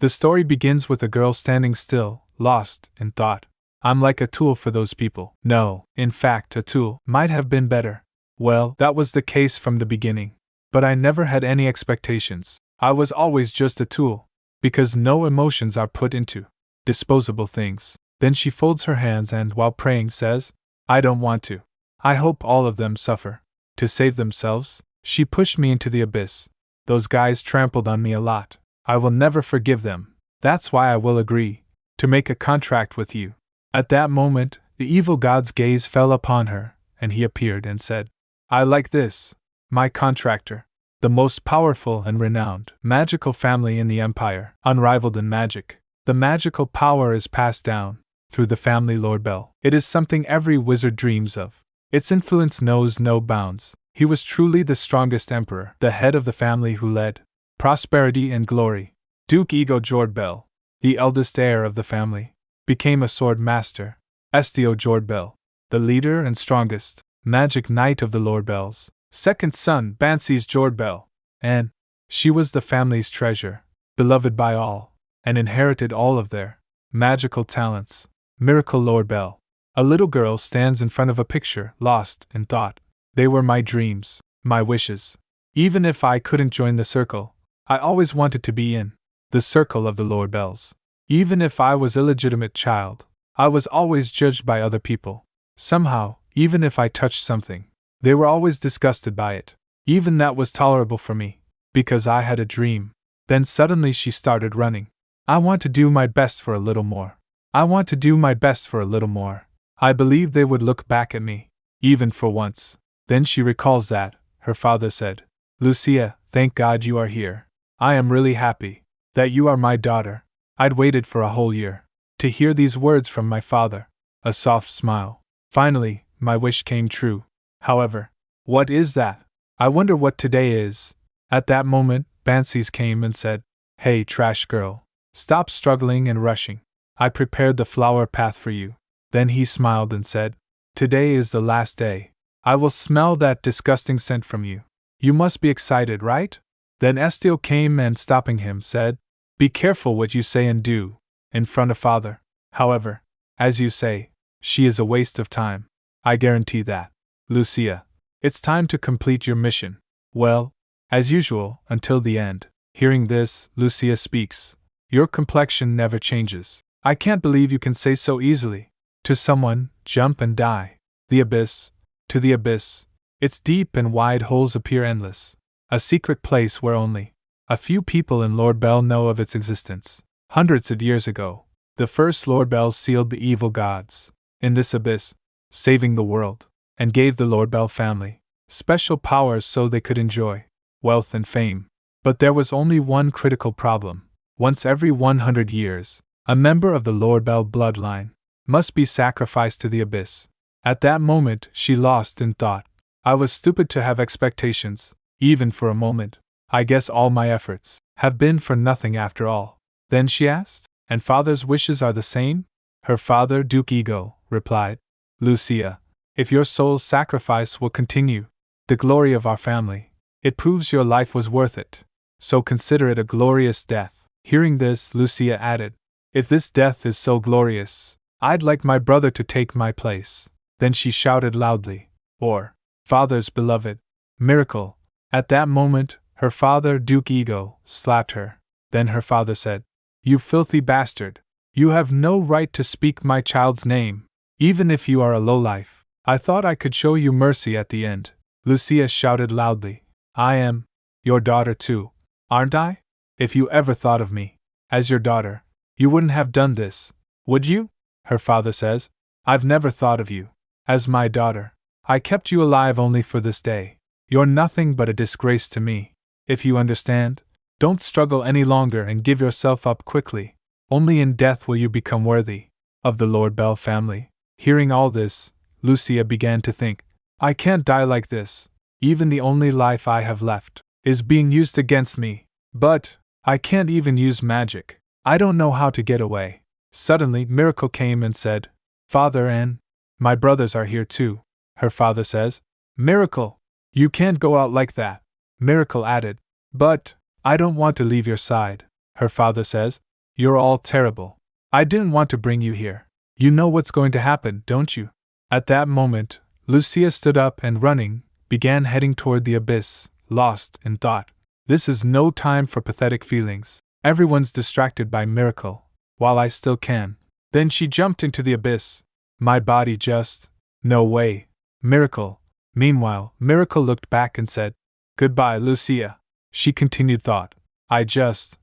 The story begins with a girl standing still, lost in thought. I'm like a tool for those people. No, in fact, a tool might have been better. Well, that was the case from the beginning. But I never had any expectations. I was always just a tool. Because no emotions are put into disposable things. Then she folds her hands and, while praying, says, I don't want to. I hope all of them suffer. To save themselves, she pushed me into the abyss. Those guys trampled on me a lot. I will never forgive them. That's why I will agree to make a contract with you. At that moment, the evil god's gaze fell upon her, and he appeared and said, I like this. My contractor. The most powerful and renowned magical family in the Empire, unrivaled in magic. The magical power is passed down through the family Lord Bell. It is something every wizard dreams of. Its influence knows no bounds. He was truly the strongest emperor, the head of the family who led prosperity and glory. Duke Ego Jord Bell, the eldest heir of the family, became a sword master. Estio Jord Bell, the leader and strongest magic knight of the Lord Bells, second son Bansi's Jord Bell, and she was the family's treasure, beloved by all, and inherited all of their magical talents. Miracle Lord Bell. A little girl stands in front of a picture, lost in thought. They were my dreams, my wishes. Even if I couldn't join the circle, I always wanted to be in the circle of the Lord Bells. Even if I was an illegitimate child, I was always judged by other people. Somehow, even if I touched something, they were always disgusted by it. Even that was tolerable for me, because I had a dream. Then suddenly she started running. I want to do my best for a little more. I want to do my best for a little more. I believed they would look back at me, even for once. Then she recalls that, her father said, Lucia, thank God you are here. I am really happy that you are my daughter. I'd waited for a whole year to hear these words from my father. A soft smile. Finally, my wish came true. However, what is that? I wonder what today is. At that moment, Bansi's came and said, Hey, trash girl. Stop struggling and rushing. I prepared the flower path for you. Then he smiled and said, Today is the last day. I will smell that disgusting scent from you. You must be excited, right? Then Estio came and, stopping him, said, Be careful what you say and do, in front of father. However, as you say, she is a waste of time. I guarantee that. Lucia, it's time to complete your mission. Well, as usual, until the end. Hearing this, Lucia speaks. Your complexion never changes. I can't believe you can say so easily. To someone, jump and die. The abyss. To the abyss. Its deep and wide holes appear endless. A secret place where only a few people in Lord Bell know of its existence. Hundreds of years ago, the first Lord Bells sealed the evil gods in this abyss, saving the world, and gave the Lord Bell family special powers so they could enjoy wealth and fame. But there was only one critical problem. Once every 100 years, a member of the Lord Bell bloodline must be sacrificed to the abyss. At that moment, she lost in thought. I was stupid to have expectations, even for a moment. I guess all my efforts have been for nothing after all. Then she asked, And father's wishes are the same? Her father, Duke Ego, replied, Lucia, if your soul's sacrifice will continue the glory of our family, it proves your life was worth it. So consider it a glorious death. Hearing this, Lucia added, If this death is so glorious, I'd like my brother to take my place. Then she shouted loudly, Or, father's beloved, miracle. At that moment, her father, Duke Ego, slapped her. Then her father said, You filthy bastard. You have no right to speak my child's name, even if you are a lowlife. I thought I could show you mercy at the end. Lucia shouted loudly, I am your daughter too, aren't I? If you ever thought of me as your daughter, you wouldn't have done this, would you? Her father says, I've never thought of you as my daughter. I kept you alive only for this day. You're nothing but a disgrace to me. If you understand, don't struggle any longer and give yourself up quickly. Only in death will you become worthy of the Lord Bell family. Hearing all this, Lucia began to think, I can't die like this. Even the only life I have left is being used against me. But I can't even use magic. I don't know how to get away. Suddenly, Miracle came and said, Father and my brothers are here too. Her father says, Miracle, you can't go out like that. Miracle added, But I don't want to leave your side. Her father says, You're all terrible. I didn't want to bring you here. You know what's going to happen, don't you? At that moment, Lucia stood up and running, began heading toward the abyss, lost in thought. This is no time for pathetic feelings. Everyone's distracted by miracle, while I still can. Then she jumped into the abyss. My body just… No way. Miracle. Meanwhile, Miracle looked back and said, "Goodbye, Lucia." She continued thought. I just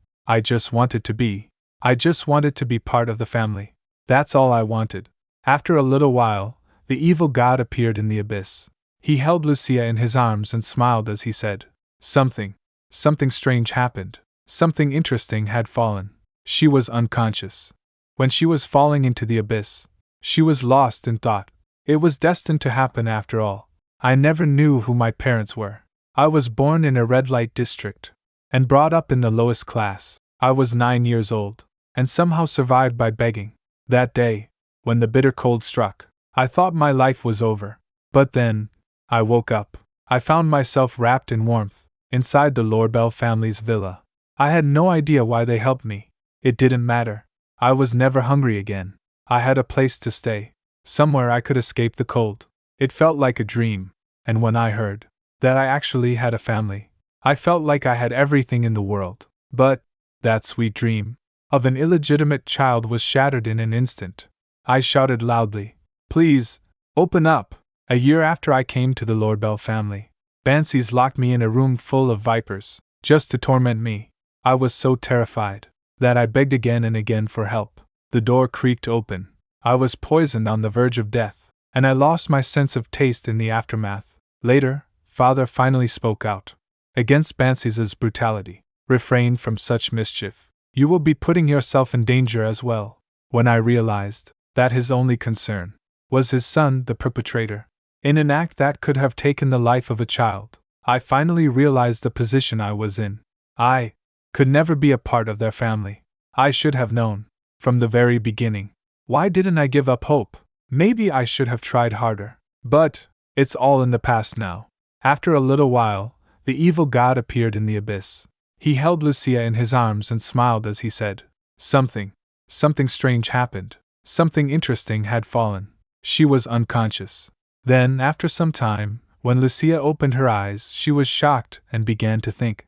wanted to be. I just wanted to be part of the family. That's all I wanted. After a little while, the evil god appeared in the abyss. He held Lucia in his arms and smiled as he said, Something strange happened. Something interesting had fallen. She was unconscious. When she was falling into the abyss, she was lost in thought. It was destined to happen after all. I never knew who my parents were. I was born in a red light district and brought up in the lowest class. I was 9 years old and somehow survived by begging. That day, when the bitter cold struck, I thought my life was over. But then, I woke up. I found myself wrapped in warmth, inside the Lorbell family's villa. I had no idea why they helped me. It didn't matter. I was never hungry again. I had a place to stay, somewhere I could escape the cold. It felt like a dream, and when I heard that I actually had a family, I felt like I had everything in the world. But that sweet dream of an illegitimate child was shattered in an instant. I shouted loudly, "Please, open up!" A year after I came to the Lorbell family, Bansies locked me in a room full of vipers, just to torment me. I was so terrified that I begged again and again for help. The door creaked open. I was poisoned on the verge of death, and I lost my sense of taste in the aftermath. Later, Father finally spoke out against Bansies' brutality. Refrain from such mischief. You will be putting yourself in danger as well. When I realized that his only concern was his son, the perpetrator, in an act that could have taken the life of a child, I finally realized the position I was in. I could never be a part of their family. I should have known from the very beginning. Why didn't I give up hope? Maybe I should have tried harder. But it's all in the past now. After a little while, the evil god appeared in the abyss. He held Lucia in his arms and smiled as he said, Something strange happened. Something interesting had fallen. She was unconscious. Then, after some time, when Lucia opened her eyes, she was shocked and began to think,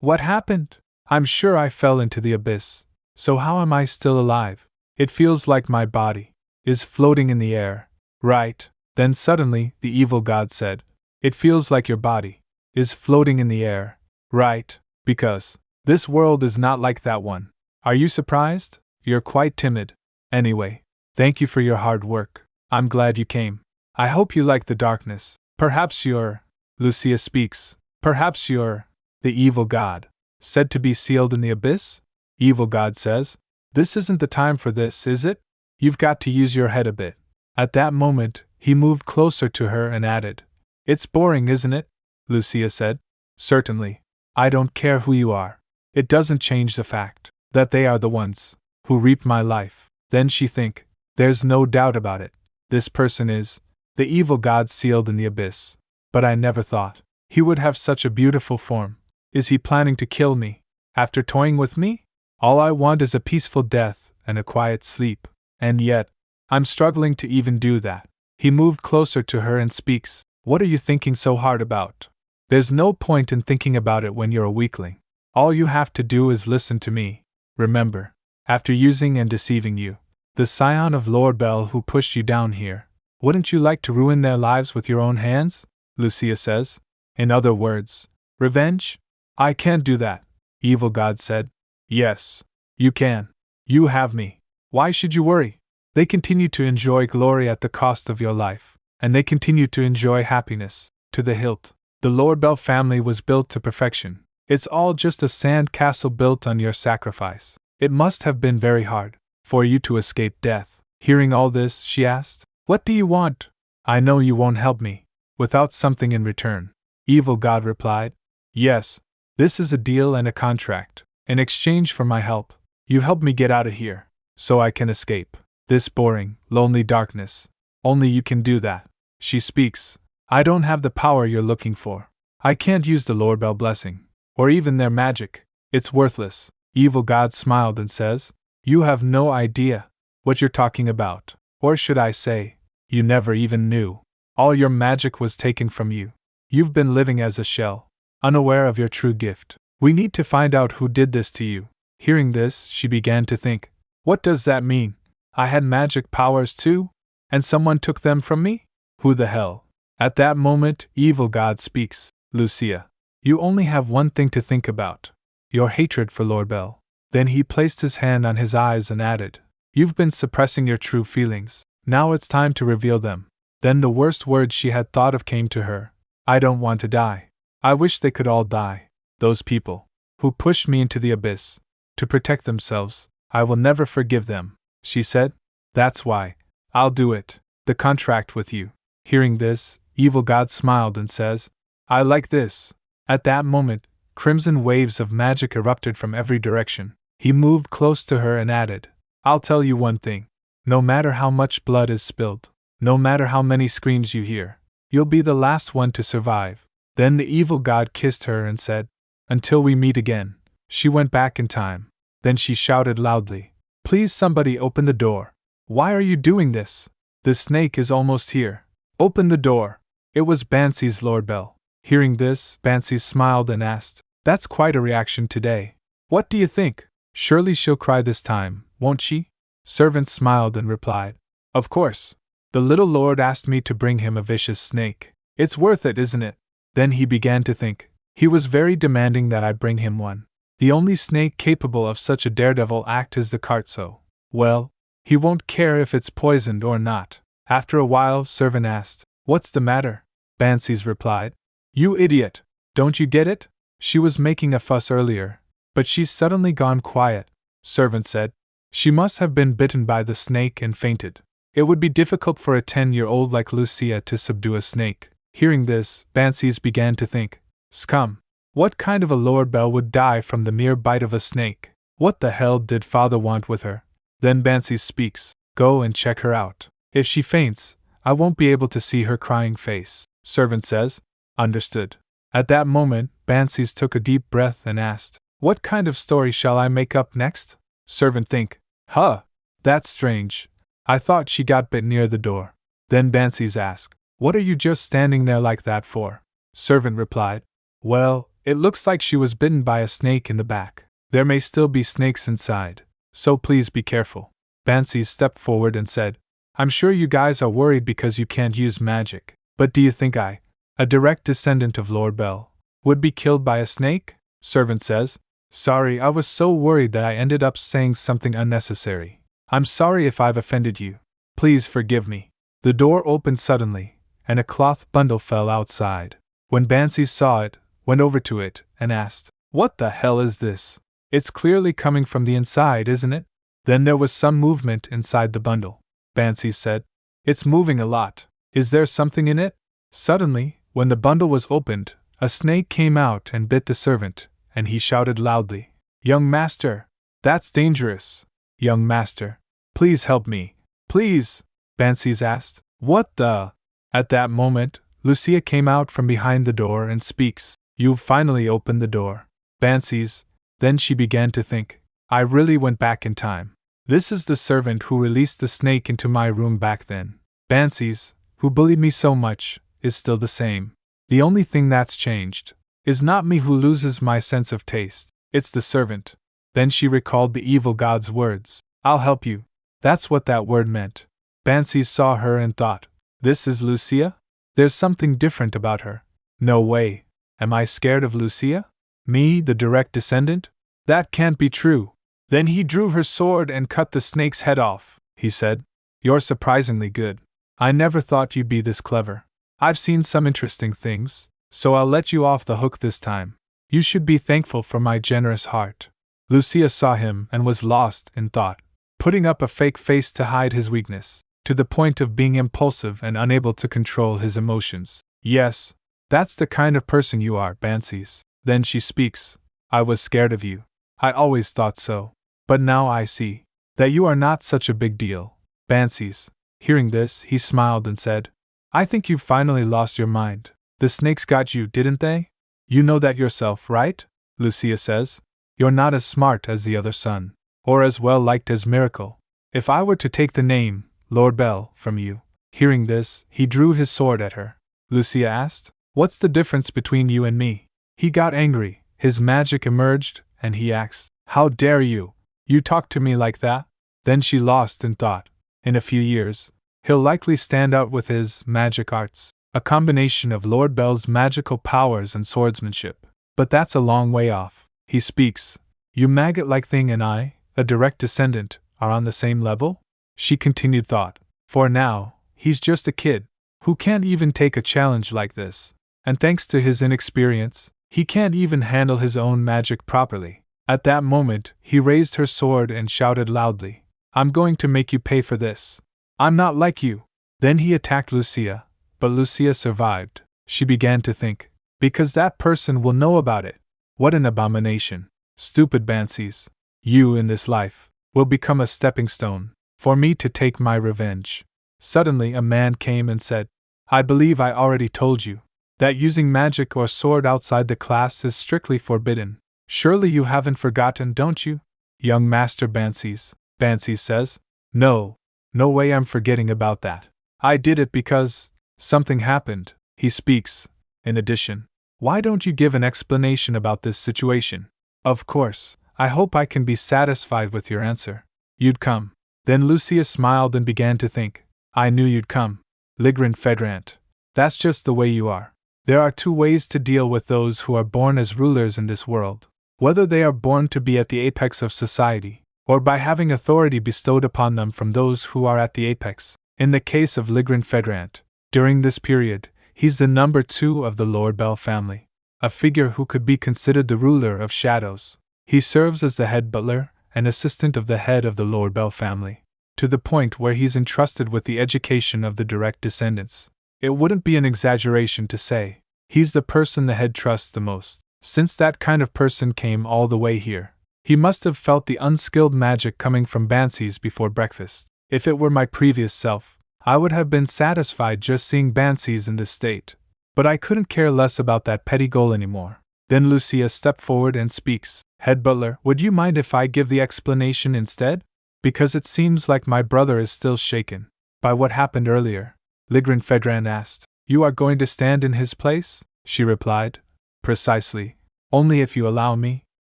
what happened? I'm sure I fell into the abyss. So how am I still alive? It feels like my body is floating in the air. Right. Then suddenly, the evil god said, It feels like your body is floating in the air. Right. Because this world is not like that one. Are you surprised? You're quite timid. Anyway, thank you for your hard work. I'm glad you came. I hope you like the darkness. Perhaps you're… Lucia speaks. Perhaps you're… The evil god said to be sealed in the abyss? Evil god says, This isn't the time for this, is it? You've got to use your head a bit. At that moment, he moved closer to her and added, It's boring, isn't it? Lucia said. Certainly. I don't care who you are. It doesn't change the fact that they are the ones who reap my life. Then she think, There's no doubt about it. This person is the evil god sealed in the abyss. But I never thought he would have such a beautiful form. Is he planning to kill me after toying with me? All I want is a peaceful death and a quiet sleep. And yet, I'm struggling to even do that. He moved closer to her and speaks. What are you thinking so hard about? There's no point in thinking about it when you're a weakling. All you have to do is listen to me. Remember, after using and deceiving you, the scion of Lorbell who pushed you down here, wouldn't you like to ruin their lives with your own hands? Lucia says. In other words, revenge? I can't do that, evil god said. Yes, you can. You have me. Why should you worry? They continue to enjoy glory at the cost of your life, and they continue to enjoy happiness to the hilt. The Lorbell family was built to perfection. It's all just a sand castle built on your sacrifice. It must have been very hard for you to escape death. Hearing all this, she asked, What do you want? I know you won't help me without something in return. Evil god replied, Yes, this is a deal and a contract. In exchange for my help, you help me get out of here, so I can escape this boring, lonely darkness. Only you can do that. She speaks. I don't have the power you're looking for. I can't use the Lorbell blessing, or even their magic. It's worthless. Evil God smiled and says, "You have no idea what you're talking about. Or should I say, you never even knew. All your magic was taken from you. You've been living as a shell, unaware of your true gift. We need to find out who did this to you." Hearing this, she began to think, what does that mean? I had magic powers too? And someone took them from me? Who the hell? At that moment, Evil God speaks. "Lucia, you only have one thing to think about. Your hatred for Lord Bell." Then he placed his hand on his eyes and added, "You've been suppressing your true feelings. Now it's time to reveal them." Then the worst words she had thought of came to her. "I don't want to die. I wish they could all die. Those people who pushed me into the abyss to protect themselves, I will never forgive them," she said. "That's why I'll do it. The contract with you." Hearing this, Evil God smiled and says, "I like this." At that moment, crimson waves of magic erupted from every direction. He moved close to her and added, "I'll tell you one thing. No matter how much blood is spilled, no matter how many screams you hear, you'll be the last one to survive." Then the Evil God kissed her and said, "Until we meet again." She went back in time. Then she shouted loudly, "Please somebody open the door. Why are you doing this? The snake is almost here. Open the door." It was Bansi's Lord Bell. Hearing this, Bansi smiled and asked, "That's quite a reaction today. What do you think? Surely she'll cry this time, won't she?" Servant smiled and replied, "Of course. The little lord asked me to bring him a vicious snake. It's worth it, isn't it?" Then he began to think. He was very demanding that I bring him one. The only snake capable of such a daredevil act is the cart, so, well, he won't care if it's poisoned or not. After a while, Servant asked, "What's the matter?" Bansi's replied, "You idiot! Don't you get it? She was making a fuss earlier, but she's suddenly gone quiet." Servant said, "She must have been bitten by the snake and fainted. It would be difficult for a 10-year-old like Lucia to subdue a snake." Hearing this, Bansi's began to think, "Scum! What kind of a Lord Bell would die from the mere bite of a snake? What the hell did father want with her?" Then Bansi speaks, "Go and check her out. If she faints, I won't be able to see her crying face." Servant says, "Understood." At that moment, Bansi's took a deep breath and asked, "What kind of story shall I make up next?" Servant think, "Huh! That's strange. I thought she got bit near the door." Then Bansi's asked, "What are you just standing there like that for?" Servant replied, "Well, it looks like she was bitten by a snake in the back. There may still be snakes inside, so please be careful." Bansi stepped forward and said, "I'm sure you guys are worried because you can't use magic, but do you think I, a direct descendant of Lord Bell, would be killed by a snake?" Servant says, "Sorry, I was so worried that I ended up saying something unnecessary. I'm sorry if I've offended you. Please forgive me." The door opened suddenly, and a cloth bundle fell outside. When Bansi saw it, went over to it, and asked, "What the hell is this? It's clearly coming from the inside, isn't it?" Then there was some movement inside the bundle. Bansi said, "It's moving a lot. Is there something in it?" Suddenly, when the bundle was opened, a snake came out and bit the servant, and he shouted loudly, "Young master! That's dangerous! Young master! Please help me! Please!" Bansi's asked, "What the?" At that moment, Lucia came out from behind the door and speaks, "You've finally opened the door." Bansi's. Then she began to think, I really went back in time. This is the servant who released the snake into my room back then. Bansi's, who bullied me so much, is still the same. The only thing that's changed is not me who loses my sense of taste, it's the servant. Then she recalled the evil god's words, "I'll help you." That's what that word meant. Bansi saw her and thought, this is Lucia? There's something different about her. No way. Am I scared of Lucia? Me, the direct descendant? That can't be true. Then he drew her sword and cut the snake's head off. He said, "You're surprisingly good. I never thought you'd be this clever. I've seen some interesting things, so I'll let you off the hook this time. You should be thankful for my generous heart." Lucia saw him and was lost in thought, putting up a fake face to hide his weakness, to the point of being impulsive and unable to control his emotions. "Yes, that's the kind of person you are, Bansi's." Then she speaks, "I was scared of you. I always thought so. But now I see that you are not such a big deal." Bansi's. Hearing this, he smiled and said, "I think you've finally lost your mind. The snakes got you, didn't they? You know that yourself, right?" Lucia says, You're not as smart as the other son, or as well liked as Miracle. If I were to take the name, Lord Bell, from you. Hearing this, he drew his sword at her. Lucia asked, "What's the difference between you and me?" He got angry, his magic emerged, and he asked, "How dare you? You talk to me like that?" Then she lost in thought. In a few years, he'll likely stand out with his magic arts, a combination of Lord Bell's magical powers and swordsmanship. But that's a long way off. He speaks. You maggot-like thing and I, a direct descendant, are on the same level? She continued thought. For now, he's just a kid, who can't even take a challenge like this. And thanks to his inexperience, he can't even handle his own magic properly. At that moment, he raised her sword and shouted loudly, "I'm going to make you pay for this. I'm not like you." Then he attacked Lucia, but Lucia survived. She began to think, because that person will know about it. What an abomination. Stupid Bansies. You, in this life, will become a stepping stone for me to take my revenge. Suddenly a man came and said, "I believe I already told you that using magic or sword outside the class is strictly forbidden. Surely you haven't forgotten, don't you? Young Master Bansies," Bansies says. No way I'm forgetting about that. I did it because something happened," he speaks. In addition, why don't you give an explanation about this situation? Of course, I hope I can be satisfied with your answer. You'd come. Then Lucia smiled and began to think. I knew you'd come. Ligrin Fedrant. That's just the way you are. There are two ways to deal with those who are born as rulers in this world. Whether they are born to be at the apex of society, or by having authority bestowed upon them from those who are at the apex. In the case of Ligrin Fedrant, during this period, he's the number 2 of the Lord Bell family, a figure who could be considered the ruler of shadows. He serves as the head butler and assistant of the head of the Lord Bell family, to the point where he's entrusted with the education of the direct descendants. It wouldn't be an exaggeration to say he's the person the head trusts the most. Since that kind of person came all the way here, he must have felt the unskilled magic coming from Bansies before breakfast. If it were my previous self, I would have been satisfied just seeing Bansies in this state. But I couldn't care less about that petty goal anymore. Then Lucia stepped forward and speaks. Head butler, would you mind if I give the explanation instead? Because it seems like my brother is still shaken by what happened earlier. Ligrin Fedran asked. You are going to stand in his place? She replied. Precisely. Only if you allow me.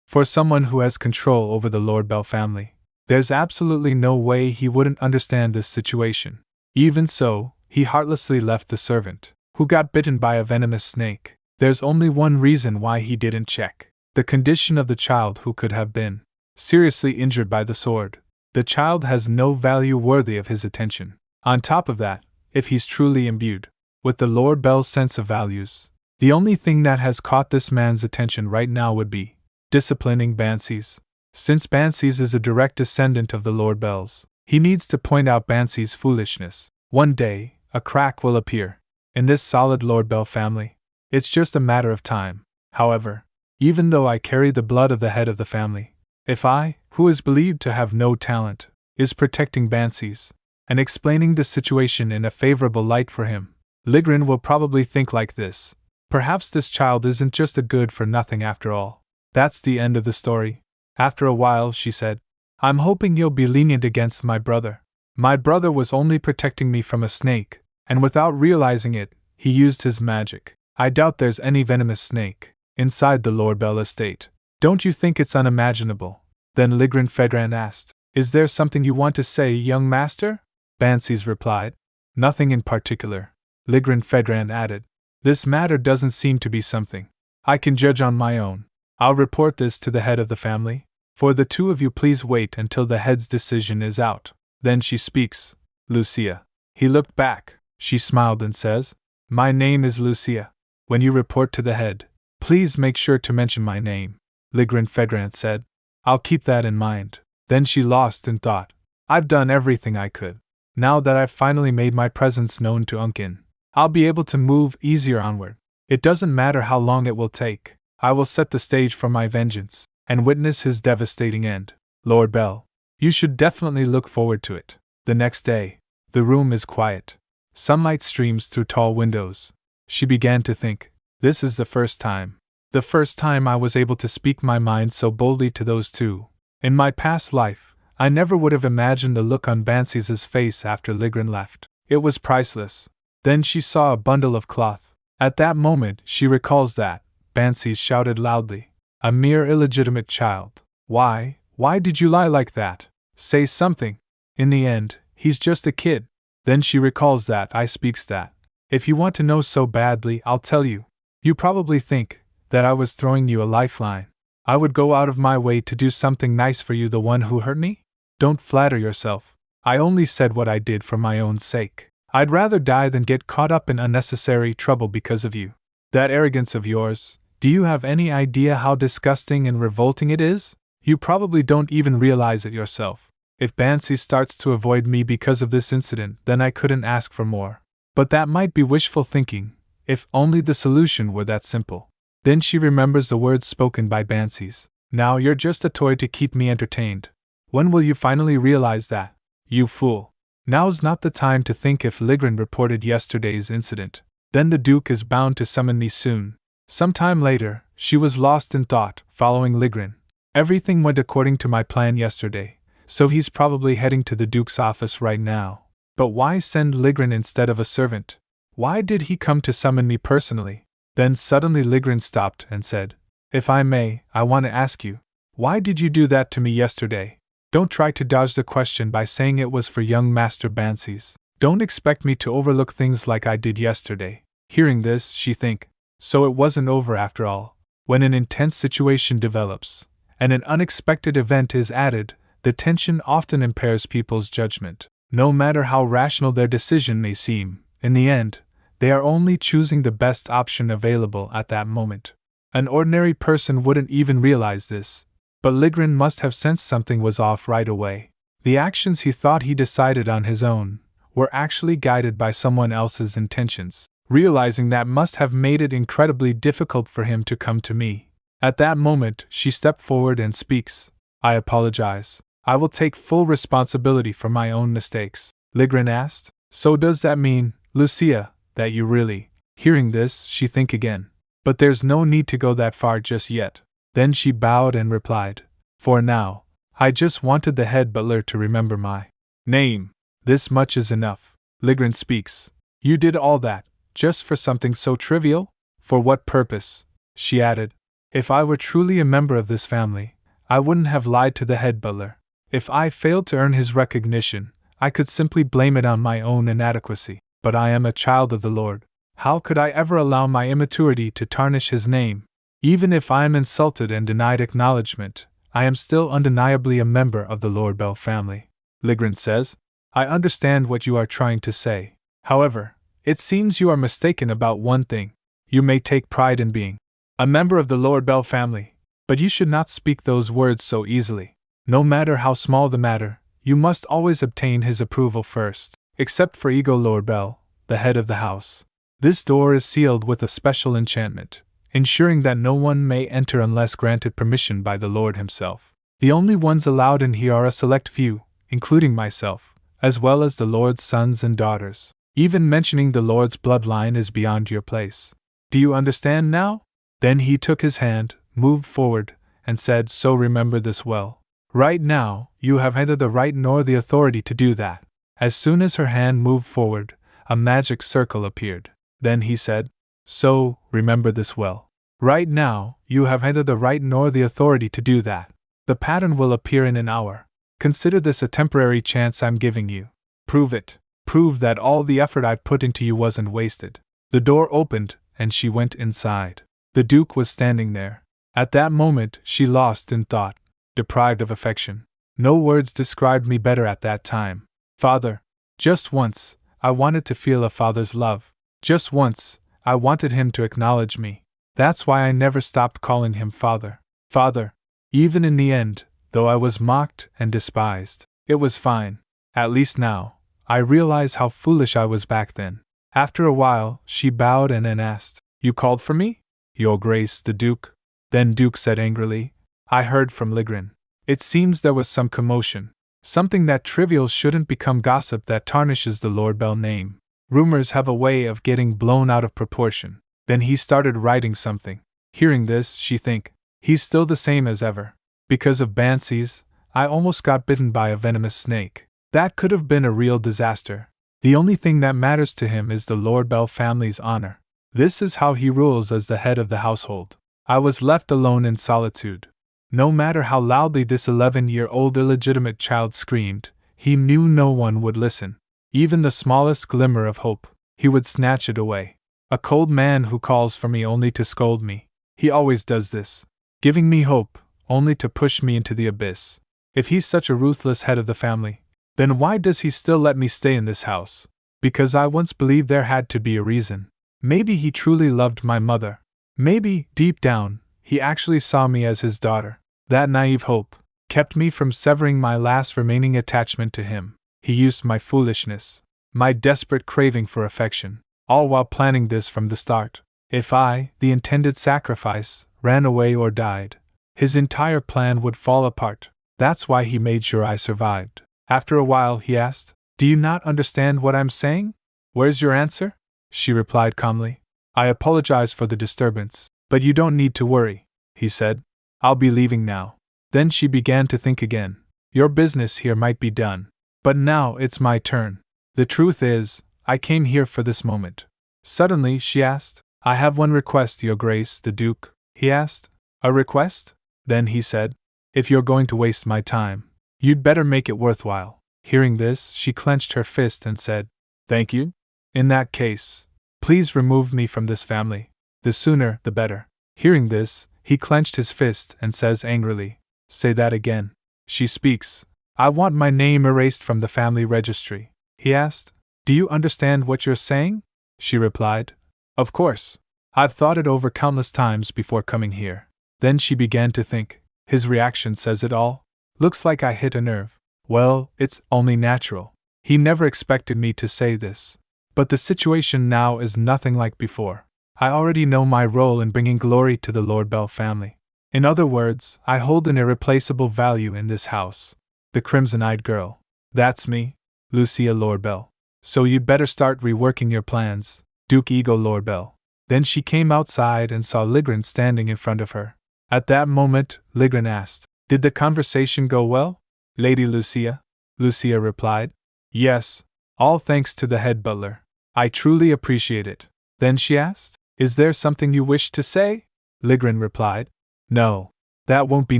For someone who has control over the Lord Bell family, there's absolutely no way he wouldn't understand this situation. Even so, he heartlessly left the servant, who got bitten by a venomous snake. There's only one reason why he didn't check the condition of the child who could have been seriously injured by the sword. The child has no value worthy of his attention. On top of that, if he's truly imbued with the Lord Bell's sense of values, the only thing that has caught this man's attention right now would be disciplining Bansies. Since Bansies is a direct descendant of the Lord Bells, he needs to point out Bansies' foolishness. One day, a crack will appear in this solid Lord Bell family. It's just a matter of time. However, even though I carry the blood of the head of the family, if I, who is believed to have no talent, is protecting Bansies and explaining the situation in a favorable light for him, Ligrin will probably think like this. Perhaps this child isn't just a good-for-nothing after all. That's the end of the story. After a while, she said, I'm hoping you'll be lenient against my brother. My brother was only protecting me from a snake, and without realizing it, he used his magic. I doubt there's any venomous snake inside the Lord Bell estate. Don't you think it's unimaginable? Then Ligrin Fedran asked, Is there something you want to say, young master? Bansies replied, Nothing in particular. Ligrin Fedran added, This matter doesn't seem to be something I can judge on my own. I'll report this to the head of the family. For the two of you, please wait until the head's decision is out. Then she speaks. Lucia. He looked back. She smiled and says, My name is Lucia. When you report to the head, please make sure to mention my name. Ligrin Fedran said, I'll keep that in mind. Then she lost in thought. I've done everything I could. Now that I've finally made my presence known to Unkin, I'll be able to move easier onward. It doesn't matter how long it will take. I will set the stage for my vengeance and witness his devastating end. Lord Bell, you should definitely look forward to it. The next day, the room is quiet. Sunlight streams through tall windows. She began to think, this is the first time The first time I was able to speak my mind so boldly to those two. In my past life, I never would have imagined the look on Bansi's face after Ligren left. It was priceless. Then she saw a bundle of cloth. At that moment, she recalls that. Bansi shouted loudly. A mere illegitimate child. Why did you lie like that? Say something. In the end, he's just a kid. Then she recalls that I speaks that. If you want to know so badly, I'll tell you. You probably think that I was throwing you a lifeline. I would go out of my way to do something nice for you, the one who hurt me? Don't flatter yourself. I only said what I did for my own sake. I'd rather die than get caught up in unnecessary trouble because of you. That arrogance of yours, do you have any idea how disgusting and revolting it is? You probably don't even realize it yourself. If Bansi starts to avoid me because of this incident, then I couldn't ask for more. But that might be wishful thinking, if only the solution were that simple. Then she remembers the words spoken by Bansi's. Now you're just a toy to keep me entertained. When will you finally realize that? You fool. Now's not the time to think. If Ligren reported yesterday's incident, then the Duke is bound to summon me soon. Some time later, she was lost in thought, following Ligren. Everything went according to my plan yesterday, so he's probably heading to the Duke's office right now. But why send Ligren instead of a servant? Why did he come to summon me personally? Then suddenly Ligren stopped and said, If I may, I want to ask you, why did you do that to me yesterday? Don't try to dodge the question by saying it was for young Master Bansi's. Don't expect me to overlook things like I did yesterday. Hearing this, she think, so it wasn't over after all. When an intense situation develops, and an unexpected event is added, the tension often impairs people's judgment. No matter how rational their decision may seem, in the end, they are only choosing the best option available at that moment. An ordinary person wouldn't even realize this, but Ligren must have sensed something was off right away. The actions he thought he decided on his own were actually guided by someone else's intentions. Realizing that must have made it incredibly difficult for him to come to me. At that moment, she stepped forward and speaks. I apologize. I will take full responsibility for my own mistakes. Ligren asked, So does that mean, Lucia, that you really? Hearing this, she think again. But there's no need to go that far just yet. Then she bowed and replied, For now, I just wanted the head butler to remember my name. This much is enough. Ligren speaks. You did all that, just for something so trivial? For what purpose? She added. If I were truly a member of this family, I wouldn't have lied to the head butler. If I failed to earn his recognition, I could simply blame it on my own inadequacy. But I am a child of the Lord. How could I ever allow my immaturity to tarnish his name? Even if I am insulted and denied acknowledgement, I am still undeniably a member of the Lord Bell family. Ligren says, I understand what you are trying to say. However, it seems you are mistaken about one thing. You may take pride in being a member of the Lord Bell family, but you should not speak those words so easily. No matter how small the matter, you must always obtain his approval first, except for Ego Lord Bell, the head of the house. This door is sealed with a special enchantment, ensuring that no one may enter unless granted permission by the Lord himself. The only ones allowed in here are a select few, including myself, as well as the Lord's sons and daughters. Even mentioning the Lord's bloodline is beyond your place. Do you understand now? Then he took his hand, moved forward, and said, So remember this well. Right now, you have neither the right nor the authority to do that. As soon as her hand moved forward, a magic circle appeared. Then he said, So, remember this well. Right now, you have neither the right nor the authority to do that. The pattern will appear in an hour. Consider this a temporary chance I'm giving you. Prove it. Prove that all the effort I've put into you wasn't wasted. The door opened, and she went inside. The Duke was standing there. At that moment, she lost in thought, deprived of affection. No words described me better at that time. Father. Just once, I wanted to feel a father's love. Just once, I wanted him to acknowledge me. That's why I never stopped calling him father. Father. Even in the end, though I was mocked and despised, it was fine. At least now, I realize how foolish I was back then. After a while, she bowed and then asked, You called for me? Your Grace, the Duke. Then Duke said angrily, I heard from Ligren. It seems there was some commotion. Something that trivial shouldn't become gossip that tarnishes the Lord Bell name. Rumors have a way of getting blown out of proportion. Then he started writing something. Hearing this, she think, he's still the same as ever. Because of Bansies, I almost got bitten by a venomous snake. That could have been a real disaster. The only thing that matters to him is the Lord Bell family's honor. This is how he rules as the head of the household. I was left alone in solitude. No matter how loudly this 11-year-old illegitimate child screamed, he knew no one would listen. Even the smallest glimmer of hope, he would snatch it away. A cold man who calls for me only to scold me. He always does this, giving me hope, only to push me into the abyss. If he's such a ruthless head of the family, then why does he still let me stay in this house? Because I once believed there had to be a reason. Maybe he truly loved my mother. Maybe, deep down, he actually saw me as his daughter. That naive hope kept me from severing my last remaining attachment to him. He used my foolishness, my desperate craving for affection, all while planning this from the start. If I, the intended sacrifice, ran away or died, his entire plan would fall apart. That's why he made sure I survived. After a while, he asked, "Do you not understand what I'm saying? Where's your answer?" She replied calmly, "I apologize for the disturbance, but you don't need to worry," he said. "I'll be leaving now." Then she began to think again. "Your business here might be done. But now it's my turn. The truth is, I came here for this moment." Suddenly, she asked, "I have one request, Your Grace, the Duke." He asked, "A request?" Then he said, "If you're going to waste my time, you'd better make it worthwhile." Hearing this, she clenched her fist and said, "Thank you? In that case, please remove me from this family. The sooner, the better." Hearing this, he clenched his fist and says angrily, "Say that again." She speaks, "I want my name erased from the family registry." He asked, "Do you understand what you're saying?" She replied, "Of course. I've thought it over countless times before coming here." Then she began to think, his reaction says it all. Looks like I hit a nerve. Well, it's only natural. He never expected me to say this. But the situation now is nothing like before. I already know my role in bringing glory to the Lord Bell family. In other words, I hold an irreplaceable value in this house. The crimson-eyed girl. That's me, Lucia Lord Bell. So you'd better start reworking your plans, Duke Ego Lord Bell. Then she came outside and saw Ligren standing in front of her. At that moment, Ligren asked, "Did the conversation go well, Lady Lucia?" Lucia replied, "Yes, all thanks to the head butler. I truly appreciate it." Then she asked, "Is there something you wish to say?" Ligren replied, "No, that won't be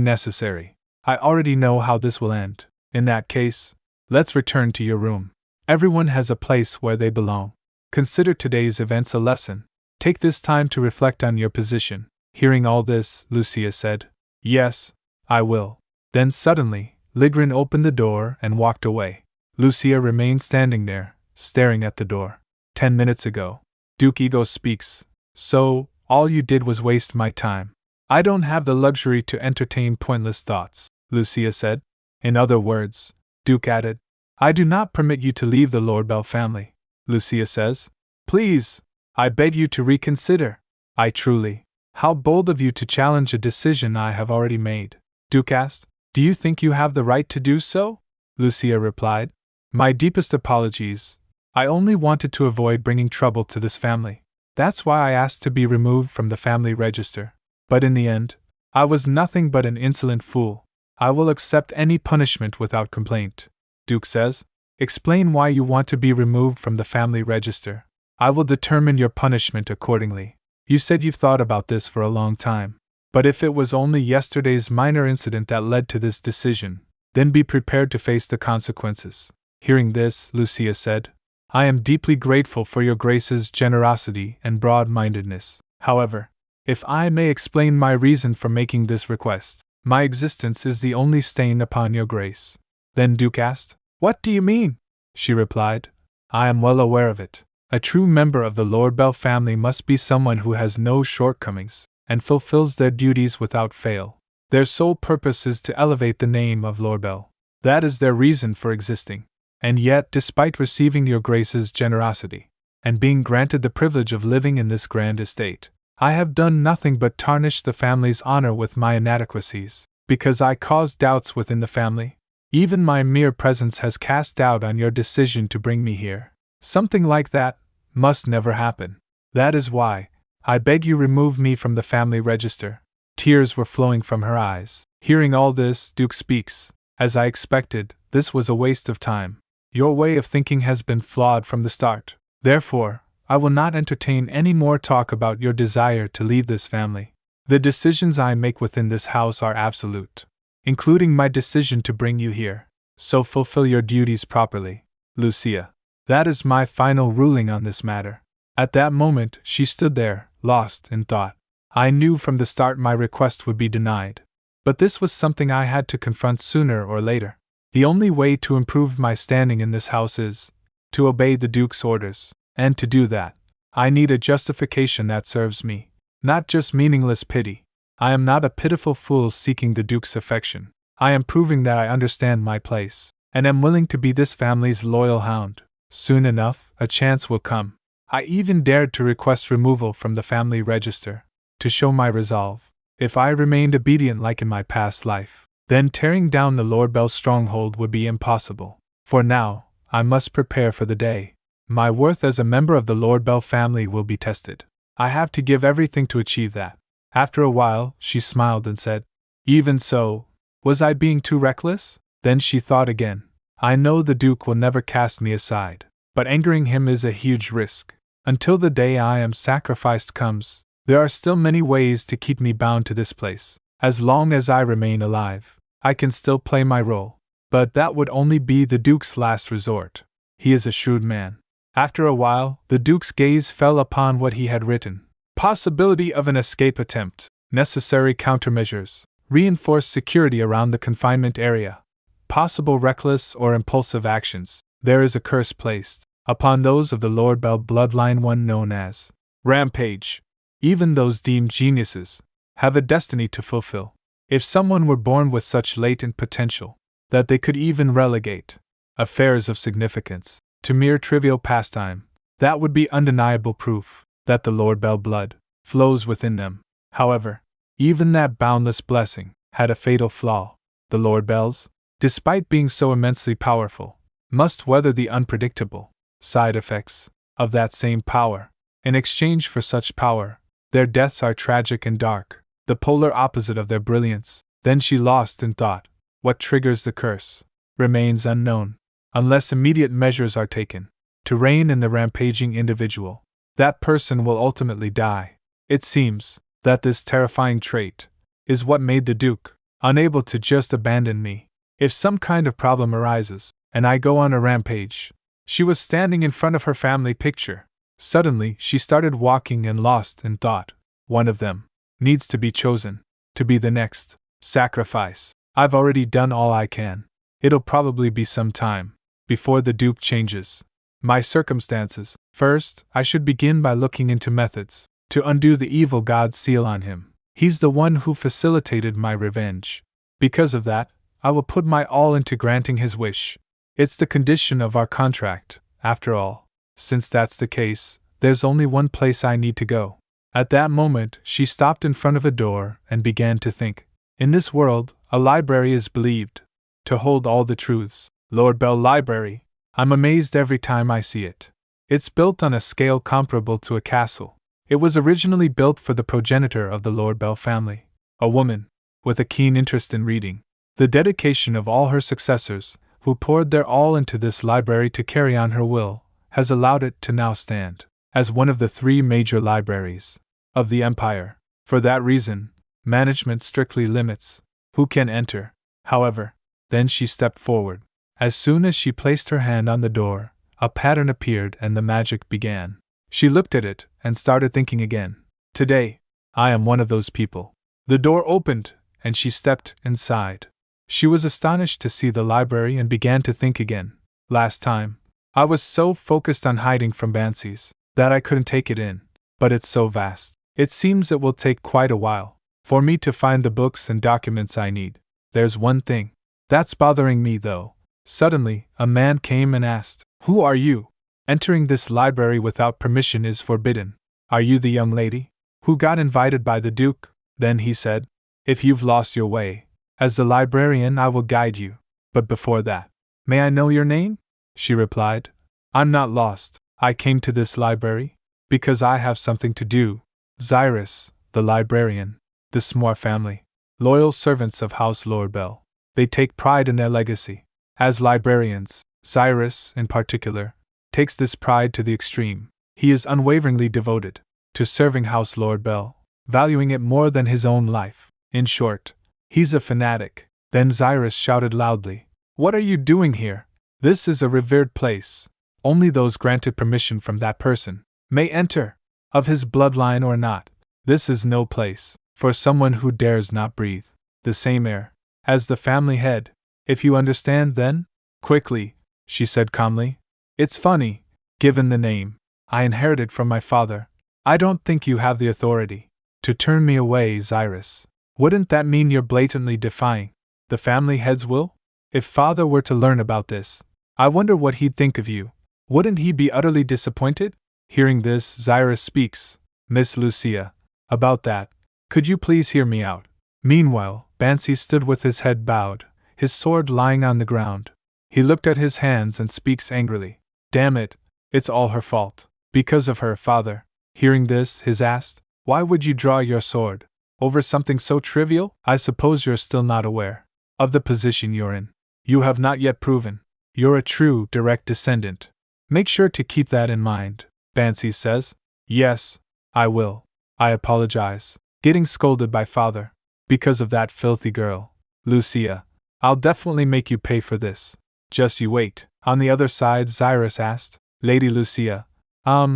necessary. I already know how this will end. In that case, let's return to your room. Everyone has a place where they belong. Consider today's events a lesson. Take this time to reflect on your position." Hearing all this, Lucia said, "Yes, I will." Then suddenly, Ligren opened the door and walked away. Lucia remained standing there, staring at the door. 10 minutes ago. Duke Ego speaks. "So, all you did was waste my time. I don't have the luxury to entertain pointless thoughts," Lucia said. "In other words," Duke added, "I do not permit you to leave the Lord Bell family." Lucia says, "Please, I beg you to reconsider." "I truly. How bold of you to challenge a decision I have already made." Duke asked, "Do you think you have the right to do so?" Lucia replied, "My deepest apologies. I only wanted to avoid bringing trouble to this family. That's why I asked to be removed from the family register. But in the end, I was nothing but an insolent fool. I will accept any punishment without complaint." Duke says, "Explain why you want to be removed from the family register. I will determine your punishment accordingly. You said you've thought about this for a long time. But if it was only yesterday's minor incident that led to this decision, then be prepared to face the consequences." Hearing this, Lucia said, "I am deeply grateful for your Grace's generosity and broad-mindedness. However, if I may explain my reason for making this request, my existence is the only stain upon your Grace." Then Duke asked, "What do you mean?" She replied, "I am well aware of it. A true member of the Lord Bell family must be someone who has no shortcomings, and fulfills their duties without fail. Their sole purpose is to elevate the name of Lord Bell. That is their reason for existing. And yet, despite receiving your Grace's generosity, and being granted the privilege of living in this grand estate, I have done nothing but tarnish the family's honor with my inadequacies, because I caused doubts within the family. Even my mere presence has cast doubt on your decision to bring me here. Something like that must never happen. That is why, I beg you remove me from the family register. Tears were flowing from her eyes. Hearing all this, Duke speaks. As I expected, this was a waste of time. Your way of thinking has been flawed from the start. Therefore, I will not entertain any more talk about your desire to leave this family. The decisions I make within this house are absolute, including my decision to bring you here. So fulfill your duties properly, Lucia. That is my final ruling on this matter. At that moment, she stood there, lost in thought. I knew from the start my request would be denied. But this was something I had to confront sooner or later. The only way to improve my standing in this house is to obey the Duke's orders, and to do that, I need a justification that serves me, not just meaningless pity. I am not a pitiful fool seeking the Duke's affection. I am proving that I understand my place, and am willing to be this family's loyal hound. Soon enough, a chance will come. I even dared to request removal from the family register, to show my resolve. If I remained obedient like in my past life, then tearing down the Lord Bell's stronghold would be impossible. For now, I must prepare for the day. My worth as a member of the Lord Bell family will be tested. I have to give everything to achieve that. After a while, she smiled and said, Even so, was I being too reckless? Then she thought again. I know the Duke will never cast me aside, but angering him is a huge risk. Until the day I am sacrificed comes, there are still many ways to keep me bound to this place. As long as I remain alive, I can still play my role. But that would only be the Duke's last resort. He is a shrewd man. After a while, the Duke's gaze fell upon what he had written. Possibility of an escape attempt, necessary countermeasures, reinforced security around the confinement area, possible reckless or impulsive actions. There is a curse placed upon those of the Lord Bell bloodline, one known as rampage. Even those deemed geniuses have a destiny to fulfill. If someone were born with such latent potential that they could even relegate affairs of significance to mere trivial pastime, that would be undeniable proof that the Lord Bell blood flows within them. However, even that boundless blessing had a fatal flaw. The Lord Bells, despite being so immensely powerful, must weather the unpredictable side effects of that same power. In exchange for such power, their deaths are tragic and dark, the polar opposite of their brilliance. Then she lost in thought. What triggers the curse remains unknown, unless immediate measures are taken to rein in the rampaging individual. That person will ultimately die. It seems that this terrifying trait is what made the Duke unable to just abandon me. If some kind of problem arises, and I go on a rampage. She was standing in front of her family picture. Suddenly, she started walking and lost in thought. One of them needs to be chosen to be the next sacrifice. I've already done all I can. It'll probably be some time before the Duke changes my circumstances. First, I should begin by looking into methods to undo the evil God's seal on him. He's the one who facilitated my revenge. Because of that, I will put my all into granting his wish. It's the condition of our contract, after all. Since that's the case, there's only one place I need to go. At that moment, she stopped in front of a door and began to think. In this world, a library is believed to hold all the truths. Lord Bell Library. I'm amazed every time I see it. It's built on a scale comparable to a castle. It was originally built for the progenitor of the Lord Bell family, a woman with a keen interest in reading. The dedication of all her successors, who poured their all into this library to carry on her will, has allowed it to now stand as one of the 3 major libraries of the empire. For that reason, management strictly limits who can enter. However, then she stepped forward. As soon as she placed her hand on the door, a pattern appeared and the magic began. She looked at it and started thinking again. Today, I am one of those people. The door opened, and she stepped inside. She was astonished to see the library and began to think again. Last time, I was so focused on hiding from Bansies that I couldn't take it in. But it's so vast. It seems it will take quite a while for me to find the books and documents I need. There's one thing that's bothering me, though. Suddenly, a man came and asked, "Who are you? Entering this library without permission is forbidden. Are you the young lady who got invited by the Duke?" Then he said, "If you've lost your way, as the librarian I will guide you. But before that, may I know your name?" She replied, "I'm not lost. I came to this library because I have something to do." Cyrus, the librarian, the Smore family, loyal servants of House Lord Bell. They take pride in their legacy. As librarians, Cyrus, in particular, takes this pride to the extreme. He is unwaveringly devoted to serving House Lord Bell, valuing it more than his own life. In short, he's a fanatic. Then Cyrus shouted loudly, "What are you doing here? This is a revered place. Only those granted permission from that person may enter, of his bloodline or not. This is no place for someone who dares not breathe the same air as the family head. If you understand, then?" "Quickly," she said calmly. "It's funny, given the name I inherited from my father. I don't think you have the authority to turn me away, Cyrus. Wouldn't that mean you're blatantly defying the family head's will? If father were to learn about this, I wonder what he'd think of you. Wouldn't he be utterly disappointed?" Hearing this, Cyrus speaks. "Miss Lucia, about that, could you please hear me out?" Meanwhile, Bansi stood with his head bowed, his sword lying on the ground. He looked at his hands and speaks angrily. "Damn it, it's all her fault. Because of her, father." Hearing this, his asked, "Why would you draw your sword? Over something so trivial? I suppose you're still not aware of the position you're in. You have not yet proven you're a true, direct descendant. Make sure to keep that in mind," Bansi says. "Yes, I will. I apologize. Getting scolded by father. Because of that filthy girl. Lucia, I'll definitely make you pay for this. Just you wait." On the other side, Cyrus asked, "Lady Lucia,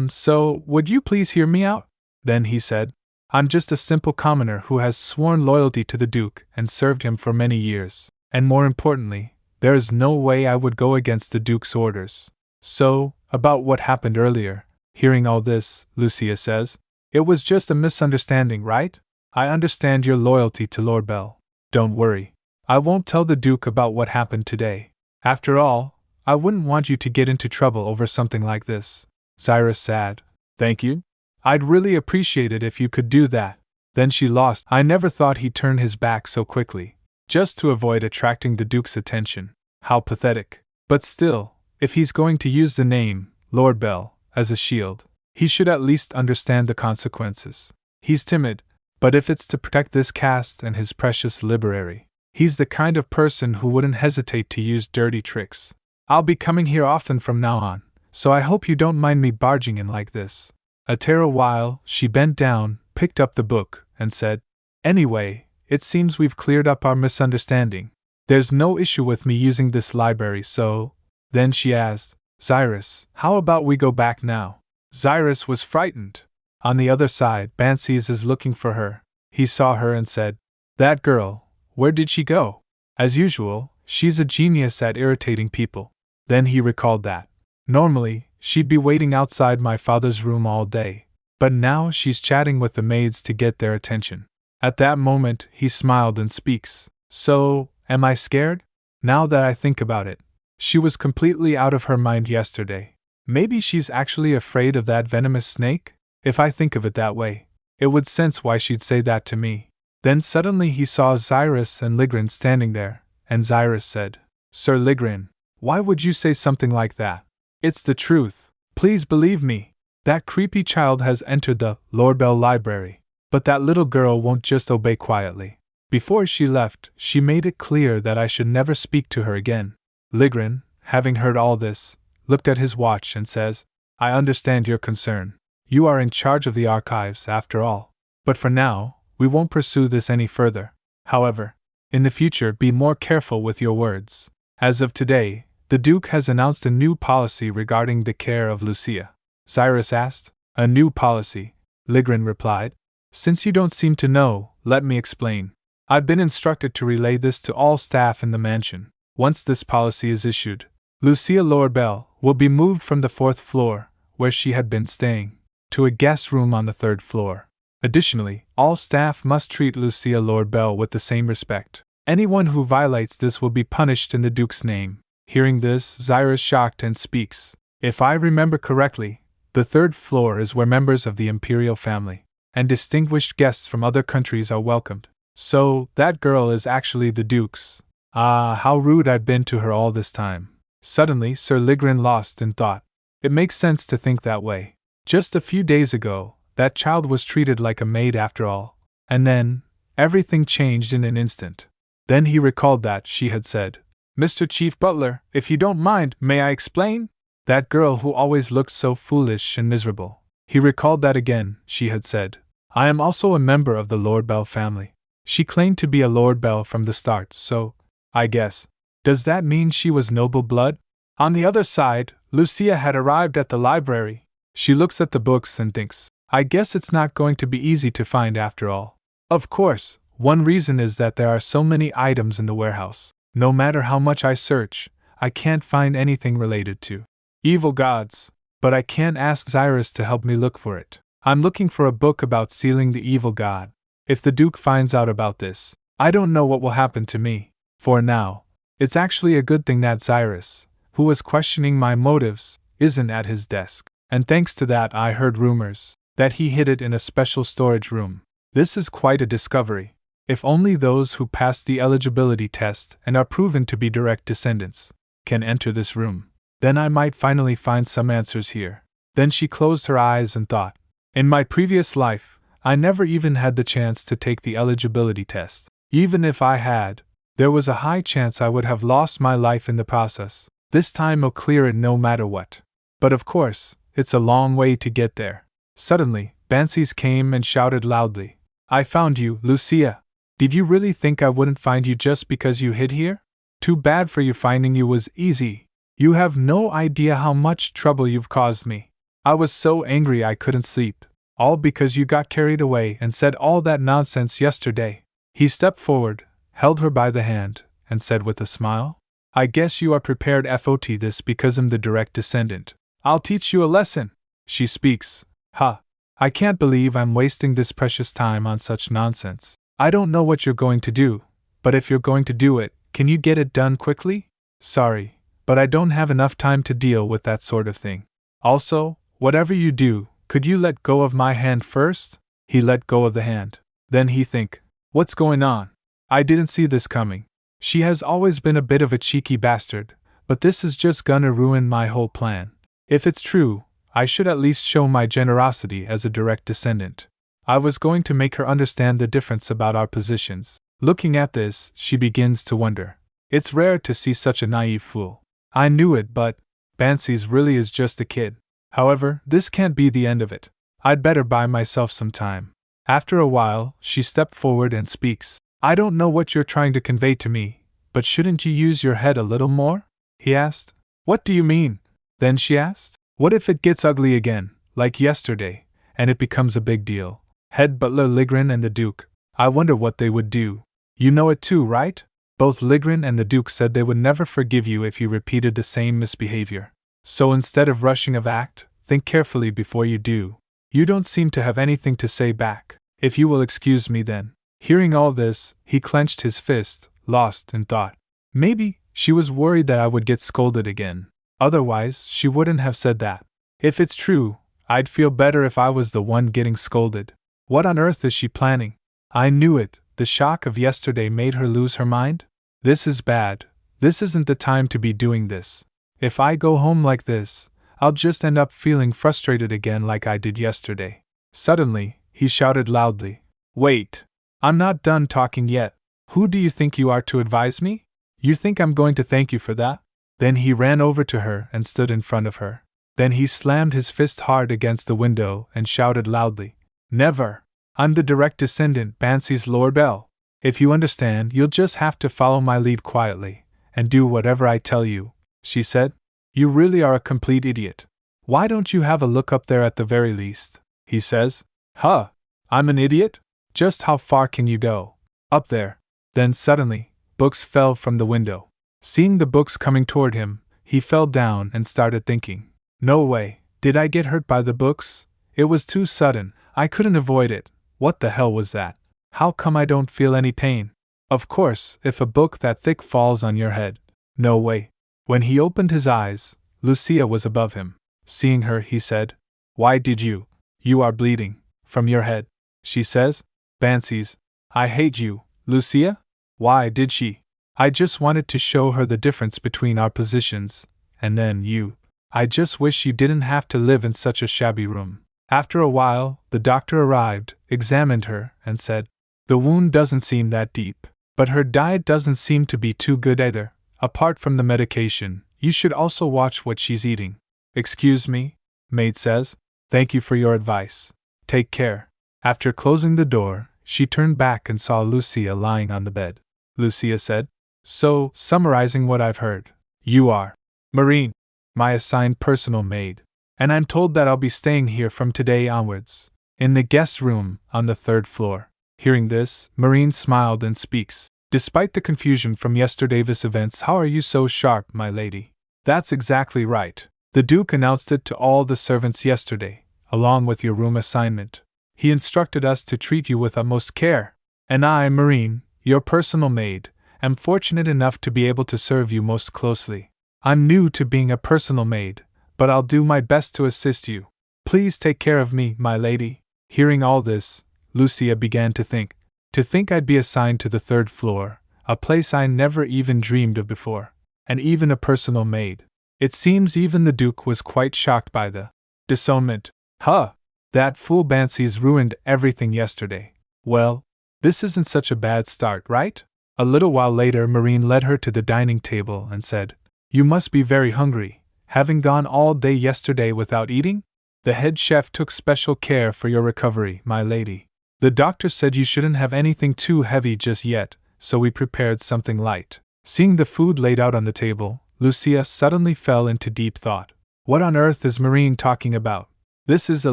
so, would you please hear me out?" Then he said, "I'm just a simple commoner who has sworn loyalty to the Duke and served him for many years, and more importantly, there is no way I would go against the Duke's orders. So, about what happened earlier." Hearing all this, Lucia says, "It was just a misunderstanding, right? I understand your loyalty to Lord Bell. Don't worry. I won't tell the Duke about what happened today. After all, I wouldn't want you to get into trouble over something like this." Cyrus said, "Thank you. I'd really appreciate it if you could do that." Then she lost. I never thought he'd turn his back so quickly, just to avoid attracting the Duke's attention. How pathetic. But still, if he's going to use the name, Lord Bell, as a shield, he should at least understand the consequences. He's timid, but if it's to protect this caste and his precious library, he's the kind of person who wouldn't hesitate to use dirty tricks. I'll be coming here often from now on, so I hope you don't mind me barging in like this. After a while, she bent down, picked up the book, and said, "Anyway, it seems we've cleared up our misunderstanding. There's no issue with me using this library, so..." Then she asked, "Cyrus, how about we go back now?" Cyrus was frightened. On the other side, Bansi's is looking for her. He saw her and said, "That girl, where did she go? As usual, she's a genius at irritating people." Then he recalled that normally, she'd be waiting outside my father's room all day, but now she's chatting with the maids to get their attention. At that moment, he smiled and speaks, "So, am I scared? Now that I think about it, she was completely out of her mind yesterday. Maybe she's actually afraid of that venomous snake? If I think of it that way, it would sense why she'd say that to me." Then suddenly he saw Cyrus and Ligrin standing there, and Cyrus said, "Sir Ligrin, why would you say something like that? It's the truth. Please believe me. That creepy child has entered the Lord Bell library, but that little girl won't just obey quietly. Before she left, she made it clear that I should never speak to her again." Ligrin, having heard all this, looked at his watch and says, "I understand your concern. You are in charge of the archives, after all. But for now, we won't pursue this any further. However, in the future be more careful with your words. As of today, the Duke has announced a new policy regarding the care of Lucia." Cyrus asked. "A new policy?" Ligrin replied. "Since you don't seem to know, let me explain. I've been instructed to relay this to all staff in the mansion. Once this policy is issued, Lucia Lord Bell will be moved from the 4th floor, where she had been staying, to a guest room on the 3rd floor. Additionally, all staff must treat Lucia Lord Bell with the same respect. Anyone who violates this will be punished in the Duke's name." Hearing this, Cyrus shocked and speaks, "If I remember correctly, the 3rd floor is where members of the imperial family and distinguished guests from other countries are welcomed. So, that girl is actually the Duke's. Ah, how rude I've been to her all this time." Suddenly, Sir Ligrin lost in thought. It makes sense to think that way. Just a few days ago, That child was treated like a maid after all. And then, everything changed in an instant. Then he recalled that she had said, "Mr. Chief Butler, if you don't mind, may I explain?" That girl who always looked so foolish and miserable. He recalled that again, she had said, "I am also a member of the Lord Bell family." She claimed to be a Lord Bell from the start, so, I guess. Does that mean she was noble blood? On the other side, Lucia had arrived at the library. She looks at the books and thinks, I guess it's not going to be easy to find after all. Of course, one reason is that there are so many items in the warehouse. No matter how much I search, I can't find anything related to evil gods. But I can't ask Cyrus to help me look for it. I'm looking for a book about sealing the evil god. If the Duke finds out about this, I don't know what will happen to me. For now, it's actually a good thing that Cyrus, who was questioning my motives, isn't at his desk. And thanks to that, I heard rumors that he hid it in a special storage room. This is quite a discovery. If only those who pass the eligibility test and are proven to be direct descendants can enter this room, then I might finally find some answers here. Then she closed her eyes and thought, in my previous life, I never even had the chance to take the eligibility test. Even if I had, there was a high chance I would have lost my life in the process. This time I'll clear it no matter what. But of course, it's a long way to get there. Suddenly, Bansies came and shouted loudly, I found you, Lucia. Did you really think I wouldn't find you just because you hid here? Too bad for you, finding you was easy. You have no idea how much trouble you've caused me. I was so angry I couldn't sleep. All because you got carried away and said all that nonsense yesterday. He stepped forward, held her by the hand, and said with a smile, I guess you are prepared for this because I'm the direct descendant. I'll teach you a lesson. She speaks. Ha! I can't believe I'm wasting this precious time on such nonsense. I don't know what you're going to do, but if you're going to do it, can you get it done quickly? Sorry, but I don't have enough time to deal with that sort of thing. Also, whatever you do, could you let go of my hand first? He let go of the hand. Then he think, what's going on? I didn't see this coming. She has always been a bit of a cheeky bastard, but this is just gonna ruin my whole plan. If it's true, I should at least show my generosity as a direct descendant. I was going to make her understand the difference about our positions. Looking at this, she begins to wonder. It's rare to see such a naive fool. I knew it, but Bansies really is just a kid. However, this can't be the end of it. I'd better buy myself some time. After a while, she stepped forward and speaks. I don't know what you're trying to convey to me, but shouldn't you use your head a little more? He asked. What do you mean? Then she asked. What if it gets ugly again, like yesterday, and it becomes a big deal? Head butler Ligrin and the Duke. I wonder what they would do. You know it too, right? Both Ligrin and the Duke said they would never forgive you if you repeated the same misbehavior. So instead of rushing of act, think carefully before you do. You don't seem to have anything to say back. If you will excuse me then. Hearing all this, he clenched his fist, lost in thought. Maybe she was worried that I would get scolded again. Otherwise, she wouldn't have said that. If it's true, I'd feel better if I was the one getting scolded. What on earth is she planning? I knew it. The shock of yesterday made her lose her mind? This is bad. This isn't the time to be doing this. If I go home like this, I'll just end up feeling frustrated again like I did yesterday. Suddenly, he shouted loudly. Wait! I'm not done talking yet. Who do you think you are to advise me? You think I'm going to thank you for that? Then he ran over to her and stood in front of her. Then he slammed his fist hard against the window and shouted loudly. Never! I'm the direct descendant, Bansies Lord Bell. If you understand, you'll just have to follow my lead quietly, and do whatever I tell you, she said. You really are a complete idiot. Why don't you have a look up there at the very least? He says. Huh! I'm an idiot? Just how far can you go? Up there. Then suddenly, books fell from the window. Seeing the books coming toward him, he fell down and started thinking. No way, did I get hurt by the books? It was too sudden, I couldn't avoid it. What the hell was that? How come I don't feel any pain? Of course, if a book that thick falls on your head. No way. When he opened his eyes, Lucia was above him. Seeing her, he said, Why did you? You are bleeding. From your head. She says. Bansies. I hate you, Lucia? Why did she? I just wanted to show her the difference between our positions, and then you. I just wish you didn't have to live in such a shabby room. After a while, the doctor arrived, examined her, and said, "The wound doesn't seem that deep. But her diet doesn't seem to be too good either. Apart from the medication, you should also watch what she's eating." "Excuse me," maid says. "Thank you for your advice. Take care." After closing the door, she turned back and saw Lucia lying on the bed. Lucia said, "So, summarizing what I've heard, you are Marine, my assigned personal maid. And I'm told that I'll be staying here from today onwards, in the guest room on the 3rd floor." Hearing this, Marine smiled and speaks. "Despite the confusion from yesterday's events, how are you so sharp, my lady?" "That's exactly right. The Duke announced it to all the servants yesterday, along with your room assignment. He instructed us to treat you with utmost care. And I, Marine, your personal maid, am fortunate enough to be able to serve you most closely. I'm new to being a personal maid, but I'll do my best to assist you. Please take care of me, my lady." Hearing all this, Lucia began to think. To think I'd be assigned to the 3rd floor, a place I never even dreamed of before, and even a personal maid. It seems even the Duke was quite shocked by the disownment. Huh! That fool Bansi's ruined everything yesterday. Well, this isn't such a bad start, right? A little while later, Marine led her to the dining table and said, "You must be very hungry, having gone all day yesterday without eating? The head chef took special care for your recovery, my lady. The doctor said you shouldn't have anything too heavy just yet, so we prepared something light." Seeing the food laid out on the table, Lucia suddenly fell into deep thought. What on earth is Marine talking about? This is a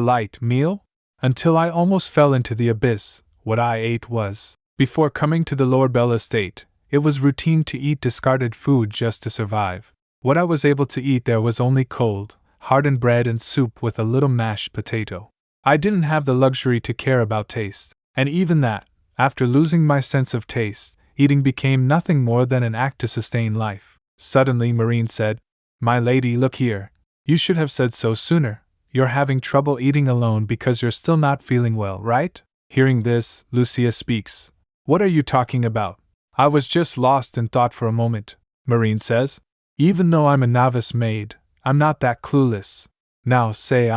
light meal? Until I almost fell into the abyss, what I ate was, before coming to the Lord Bell estate, it was routine to eat discarded food just to survive. What I was able to eat there was only cold, hardened bread and soup with a little mashed potato. I didn't have the luxury to care about taste, and even that, after losing my sense of taste, eating became nothing more than an act to sustain life. Suddenly Marine said, "My lady, look here. You should have said so sooner. You're having trouble eating alone because you're still not feeling well, right?" Hearing this, Lucia speaks. "What are you talking about? I was just lost in thought for a moment," Marine says. "Even though I'm a novice maid, I'm not that clueless. Now say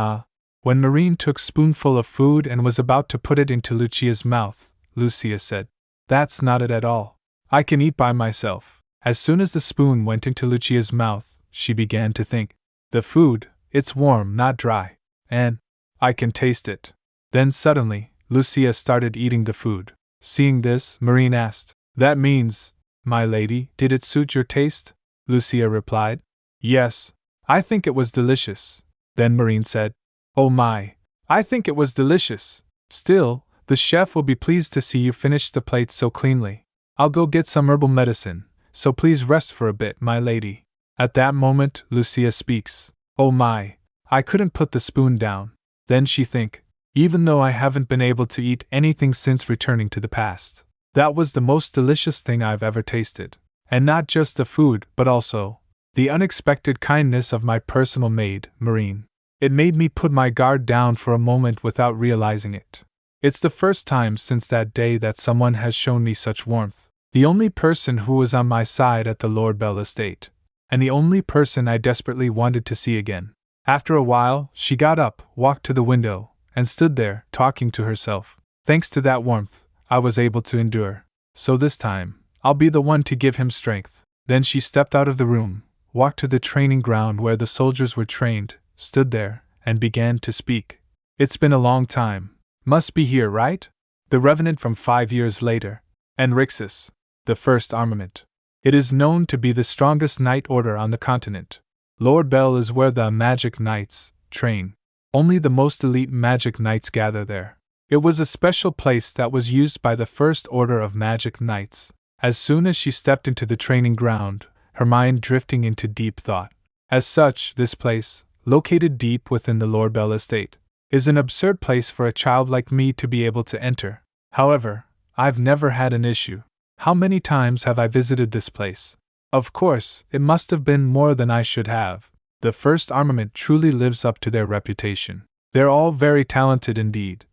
When Marine took spoonful of food and was about to put it into Lucia's mouth, Lucia said, "That's not it at all. I can eat by myself." As soon as the spoon went into Lucia's mouth, she began to think. "The food, it's warm, not dry. And I can taste it." Then suddenly, Lucia started eating the food. Seeing this, Marine asked, "That means, my lady, did it suit your taste?" Lucia replied, "Yes, I think it was delicious." Then Marine said, "Oh my, I think it was delicious. Still, the chef will be pleased to see you finish the plate so cleanly. I'll go get some herbal medicine, so please rest for a bit, my lady." At that moment, Lucia speaks. "Oh my, I couldn't put the spoon down." Then she think, "Even though I haven't been able to eat anything since returning to the past, that was the most delicious thing I've ever tasted. And not just the food, but also the unexpected kindness of my personal maid, Marine. It made me put my guard down for a moment without realizing it. It's the first time since that day that someone has shown me such warmth. The only person who was on my side at the Lord Bell estate. And the only person I desperately wanted to see again." After a while, she got up, walked to the window, and stood there, talking to herself. "Thanks to that warmth, I was able to endure. So this time, I'll be the one to give him strength." Then she stepped out of the room, walked to the training ground where the soldiers were trained, stood there, and began to speak. "It's been a long time. Must be here, right? The Revenant from 5 years later. And Rixus, the first armament. It is known to be the strongest knight order on the continent. Lord Bell is where the magic knights train. Only the most elite magic knights gather there. It was a special place that was used by the first order of magic knights." As soon as she stepped into the training ground, her mind drifting into deep thought. As such, this place, located deep within the Lord Bell estate, is an absurd place for a child like me to be able to enter. However, I've never had an issue. How many times have I visited this place? Of course, it must have been more than I should have. The first armament truly lives up to their reputation. They're all very talented indeed.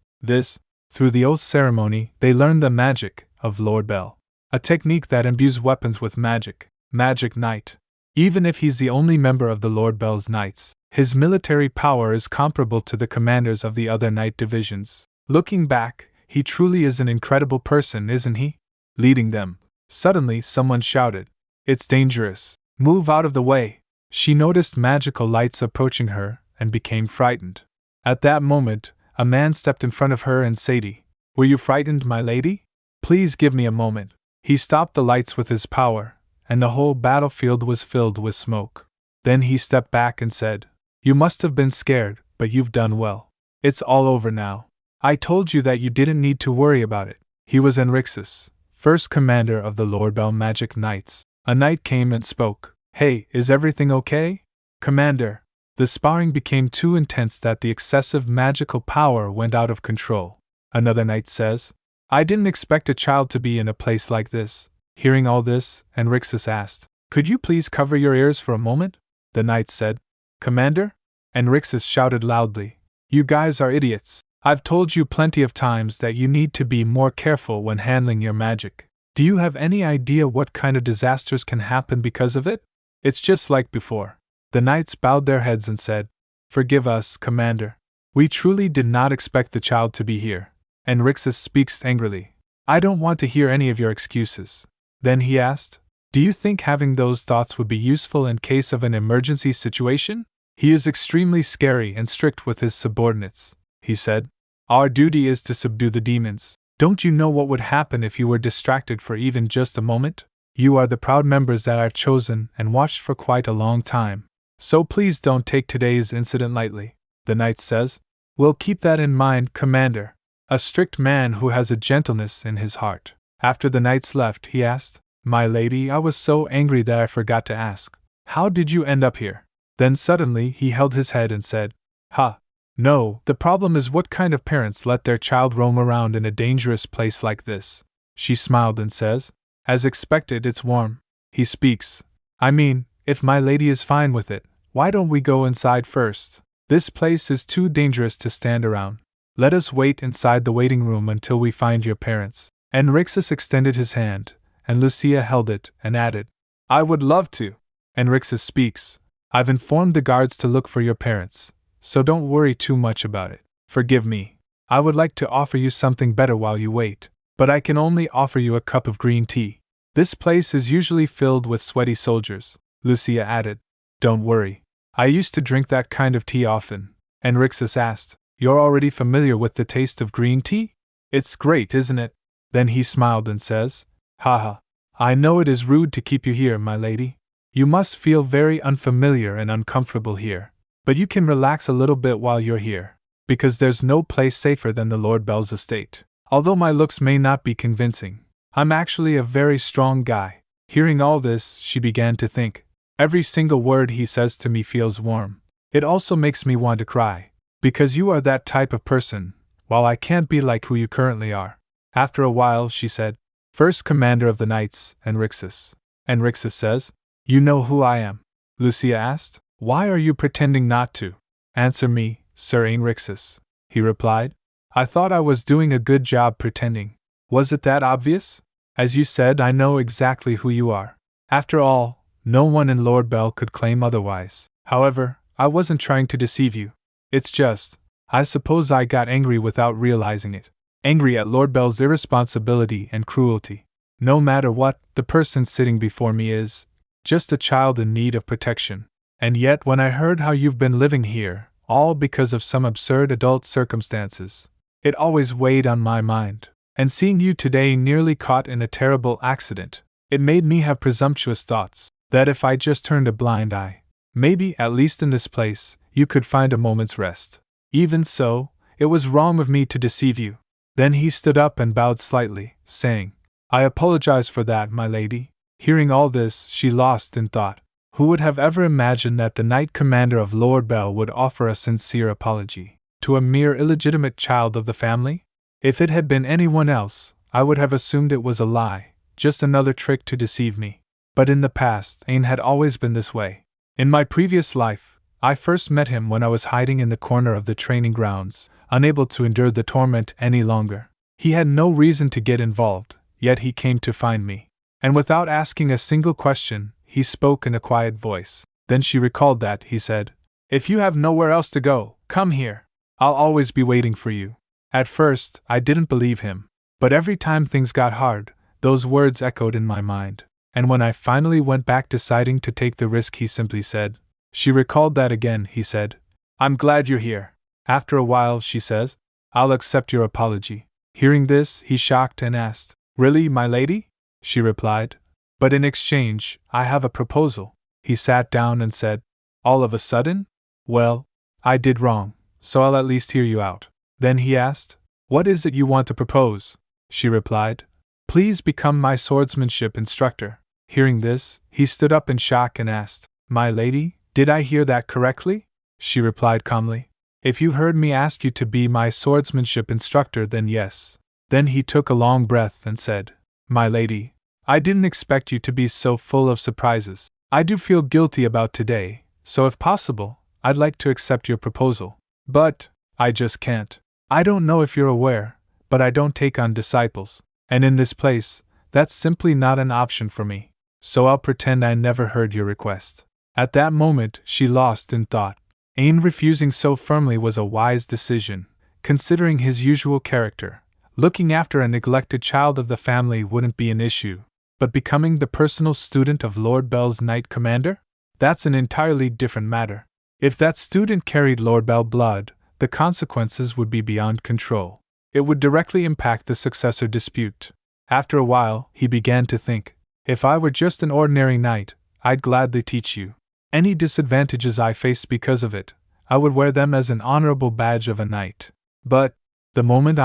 Through the oath ceremony, they learn the magic of Lord Bell. A technique that imbues weapons with magic. Magic Knight. Even if he's the only member of the Lord Bell's Knights, his military power is comparable to the commanders of the other knight divisions. Looking back, he truly is an incredible person, isn't he? Leading them. Suddenly, someone shouted, "It's dangerous. Move out of the way." She noticed magical lights approaching her and became frightened. At that moment, a man stepped in front of her and Sadie. "Were you frightened, my lady? Please give me a moment." He stopped the lights with his power, and the whole battlefield was filled with smoke. Then he stepped back and said, "You must have been scared, but you've done well. It's all over now. I told you that you didn't need to worry about it." He was Enrixus, first commander of the Lord Bell Magic Knights. A knight came and spoke. "Hey, is everything okay? Commander." The sparring became too intense that the excessive magical power went out of control. Another knight says, "I didn't expect a child to be in a place like this." Hearing all this, Enrixus asked, "Could you please cover your ears for a moment?" The knight said, "Commander?" Enrixus shouted loudly, "You guys are idiots. I've told you plenty of times that you need to be more careful when handling your magic. Do you have any idea what kind of disasters can happen because of it? It's just like before." The knights bowed their heads and said, "Forgive us, Commander. We truly did not expect the child to be here." Enrixus speaks angrily, "I don't want to hear any of your excuses." Then he asked, "Do you think having those thoughts would be useful in case of an emergency situation?" "He is extremely scary and strict with his subordinates," he said. "Our duty is to subdue the demons. Don't you know what would happen if you were distracted for even just a moment? You are the proud members that I've chosen and watched for quite a long time. So please don't take today's incident lightly." The knight says, "We'll keep that in mind, Commander." A strict man who has a gentleness in his heart. After the knights left, he asked, "My lady, I was so angry that I forgot to ask. How did you end up here?" Then suddenly he held his head and said, "Ha! No, the problem is what kind of parents let their child roam around in a dangerous place like this." She smiled and says, "As expected, it's warm." He speaks, "I mean, if my lady is fine with it, why don't we go inside first? This place is too dangerous to stand around. Let us wait inside the waiting room until we find your parents." Enrixus extended his hand, and Lucia held it and added, "I would love to." Enrixus speaks, "I've informed the guards to look for your parents, so don't worry too much about it. Forgive me. I would like to offer you something better while you wait, but I can only offer you a cup of green tea. This place is usually filled with sweaty soldiers." Lucia added, "Don't worry. I used to drink that kind of tea often." Enrixus asked, "You're already familiar with the taste of green tea? It's great, isn't it?" Then he smiled and says, "Haha, I know it is rude to keep you here, my lady. You must feel very unfamiliar and uncomfortable here. But you can relax a little bit while you're here, because there's no place safer than the Lord Bell's estate. Although my looks may not be convincing, I'm actually a very strong guy." Hearing all this, she began to think, "Every single word he says to me feels warm. It also makes me want to cry, because you are that type of person, while I can't be like who you currently are." After a while, she said, "First commander of the knights, Enrixus." Enrixus says, "You know who I am?" Lucia asked, "Why are you pretending not to?" "Answer me, Sir Enrixus," he replied. "I thought I was doing a good job pretending. Was it that obvious? As you said, I know exactly who you are. After all, no one in Lord Bell could claim otherwise. However, I wasn't trying to deceive you. It's just, I suppose I got angry without realizing it. Angry at Lord Bell's irresponsibility and cruelty. No matter what, the person sitting before me is just a child in need of protection. And yet when I heard how you've been living here, all because of some absurd adult circumstances, it always weighed on my mind. And seeing you today nearly caught in a terrible accident, it made me have presumptuous thoughts, that if I just turned a blind eye, maybe, at least in this place, you could find a moment's rest. Even so, it was wrong of me to deceive you." Then he stood up and bowed slightly, saying, "I apologize for that, my lady." Hearing all this, she lost in thought. Who would have ever imagined that the Knight Commander of Lord Bell would offer a sincere apology to a mere illegitimate child of the family? If it had been anyone else, I would have assumed it was a lie, just another trick to deceive me. But in the past, Ain had always been this way. In my previous life, I first met him when I was hiding in the corner of the training grounds, unable to endure the torment any longer. He had no reason to get involved, yet he came to find me. And without asking a single question, he spoke in a quiet voice. Then she recalled that, he said, "If you have nowhere else to go, come here. I'll always be waiting for you." At first, I didn't believe him. But every time things got hard, those words echoed in my mind. And when I finally went back deciding to take the risk, he simply said, "She recalled that again," he said. "I'm glad you're here." After a while, she says, "I'll accept your apology." Hearing this, he shocked and asked, "Really, my lady?" She replied, "But in exchange, I have a proposal." He sat down and said, "All of a sudden? Well, I did wrong, so I'll at least hear you out." Then he asked, "What is it you want to propose?" She replied, "Please become my swordsmanship instructor." Hearing this, he stood up in shock and asked, "My lady, did I hear that correctly?" She replied calmly, "If you heard me ask you to be my swordsmanship instructor, then yes." Then he took a long breath and said, "My lady, I didn't expect you to be so full of surprises. I do feel guilty about today, so if possible, I'd like to accept your proposal. But I just can't. I don't know if you're aware, but I don't take on disciples, and in this place, that's simply not an option for me. So I'll pretend I never heard your request." At that moment, she lost in thought. Ain refusing so firmly was a wise decision, considering his usual character. Looking after a neglected child of the family wouldn't be an issue, but becoming the personal student of Lord Bell's Knight Commander? That's an entirely different matter. If that student carried Lord Bell blood, the consequences would be beyond control. It would directly impact the successor dispute. After a while, he began to think, "If I were just an ordinary knight, I'd gladly teach you. Any disadvantages I faced because of it, I would wear them as an honorable badge of a knight. But, the moment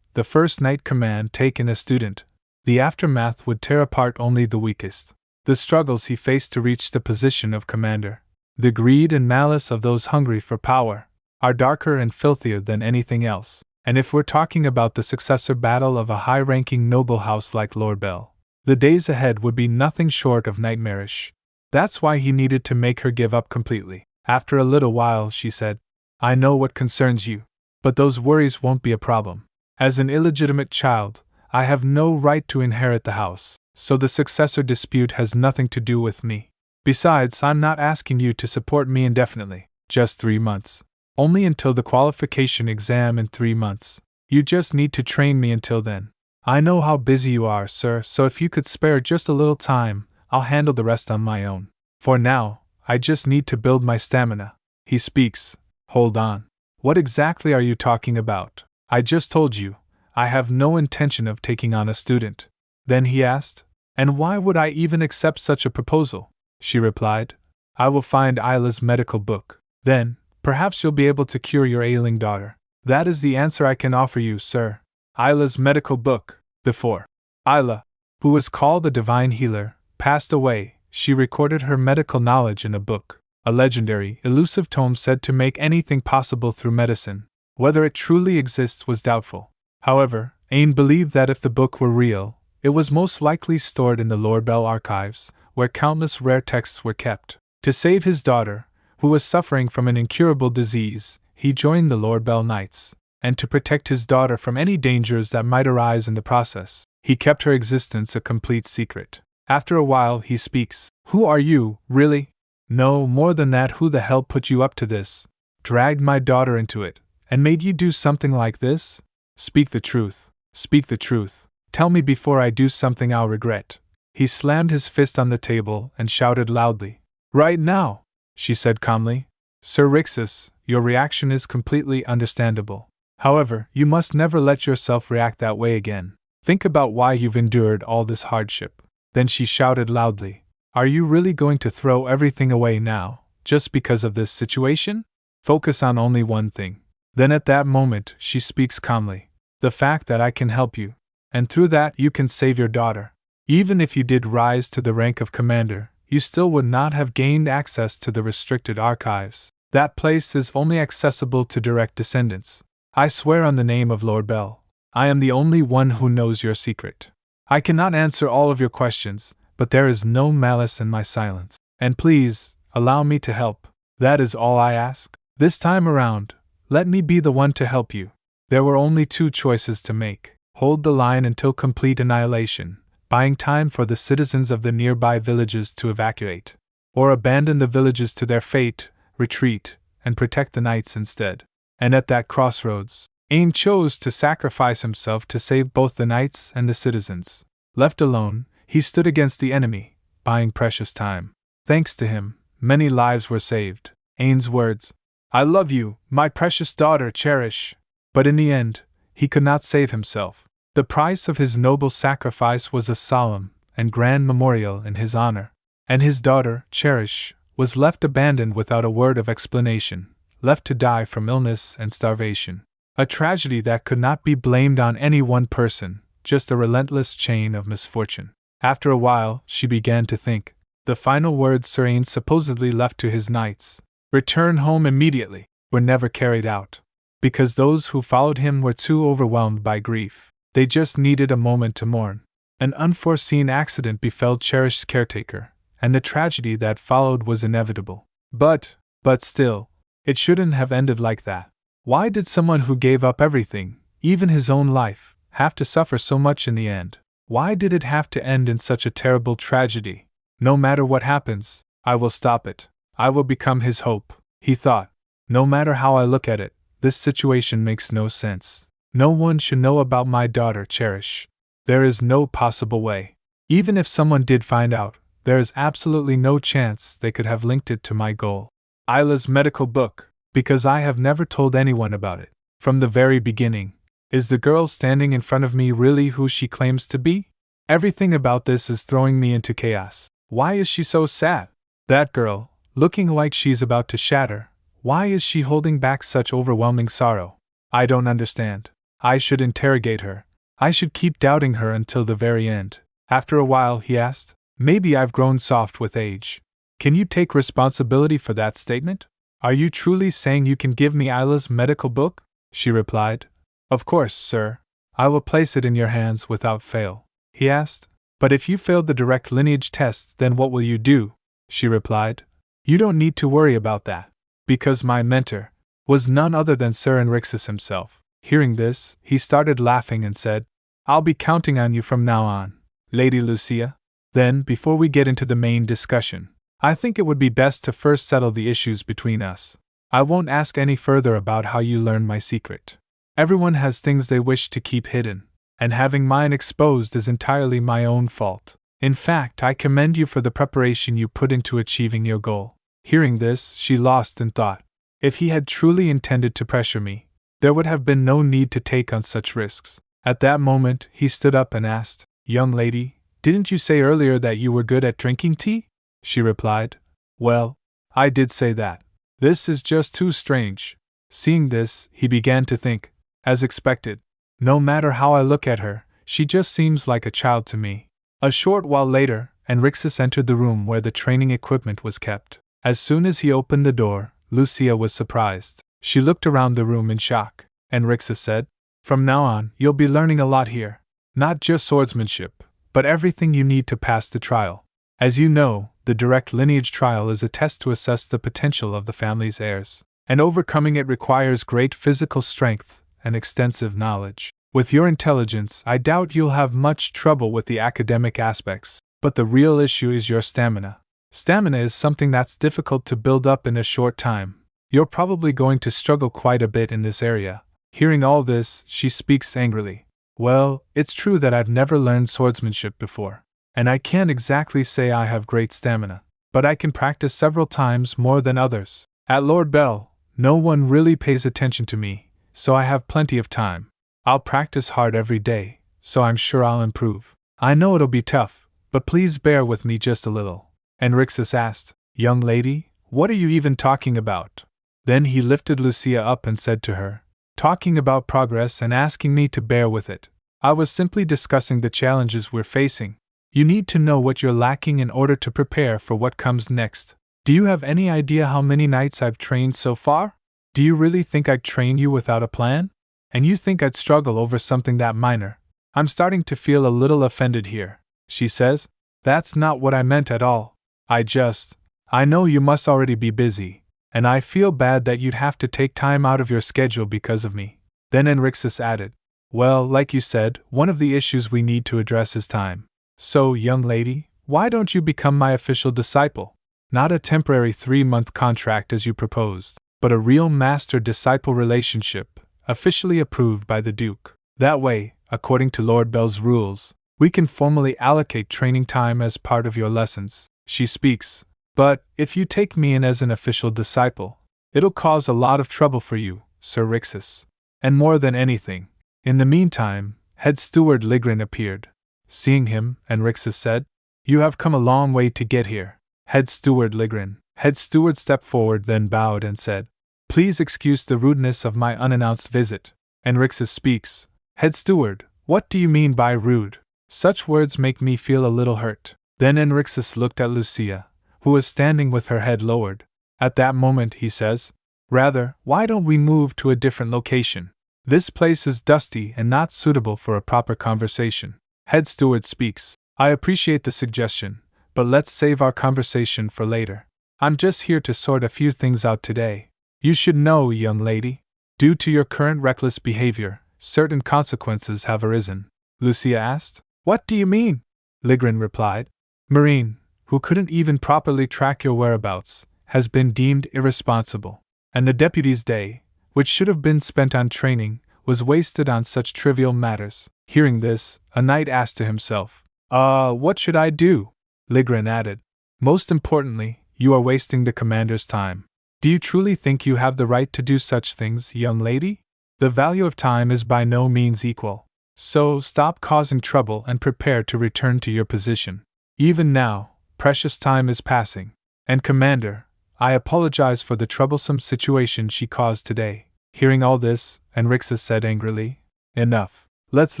the first knight command, take in a student, the aftermath would tear apart only the weakest. The struggles he faced to reach the position of commander, the greed and malice of those hungry for power, are darker and filthier than anything else. And if we're talking about the successor battle of a high-ranking noble house like Lord Bell, the days ahead would be nothing short of nightmarish. That's why he needed to make her give up completely." After a little while, she said, "I know what concerns you, but those worries won't be a problem. As an illegitimate child, I have no right to inherit the house, so the successor dispute has nothing to do with me. Besides, I'm not asking you to support me indefinitely, just 3 months. Only until the qualification exam in 3 months. You just need to train me until then. I know how busy you are, sir, so if you could spare just a little time, I'll handle the rest on my own. For now, I just need to build my stamina." He speaks. "Hold on. What exactly are you talking about? I just told you, I have no intention of taking on a student." Then he asked, "And why would I even accept such a proposal?" She replied, "I will find Isla's medical book. Then, perhaps you'll be able to cure your ailing daughter. That is the answer I can offer you, sir." Isla's medical book. Before Isla, who was called the Divine Healer, passed away, she recorded her medical knowledge in a book, a legendary, elusive tome said to make anything possible through medicine. Whether it truly exists was doubtful. However, Ain believed that if the book were real, it was most likely stored in the Lord Bell archives, where countless rare texts were kept. To save his daughter, who was suffering from an incurable disease, he joined the Lord Bell Knights, and to protect his daughter from any dangers that might arise in the process, he kept her existence a complete secret. After a while, he speaks. "Who are you, really? No, more than that, who the hell put you up to this? Dragged my daughter into it, and made you do something like this? Speak the truth. Speak the truth. Tell me before I do something I'll regret." He slammed his fist on the table and shouted loudly. "Right now," she said calmly. "Sir Rixus, your reaction is completely understandable. However, you must never let yourself react that way again. Think about why you've endured all this hardship." Then she shouted loudly, "Are you really going to throw everything away now, just because of this situation? Focus on only one thing." Then at that moment, she speaks calmly. "The fact that I can help you, and through that you can save your daughter. Even if you did rise to the rank of commander, you still would not have gained access to the restricted archives. That place is only accessible to direct descendants. I swear on the name of Lord Bell, I am the only one who knows your secret. I cannot answer all of your questions, but there is no malice in my silence. And please, allow me to help. That is all I ask. This time around, let me be the one to help you." There were only 2 choices to make: hold the line until complete annihilation, buying time for the citizens of the nearby villages to evacuate, or abandon the villages to their fate, retreat, and protect the knights instead. And at that crossroads, Aang chose to sacrifice himself to save both the knights and the citizens. Left alone, he stood against the enemy, buying precious time. Thanks to him, many lives were saved. Aang's words, "I love you, my precious daughter, cherish." But in the end, he could not save himself. The price of his noble sacrifice was a solemn and grand memorial in his honor, and his daughter, Cherish, was left abandoned without a word of explanation, left to die from illness and starvation. A tragedy that could not be blamed on any one person, just a relentless chain of misfortune. After a while, she began to think. The final words Sir Aang supposedly left to his knights, "Return home immediately," were never carried out, because those who followed him were too overwhelmed by grief. They just needed a moment to mourn. An unforeseen accident befell Cherish's caretaker, and the tragedy that followed was inevitable. But still, it shouldn't have ended like that. Why did someone who gave up everything, even his own life, have to suffer so much in the end? Why did it have to end in such a terrible tragedy? No matter what happens, I will stop it. I will become his hope, he thought. No matter how I look at it, this situation makes no sense. No one should know about my daughter, Cherish. There is no possible way. Even if someone did find out, there is absolutely no chance they could have linked it to my goal. Isla's medical book, because I have never told anyone about it. From the very beginning, is the girl standing in front of me really who she claims to be? Everything about this is throwing me into chaos. Why is she so sad? That girl, looking like she's about to shatter, why is she holding back such overwhelming sorrow? I don't understand. I should interrogate her. I should keep doubting her until the very end. After a while, he asked, "Maybe I've grown soft with age. Can you take responsibility for that statement? Are you truly saying you can give me Isla's medical book?" She replied, "Of course, sir. I will place it in your hands without fail." He asked, "But if you failed the direct lineage test, then what will you do?" She replied, "You don't need to worry about that, because my mentor was none other than Sir Enrixus himself." Hearing this, he started laughing and said, "I'll be counting on you from now on, Lady Lucia." Then, before we get into the main discussion, I think it would be best to first settle the issues between us. I won't ask any further about how you learned my secret. Everyone has things they wish to keep hidden, and having mine exposed is entirely my own fault. In fact, I commend you for the preparation you put into achieving your goal. Hearing this, she lost in thought. If he had truly intended to pressure me, there would have been no need to take on such risks. At that moment, he stood up and asked, "Young lady, didn't you say earlier that you were good at drinking tea?" She replied, "Well, I did say that. This is just too strange." Seeing this, he began to think, as expected, no matter how I look at her, she just seems like a child to me. A short while later, Enrixus entered the room where the training equipment was kept. As soon as he opened the door, Lucia was surprised. She looked around the room in shock. Enrixus said, "From now on, you'll be learning a lot here. Not just swordsmanship, but everything you need to pass the trial. As you know, the direct lineage trial is a test to assess the potential of the family's heirs, and overcoming it requires great physical strength and extensive knowledge. With your intelligence, I doubt you'll have much trouble with the academic aspects, but the real issue is your stamina. Stamina is something that's difficult to build up in a short time. You're probably going to struggle quite a bit in this area." Hearing all this, she speaks angrily. "Well, it's true that I've never learned swordsmanship before, and I can't exactly say I have great stamina, but I can practice several times more than others. At Lord Bell, no one really pays attention to me, so I have plenty of time. I'll practice hard every day, so I'm sure I'll improve. I know it'll be tough, but please bear with me just a little." Enrixus asked, "Young lady, what are you even talking about?" Then he lifted Lucia up and said to her, "Talking about progress and asking me to bear with it. I was simply discussing the challenges we're facing. You need to know what you're lacking in order to prepare for what comes next. Do you have any idea how many knights I've trained so far? Do you really think I'd train you without a plan? And you think I'd struggle over something that minor? I'm starting to feel a little offended here," she says. "That's not what I meant at all. I know you must already be busy, and I feel bad that you'd have to take time out of your schedule because of me." Then Enrixus added, "Well, like you said, one of the issues we need to address is time. So, young lady, why don't you become my official disciple? Not a temporary 3-month contract as you proposed, but a real master-disciple relationship, officially approved by the Duke. That way, according to Lord Bell's rules, we can formally allocate training time as part of your lessons. She speaks. But, if you take me in as an official disciple, it'll cause a lot of trouble for you, Sir Rixus. And more than anything. In the meantime, head steward Ligrin appeared. Seeing him, Rixus said, "You have come a long way to get here." Head steward Ligrin. Head steward stepped forward, then bowed and said, "Please excuse the rudeness of my unannounced visit." Rixus speaks. "Head steward, what do you mean by rude? Such words make me feel a little hurt." Then Rixus looked at Lucia, who was standing with her head lowered. At that moment he says, "Rather, why don't we move to a different location? This place is dusty and not suitable for a proper conversation." Head steward speaks. "I appreciate the suggestion, but let's save our conversation for later. I'm just here to sort a few things out today. You should know, young lady, due to your current reckless behavior, certain consequences have arisen." Lucia asked. "What do you mean?" Ligrin replied. "Marine, who couldn't even properly track your whereabouts, has been deemed irresponsible, and the deputy's day, which should have been spent on training, was wasted on such trivial matters." Hearing this, a knight asked to himself, What should I do?" Ligrin added, "Most importantly, you are wasting the commander's time. Do you truly think you have the right to do such things, young lady? The value of time is by no means equal. So stop causing trouble and prepare to return to your position. Even now, precious time is passing. And Commander, I apologize for the troublesome situation she caused today." Hearing all this, Rixus said angrily, "Enough. Let's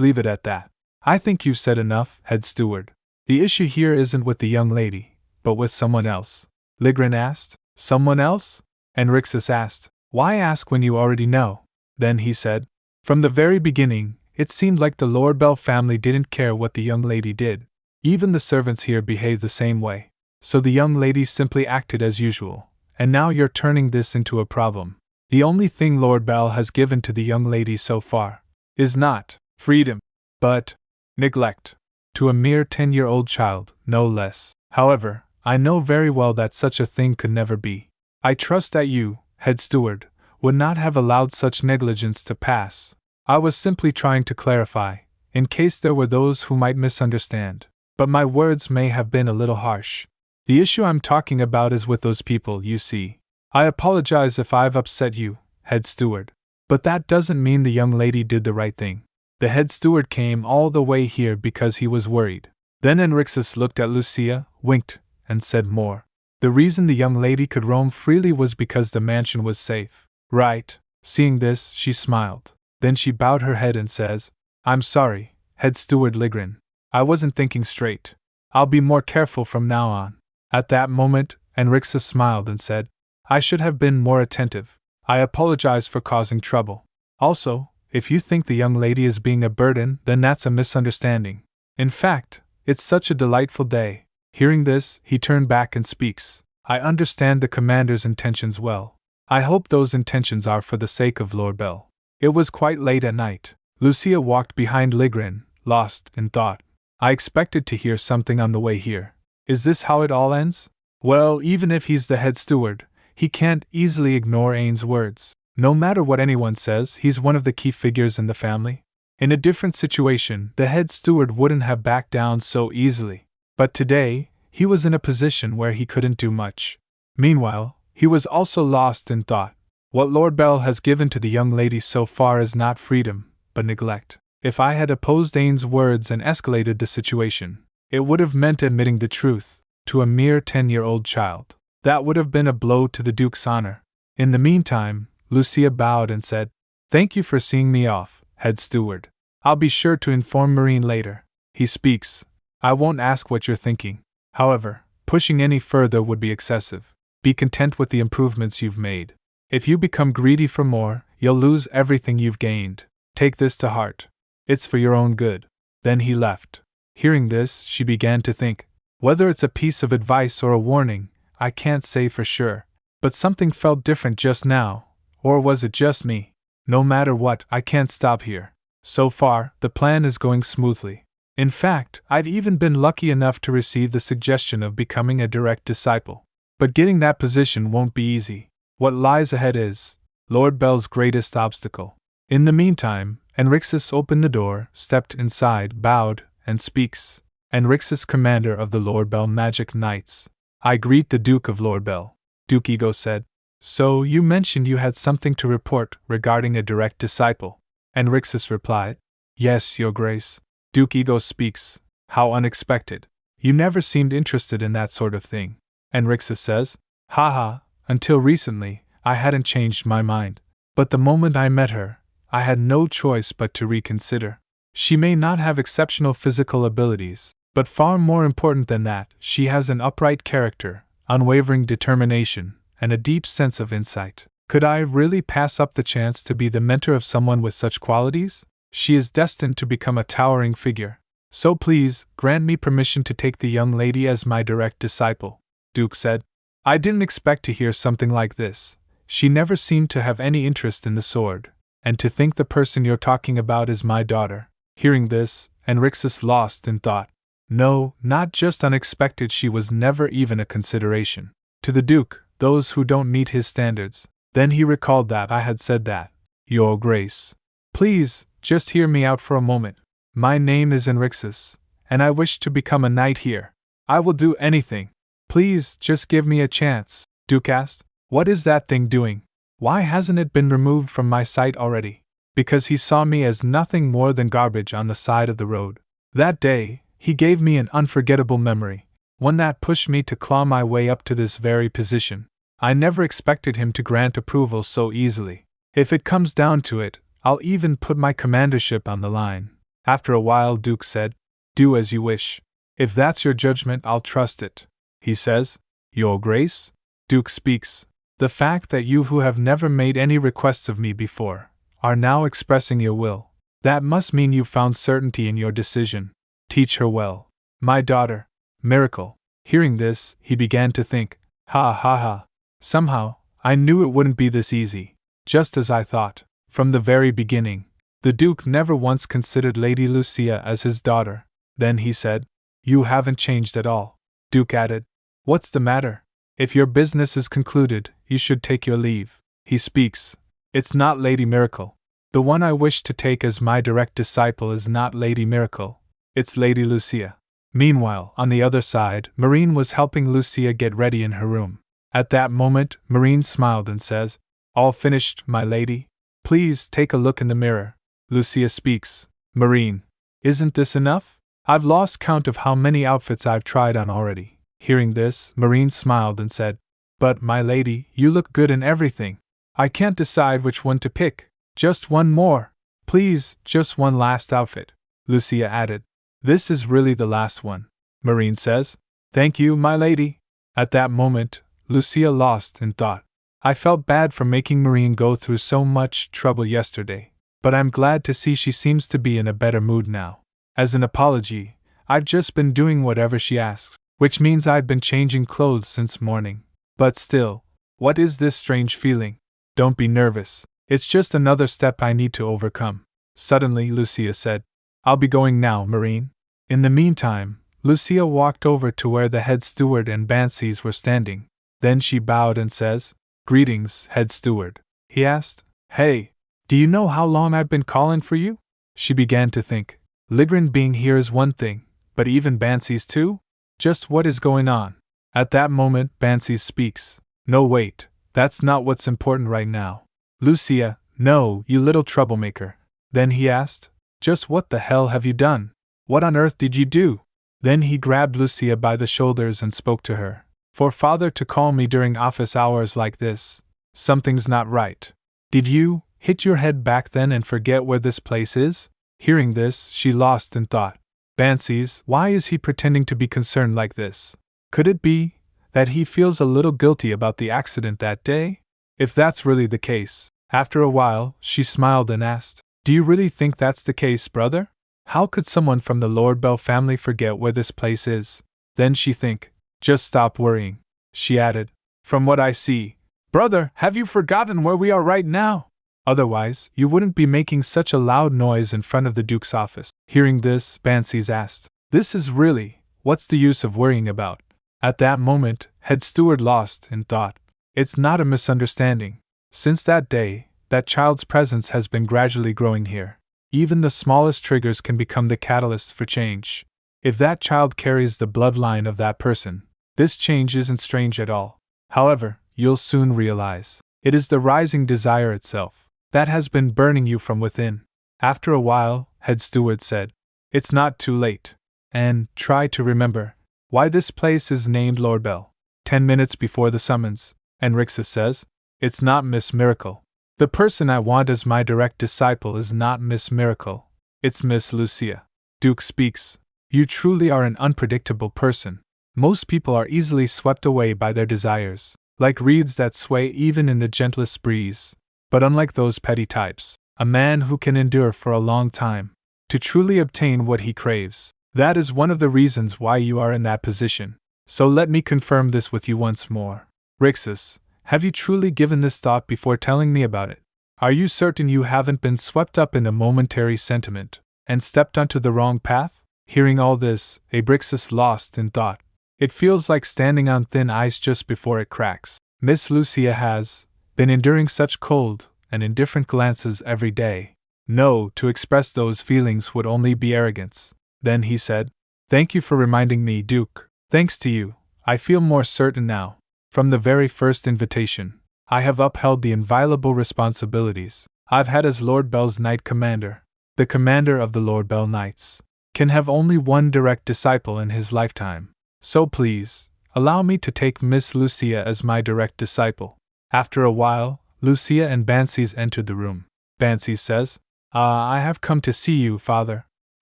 leave it at that." "I think you've said enough, head steward. The issue here isn't with the young lady, but with someone else." Ligrin asked. "Someone else?" Rixus asked. "Why ask when you already know?" Then he said, "From the very beginning, it seemed like the Lord Bell family didn't care what the young lady did. Even the servants here behaved the same way. So the young lady simply acted as usual, and now you're turning this into a problem. The only thing Lord Bell has given to the young lady so far is not freedom, but neglect. To a mere 10-year-old child, no less. However, I know very well that such a thing could never be. I trust that you, head steward, would not have allowed such negligence to pass. I was simply trying to clarify, in case there were those who might misunderstand, but my words may have been a little harsh. The issue I'm talking about is with those people, you see. I apologize if I've upset you, head steward. But that doesn't mean the young lady did the right thing. The head steward came all the way here because he was worried." Then Rixus looked at Lucia, winked, and said more. "The reason the young lady could roam freely was because the mansion was safe. Right?" Seeing this, she smiled. Then she bowed her head and says, "I'm sorry, head steward Ligrin. I wasn't thinking straight. I'll be more careful from now on." At that moment, Rixus smiled and said, "I should have been more attentive. I apologize for causing trouble. Also, if you think the young lady is being a burden, then that's a misunderstanding. In fact, it's such a delightful day." Hearing this, he turned back and speaks. "I understand the commander's intentions well. I hope those intentions are for the sake of Lord Bell." It was quite late at night. Lucia walked behind Ligrin, lost in thought. "I expected to hear something on the way here. Is this how it all ends? Well, even if he's the head steward, he can't easily ignore Ain's words. No matter what anyone says, he's one of the key figures in the family. In a different situation, the head steward wouldn't have backed down so easily. But today, he was in a position where he couldn't do much. Meanwhile, he was also lost in thought. What Lord Bell has given to the young lady so far is not freedom, but neglect. If I had opposed Ain's words and escalated the situation, it would have meant admitting the truth to a mere 10-year-old child. That would have been a blow to the Duke's honor. In the meantime, Lucia bowed and said, "Thank you for seeing me off, head steward. I'll be sure to inform Marine later." He speaks. "I won't ask what you're thinking. However, pushing any further would be excessive. Be content with the improvements you've made. If you become greedy for more, you'll lose everything you've gained. Take this to heart. It's for your own good." Then he left. Hearing this, she began to think. Whether it's a piece of advice or a warning, I can't say for sure. But something felt different just now. Or was it just me? No matter what, I can't stop here. So far, the plan is going smoothly. In fact, I've even been lucky enough to receive the suggestion of becoming a direct disciple. But getting that position won't be easy. What lies ahead is Lord Bell's greatest obstacle. In the meantime, Enrixus opened the door, stepped inside, bowed, and speaks. Enrixus, commander of the Lord Bell Magic Knights. I greet the Duke of Lord Bell. Duke Ego said. So you mentioned you had something to report regarding a direct disciple. Enrixus replied. Yes, Your Grace. Duke Ego speaks. How unexpected. You never seemed interested in that sort of thing. Enrixus says. Haha, until recently, I hadn't changed my mind. But the moment I met her, I had no choice but to reconsider. She may not have exceptional physical abilities, but far more important than that, she has an upright character, unwavering determination, and a deep sense of insight. Could I really pass up the chance to be the mentor of someone with such qualities? She is destined to become a towering figure. So please, grant me permission to take the young lady as my direct disciple, Duke said. I didn't expect to hear something like this. She never seemed to have any interest in the sword. And to think the person you're talking about is my daughter. Hearing this, Enrixus lost in thought. No, not just unexpected, she was never even a consideration. To the Duke, those who don't meet his standards. Then he recalled that I had said that. Your Grace. Please, just hear me out for a moment. My name is Enrixus, and I wish to become a knight here. I will do anything. Please, just give me a chance. Duke asked. What is that thing doing? Why hasn't it been removed from my sight already? Because he saw me as nothing more than garbage on the side of the road. That day, he gave me an unforgettable memory, one that pushed me to claw my way up to this very position. I never expected him to grant approval so easily. If it comes down to it, I'll even put my commandership on the line. After a while, Duke said, Do as you wish. If that's your judgment, I'll trust it. He says, Your Grace? Duke speaks. The fact that you who have never made any requests of me before are now expressing your will. That must mean you found certainty in your decision. Teach her well. My daughter. Miracle. Hearing this, he began to think, Ha ha ha. Somehow, I knew it wouldn't be this easy. Just as I thought. From the very beginning, the Duke never once considered Lady Lucia as his daughter. Then he said, You haven't changed at all. Duke added, What's the matter? If your business is concluded, you should take your leave. He speaks. It's not Lady Miracle. The one I wish to take as my direct disciple is not Lady Miracle. It's Lady Lucia. Meanwhile, on the other side, Marine was helping Lucia get ready in her room. At that moment, Marine smiled and says, All finished, my lady? Please take a look in the mirror. Lucia speaks. Marine. Isn't this enough? I've lost count of how many outfits I've tried on already. Hearing this, Marine smiled and said, But, my lady, you look good in everything. I can't decide which one to pick. Just one more. Please, just one last outfit. Lucia added. This is really the last one. Marine says. Thank you, my lady. At that moment, Lucia lost in thought. I felt bad for making Marine go through so much trouble yesterday, but I'm glad to see she seems to be in a better mood now. As an apology, I've just been doing whatever she asks, which means I've been changing clothes since morning. But still, what is this strange feeling? Don't be nervous. It's just another step I need to overcome. Suddenly, Lucia said, I'll be going now, Marine. In the meantime, Lucia walked over to where the head steward and Bansies were standing. Then she bowed and says, Greetings, head steward. He asked, Hey, do you know how long I've been calling for you? She began to think. Ligrin being here is one thing, but even Bansies too? Just what is going on? At that moment, Bansies speaks. No, wait, that's not what's important right now. Lucia, no, you little troublemaker. Then he asked, Just what the hell have you done? What on earth did you do? Then he grabbed Lucia by the shoulders and spoke to her. For father to call me during office hours like this, something's not right. Did you hit your head back then and forget where this place is? Hearing this, she lost in thought. Bansies, why is he pretending to be concerned like this? Could it be that he feels a little guilty about the accident that day? If that's really the case, after a while, she smiled and asked, Do you really think that's the case, brother? How could someone from the Lord Bell family forget where this place is? Then she think, Just stop worrying. She added, From what I see, brother, have you forgotten where we are right now? Otherwise, you wouldn't be making such a loud noise in front of the Duke's office. Hearing this, Bansies asked, "This is really, what's the use of worrying about?" At that moment, head steward lost in thought. It's not a misunderstanding. Since that day, that child's presence has been gradually growing here. Even the smallest triggers can become the catalyst for change. If that child carries the bloodline of that person, this change isn't strange at all. However, you'll soon realize, it is the rising desire itself that has been burning you from within. After a while, head steward said, "It's not too late. And try to remember why this place is named Lord Bell." 10 minutes before the summons, Enrixa says, "It's not Miss Miracle. The person I want as my direct disciple is not Miss Miracle. It's Miss Lucia." Duke speaks, "You truly are an unpredictable person. Most people are easily swept away by their desires, like reeds that sway even in the gentlest breeze. But unlike those petty types, a man who can endure for a long time, to truly obtain what he craves, that is one of the reasons why you are in that position. So let me confirm this with you once more. Rixus, have you truly given this thought before telling me about it? Are you certain you haven't been swept up in a momentary sentiment, and stepped onto the wrong path?" Hearing all this, Abrixus lost in thought. It feels like standing on thin ice just before it cracks. Miss Lucia has been enduring such cold and indifferent glances every day. No, to express those feelings would only be arrogance. Then he said, "Thank you for reminding me, Duke. Thanks to you, I feel more certain now. From the very first invitation, I have upheld the inviolable responsibilities I've had as Lord Bell's Knight Commander. The commander of the Lord Bell Knights can have only one direct disciple in his lifetime. So please, allow me to take Miss Lucia as my direct disciple." After a while, Lucia and Bansies entered the room. Bansies says, "I have come to see you, father."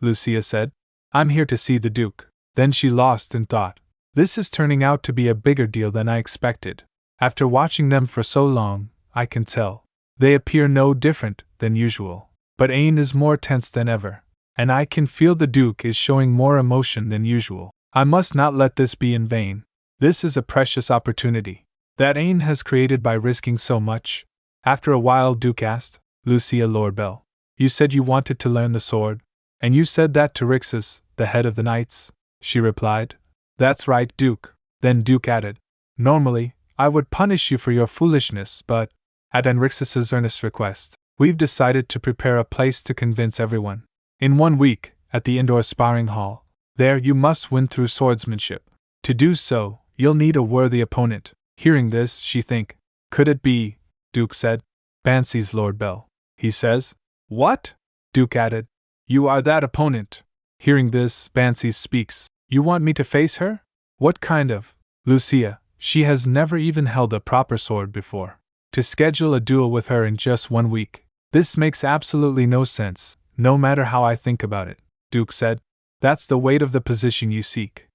Lucia said, "I'm here to see the Duke." Then she lost in thought. This is turning out to be a bigger deal than I expected. After watching them for so long, I can tell. They appear no different than usual. But Ain is more tense than ever, and I can feel the Duke is showing more emotion than usual. I must not let this be in vain. This is a precious opportunity that Ain has created by risking so much. After a while, Duke asked, "Lucia, Lord Bell, you said you wanted to learn the sword, and you said that to Rixus, the head of the knights?" She replied, "That's right, Duke." Then Duke added, "Normally, I would punish you for your foolishness, but, at Enrixus's earnest request, we've decided to prepare a place to convince everyone. In 1 week, at the indoor sparring hall. There you must win through swordsmanship. To do so, you'll need a worthy opponent." Hearing this, she think, "Could it be?" Duke said, "Bansies, Lord Bell." He says, "What?" Duke added, "You are that opponent." Hearing this, Bansies speaks, "You want me to face her? What kind of?" Lucia, she has never even held a proper sword before. To schedule a duel with her in just 1 week. This makes absolutely no sense, no matter how I think about it. Duke said, "That's the weight of the position you seek.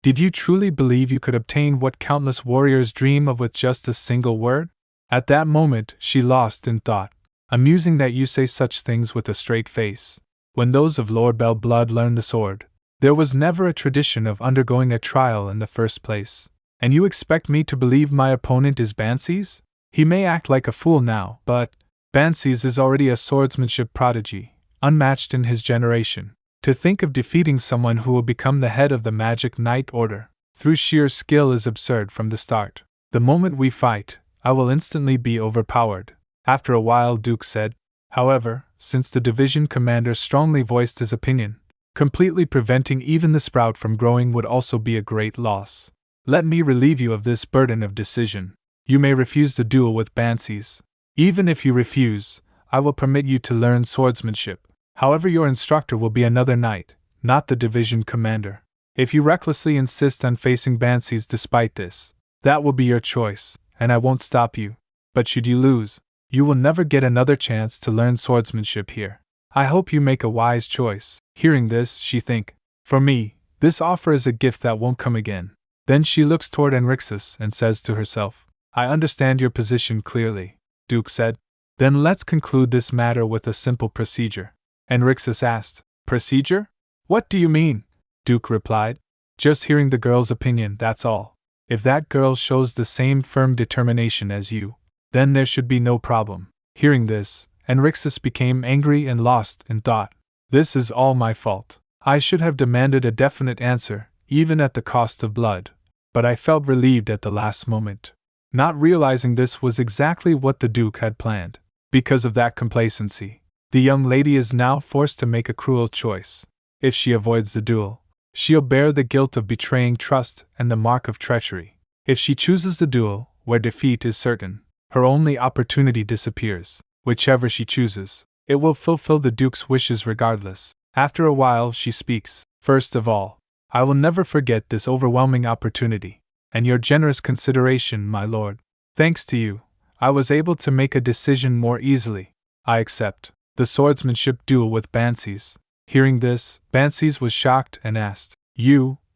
Did you truly believe you could obtain what countless warriors dream of with just a single word?" At that moment, she lost in thought. Amusing that you say such things with a straight face. When those of Lord Bell blood learned the sword, there was never a tradition of undergoing a trial in the first place. And you expect me to believe my opponent is Bansies? He may act like a fool now, but Bansies is already a swordsmanship prodigy, unmatched in his generation. To think of defeating someone who will become the head of the Magic Knight Order through sheer skill is absurd from the start. The moment we fight, I will instantly be overpowered. After a while, Duke said, "However, since the division commander strongly voiced his opinion, completely preventing even the sprout from growing would also be a great loss. Let me relieve you of this burden of decision. You may refuse the duel with Bansies. Even if you refuse, I will permit you to learn swordsmanship. However, your instructor will be another knight, not the division commander. If you recklessly insist on facing Bansies despite this, that will be your choice, and I won't stop you. But should you lose, you will never get another chance to learn swordsmanship here. I hope you make a wise choice." Hearing this, she think, "For me, this offer is a gift that won't come again." Then she looks toward Enrixus and says to herself, "I understand your position clearly." Duke said, "Then let's conclude this matter with a simple procedure." Enrixus asked, "Procedure? What do you mean?" Duke replied, "Just hearing the girl's opinion, that's all. If that girl shows the same firm determination as you, then there should be no problem." Hearing this, and Rixus became angry and lost in thought. This is all my fault. I should have demanded a definite answer, even at the cost of blood. But I felt relieved at the last moment, not realizing this was exactly what the Duke had planned. Because of that complacency, the young lady is now forced to make a cruel choice. If she avoids the duel, she'll bear the guilt of betraying trust and the mark of treachery. If she chooses the duel, where defeat is certain, her only opportunity disappears. Whichever she chooses, it will fulfill the Duke's wishes regardless. After a while, she speaks. First of all, I will never forget this overwhelming opportunity, and your generous consideration, my lord. Thanks to you, I was able to make a decision more easily. I accept the swordsmanship duel with Bansies. Hearing this, Bansies was shocked and asked,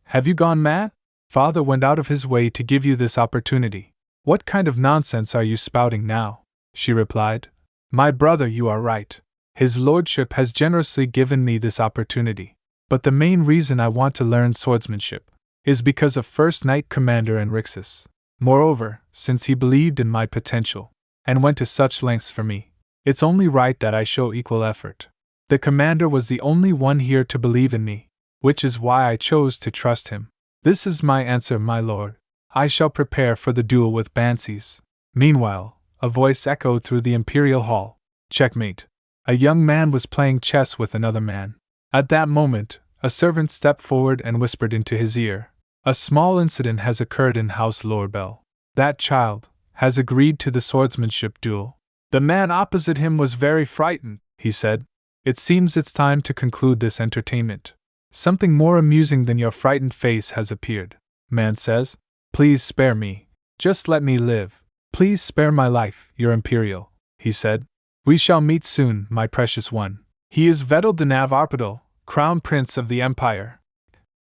have you gone mad? Father went out of his way to give you this opportunity. What kind of nonsense are you spouting now? She replied, My brother, you are right. His lordship has generously given me this opportunity. But the main reason I want to learn swordsmanship is because of First Knight Commander Rixus. Moreover, since he believed in my potential and went to such lengths for me, it's only right that I show equal effort. The commander was the only one here to believe in me, which is why I chose to trust him. This is my answer, my lord. I shall prepare for the duel with Bansies. Meanwhile, a voice echoed through the Imperial Hall. Checkmate. A young man was playing chess with another man. At that moment, a servant stepped forward and whispered into his ear, A small incident has occurred in House Lorebell. That child has agreed to the swordsmanship duel. The man opposite him was very frightened, he said. It seems it's time to conclude this entertainment. Something more amusing than your frightened face has appeared. Man says, Please spare me. Just let me live. Please spare my life, your Imperial, he said. We shall meet soon, my precious one. He is Vedel Denav Arpadal, Crown Prince of the Empire.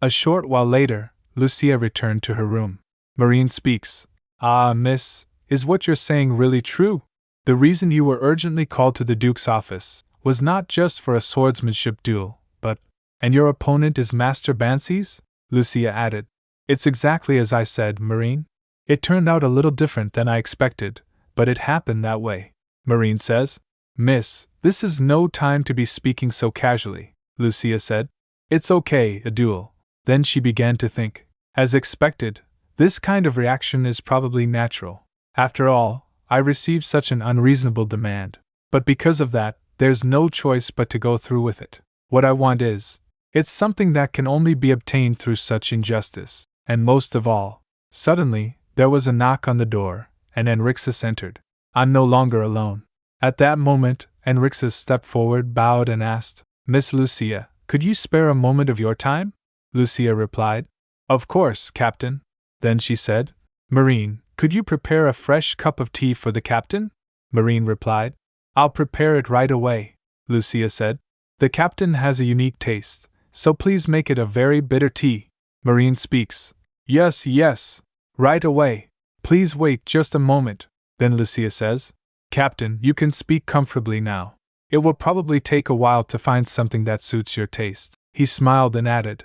A short while later, Lucia returned to her room. Marine speaks. Ah, miss, is what you're saying really true? The reason you were urgently called to the Duke's office was not just for a swordsmanship duel, but, and your opponent is Master Bansies? Lucia added. It's exactly as I said, Marine. It turned out a little different than I expected, but it happened that way. Marine says. Miss, this is no time to be speaking so casually, Lucia said. It's okay, a duel. Then she began to think. As expected, this kind of reaction is probably natural. After all, I received such an unreasonable demand. But because of that, there's no choice but to go through with it. What I want is, it's something that can only be obtained through such injustice. And most of all, suddenly, there was a knock on the door, and Rixus entered. I'm no longer alone. At that moment, Rixus stepped forward, bowed, and asked, Miss Lucia, could you spare a moment of your time? Lucia replied, Of course, Captain. Then she said, Marine, could you prepare a fresh cup of tea for the captain? Marine replied, I'll prepare it right away, Lucia said. The captain has a unique taste, so please make it a very bitter tea. Marine speaks, Yes, right away. Please wait just a moment. Then Lucia says, Captain, you can speak comfortably now. It will probably take a while to find something that suits your taste. He smiled and added,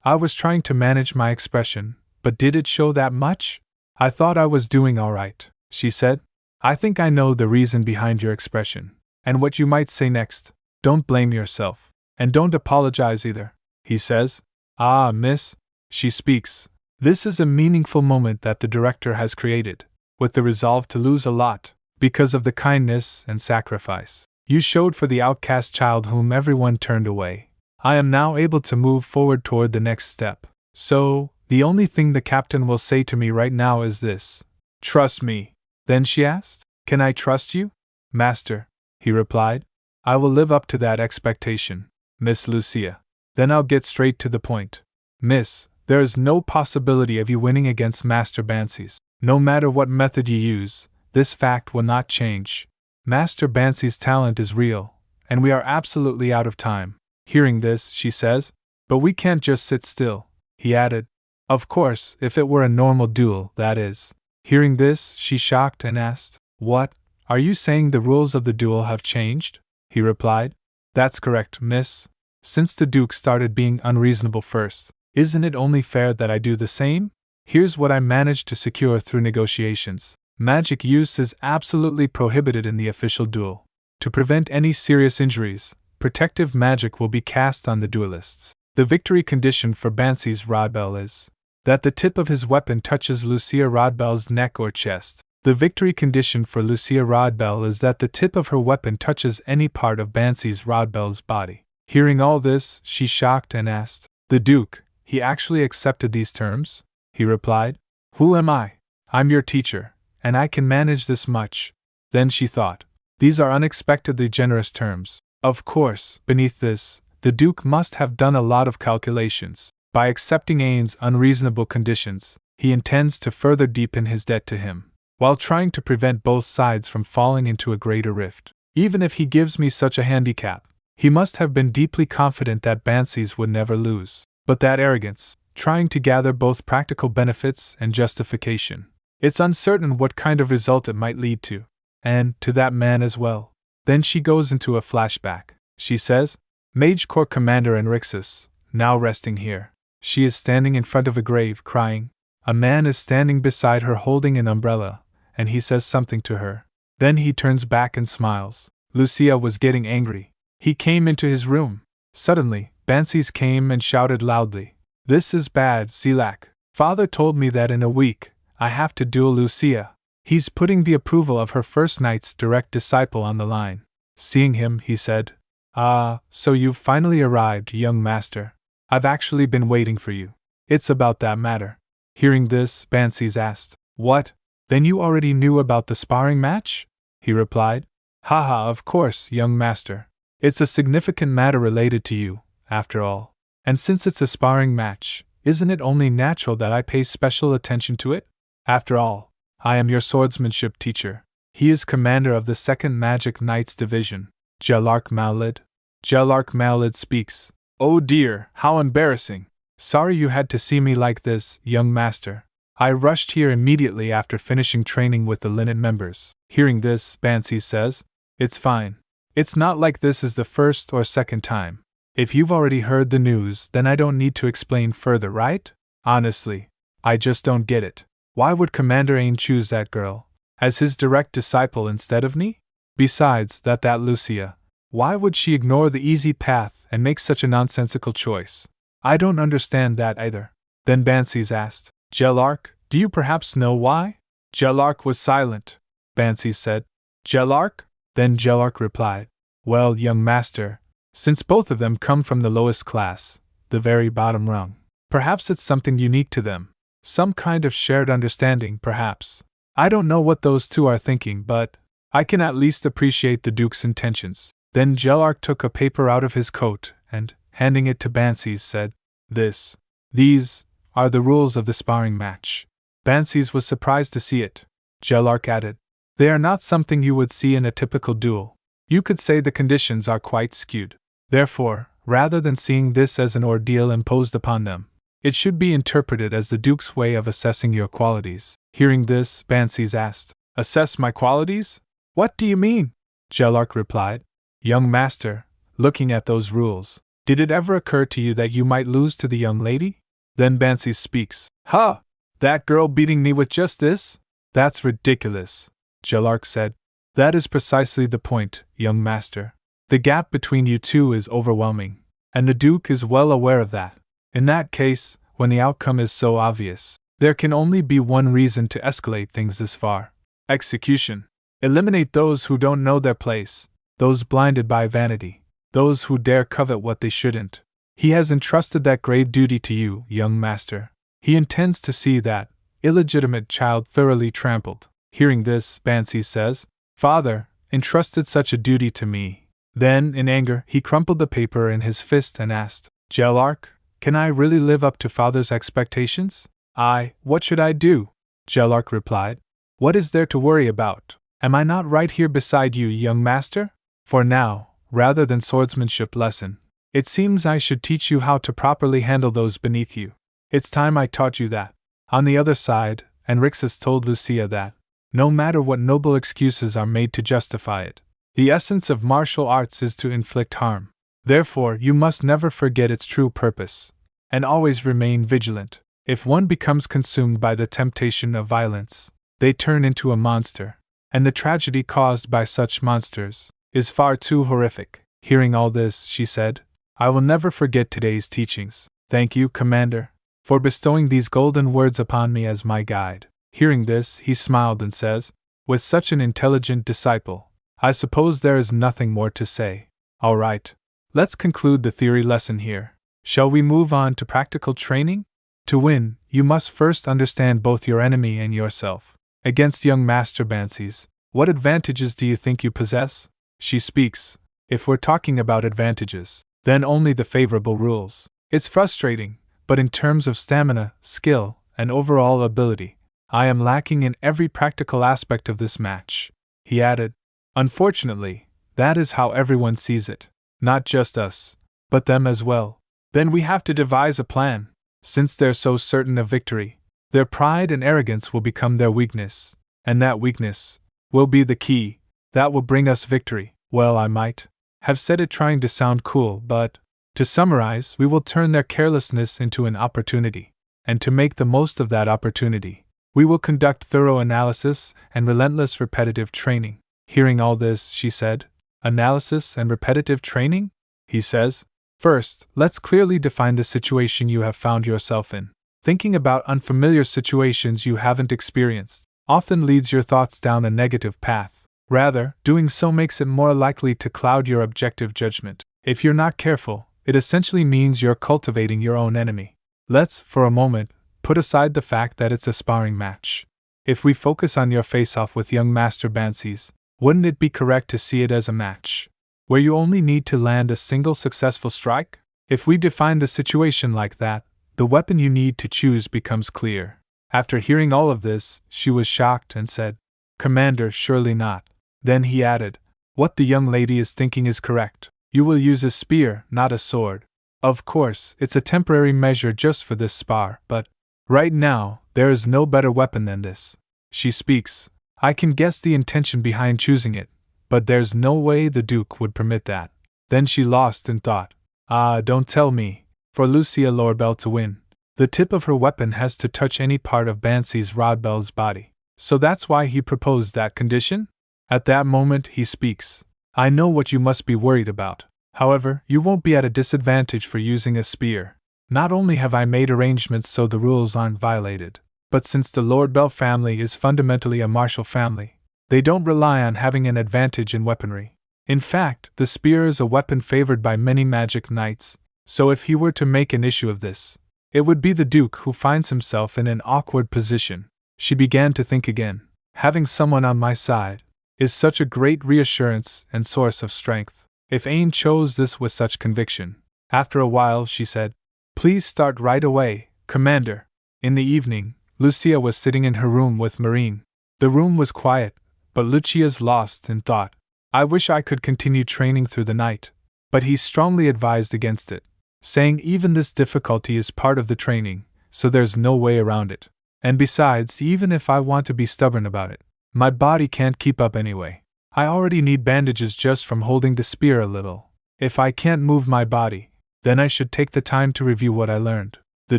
I was trying to manage my expression, but did it show that much? I thought I was doing all right, she said. I think I know the reason behind your expression, and what you might say next. Don't blame yourself, and don't apologize either, he says. Ah, miss, she speaks. This is a meaningful moment that the director has created, with the resolve to lose a lot, because of the kindness and sacrifice you showed for the outcast child whom everyone turned away. I am now able to move forward toward the next step. So, the only thing the captain will say to me right now is this. Trust me. Then she asked, Can I trust you? Master, he replied. I will live up to that expectation, Miss Lucia. Then I'll get straight to the point. Miss, there is no possibility of you winning against Master Bansies. No matter what method you use, this fact will not change. Master Bansies' talent is real, and we are absolutely out of time. Hearing this, she says, But we can't just sit still, he added. Of course, if it were a normal duel, that is. Hearing this, she shocked and asked, What? Are you saying the rules of the duel have changed? He replied, That's correct, miss. Since the Duke started being unreasonable first, isn't it only fair that I do the same? Here's what I managed to secure through negotiations. Magic use is absolutely prohibited in the official duel. To prevent any serious injuries, protective magic will be cast on the duelists. The victory condition for Bansi's Rodbell is that the tip of his weapon touches Lucia Rodbell's neck or chest. The victory condition for Lucia Rodbell is that the tip of her weapon touches any part of Bansi's Rodbell's body. Hearing all this, she shocked and asked, "The Duke, he actually accepted these terms?" He replied, "Who am I? I'm your teacher, and I can manage this much." Then she thought, "These are unexpectedly generous terms. Of course, beneath this, the Duke must have done a lot of calculations. By accepting Ain's unreasonable conditions, he intends to further deepen his debt to him, while trying to prevent both sides from falling into a greater rift. Even if he gives me such a handicap, he must have been deeply confident that Bansi's would never lose. But that arrogance, trying to gather both practical benefits and justification, it's uncertain what kind of result it might lead to. And to that man as well." Then she goes into a flashback. She says, "Mage Corps Commander Enrixus, now resting here. She is standing in front of a grave, crying. A man is standing beside her holding an umbrella, and he says something to her. Then he turns back and smiles. Lucia was getting angry. He came into his room. Suddenly, Bansi's came and shouted loudly, 'This is bad, Zieghardt. Father told me that in a week, I have to duel Lucia. He's putting the approval of her first knight's direct disciple on the line.' Seeing him, he said, 'Ah, so you've finally arrived, young master. I've actually been waiting for you. It's about that matter.' Hearing this, Bansi's asked, 'What? Then you already knew about the sparring match?' He replied, 'Haha, of course, young master. It's a significant matter related to you, after all. And since it's a sparring match, isn't it only natural that I pay special attention to it? After all, I am your swordsmanship teacher.' He is commander of the 2nd Magic Knights Division, Zieghardt Maulid. Zieghardt Maulid speaks. 'Oh dear, how embarrassing. Sorry you had to see me like this, young master. I rushed here immediately after finishing training with the Linnet members.' Hearing this, Bansi says, 'It's fine. It's not like this is the first or second time. If you've already heard the news, then I don't need to explain further, right? Honestly, I just don't get it. Why would Commander Ain choose that girl as his direct disciple instead of me? Besides that Lucia, why would she ignore the easy path and make such a nonsensical choice? I don't understand that either.' Then Bansi's asked, 'Zieghardt, do you perhaps know why?' Zieghardt was silent. Bansi said, 'Zieghardt?' Then Zieghardt replied, 'Well, young master, since both of them come from the lowest class, the very bottom rung, perhaps it's something unique to them. Some kind of shared understanding, perhaps. I don't know what those two are thinking, but I can at least appreciate the Duke's intentions.' Then Zieghardt took a paper out of his coat and, handing it to Bansi's, said, 'These are the rules of the sparring match.' Bansi's was surprised to see it. Zieghardt added, 'They are not something you would see in a typical duel. You could say the conditions are quite skewed. Therefore, rather than seeing this as an ordeal imposed upon them, it should be interpreted as the Duke's way of assessing your qualities.' Hearing this, Bansi's asked, 'Assess my qualities? What do you mean?' Zieghardt replied, 'Young master, looking at those rules, did it ever occur to you that you might lose to the young lady?' Then Bansi speaks, 'Huh! That girl beating me with just this? That's ridiculous,' Zieghardt said. 'That is precisely the point, young master. The gap between you two is overwhelming, and the Duke is well aware of that. In that case, when the outcome is so obvious, there can only be one reason to escalate things this far: execution. Eliminate those who don't know their place, those blinded by vanity, those who dare covet what they shouldn't. He has entrusted that grave duty to you, young master. He intends to see that illegitimate child thoroughly trampled.' Hearing this, Bansi says, 'Father entrusted such a duty to me.' Then, in anger, he crumpled the paper in his fist and asked, 'Zieghardt, can I really live up to father's expectations?' 'What should I do?' Zieghardt replied. 'What is there to worry about? Am I not right here beside you, young master? For now, rather than swordsmanship lesson, it seems I should teach you how to properly handle those beneath you. It's time I taught you that.' On the other side, Enrixus told Lucia that, no matter what noble excuses are made to justify it, the essence of martial arts is to inflict harm. Therefore, you must never forget its true purpose, and always remain vigilant. If one becomes consumed by the temptation of violence, they turn into a monster, and the tragedy caused by such monsters is far too horrific. Hearing all this, she said, I will never forget today's teachings. Thank you, Commander, for bestowing these golden words upon me as my guide. Hearing this, he smiled and says, with such an intelligent disciple, I suppose there is nothing more to say. All right. Let's conclude the theory lesson here. Shall we move on to practical training? To win, you must first understand both your enemy and yourself. Against young Master Bansies, what advantages do you think you possess? She speaks. If we're talking about advantages, then only the favorable rules. It's frustrating, but in terms of stamina, skill, and overall ability, I am lacking in every practical aspect of this match. He added, unfortunately, that is how everyone sees it. Not just us, but them as well. Then we have to devise a plan. Since they're so certain of victory, their pride and arrogance will become their weakness, and that weakness will be the key that will bring us victory. Well, I might have said it trying to sound cool, but to summarize, we will turn their carelessness into an opportunity, and to make the most of that opportunity, we will conduct thorough analysis and relentless repetitive training. Hearing all this, she said, analysis and repetitive training? He says, first, let's clearly define the situation you have found yourself in. Thinking about unfamiliar situations you haven't experienced often leads your thoughts down a negative path. Rather, doing so makes it more likely to cloud your objective judgment. If you're not careful, it essentially means you're cultivating your own enemy. Let's, for a moment, put aside the fact that it's a sparring match. If we focus on your face-off with young Master Bansies, wouldn't it be correct to see it as a match, where you only need to land a single successful strike? If we define the situation like that, the weapon you need to choose becomes clear. After hearing all of this, she was shocked and said, Commander, surely not. Then he added, what the young lady is thinking is correct. You will use a spear, not a sword. Of course, it's a temporary measure just for this spar, but right now, there is no better weapon than this. She speaks. I can guess the intention behind choosing it, but there's no way the Duke would permit that. Then she lost in thought. Ah, don't tell me. For Lucia Lorebell to win, the tip of her weapon has to touch any part of Bansi's Rodbell's body. So that's why he proposed that condition? At that moment he speaks. I know what you must be worried about. However, you won't be at a disadvantage for using a spear. Not only have I made arrangements so the rules aren't violated, but since the Lorebell family is fundamentally a martial family, they don't rely on having an advantage in weaponry. In fact, the spear is a weapon favored by many magic knights, so if he were to make an issue of this, it would be the Duke who finds himself in an awkward position. She began to think again. Having someone on my side is such a great reassurance and source of strength. If Ain chose this with such conviction. After a while she said, Please start right away, Commander. In the evening, Lucia was sitting in her room with Marine. The room was quiet, but Lucia's lost in thought. I wish I could continue training through the night, but he strongly advised against it, saying even this difficulty is part of the training, so there's no way around it. And besides, even if I want to be stubborn about it, my body can't keep up anyway. I already need bandages just from holding the spear a little. If I can't move my body, then I should take the time to review what I learned. The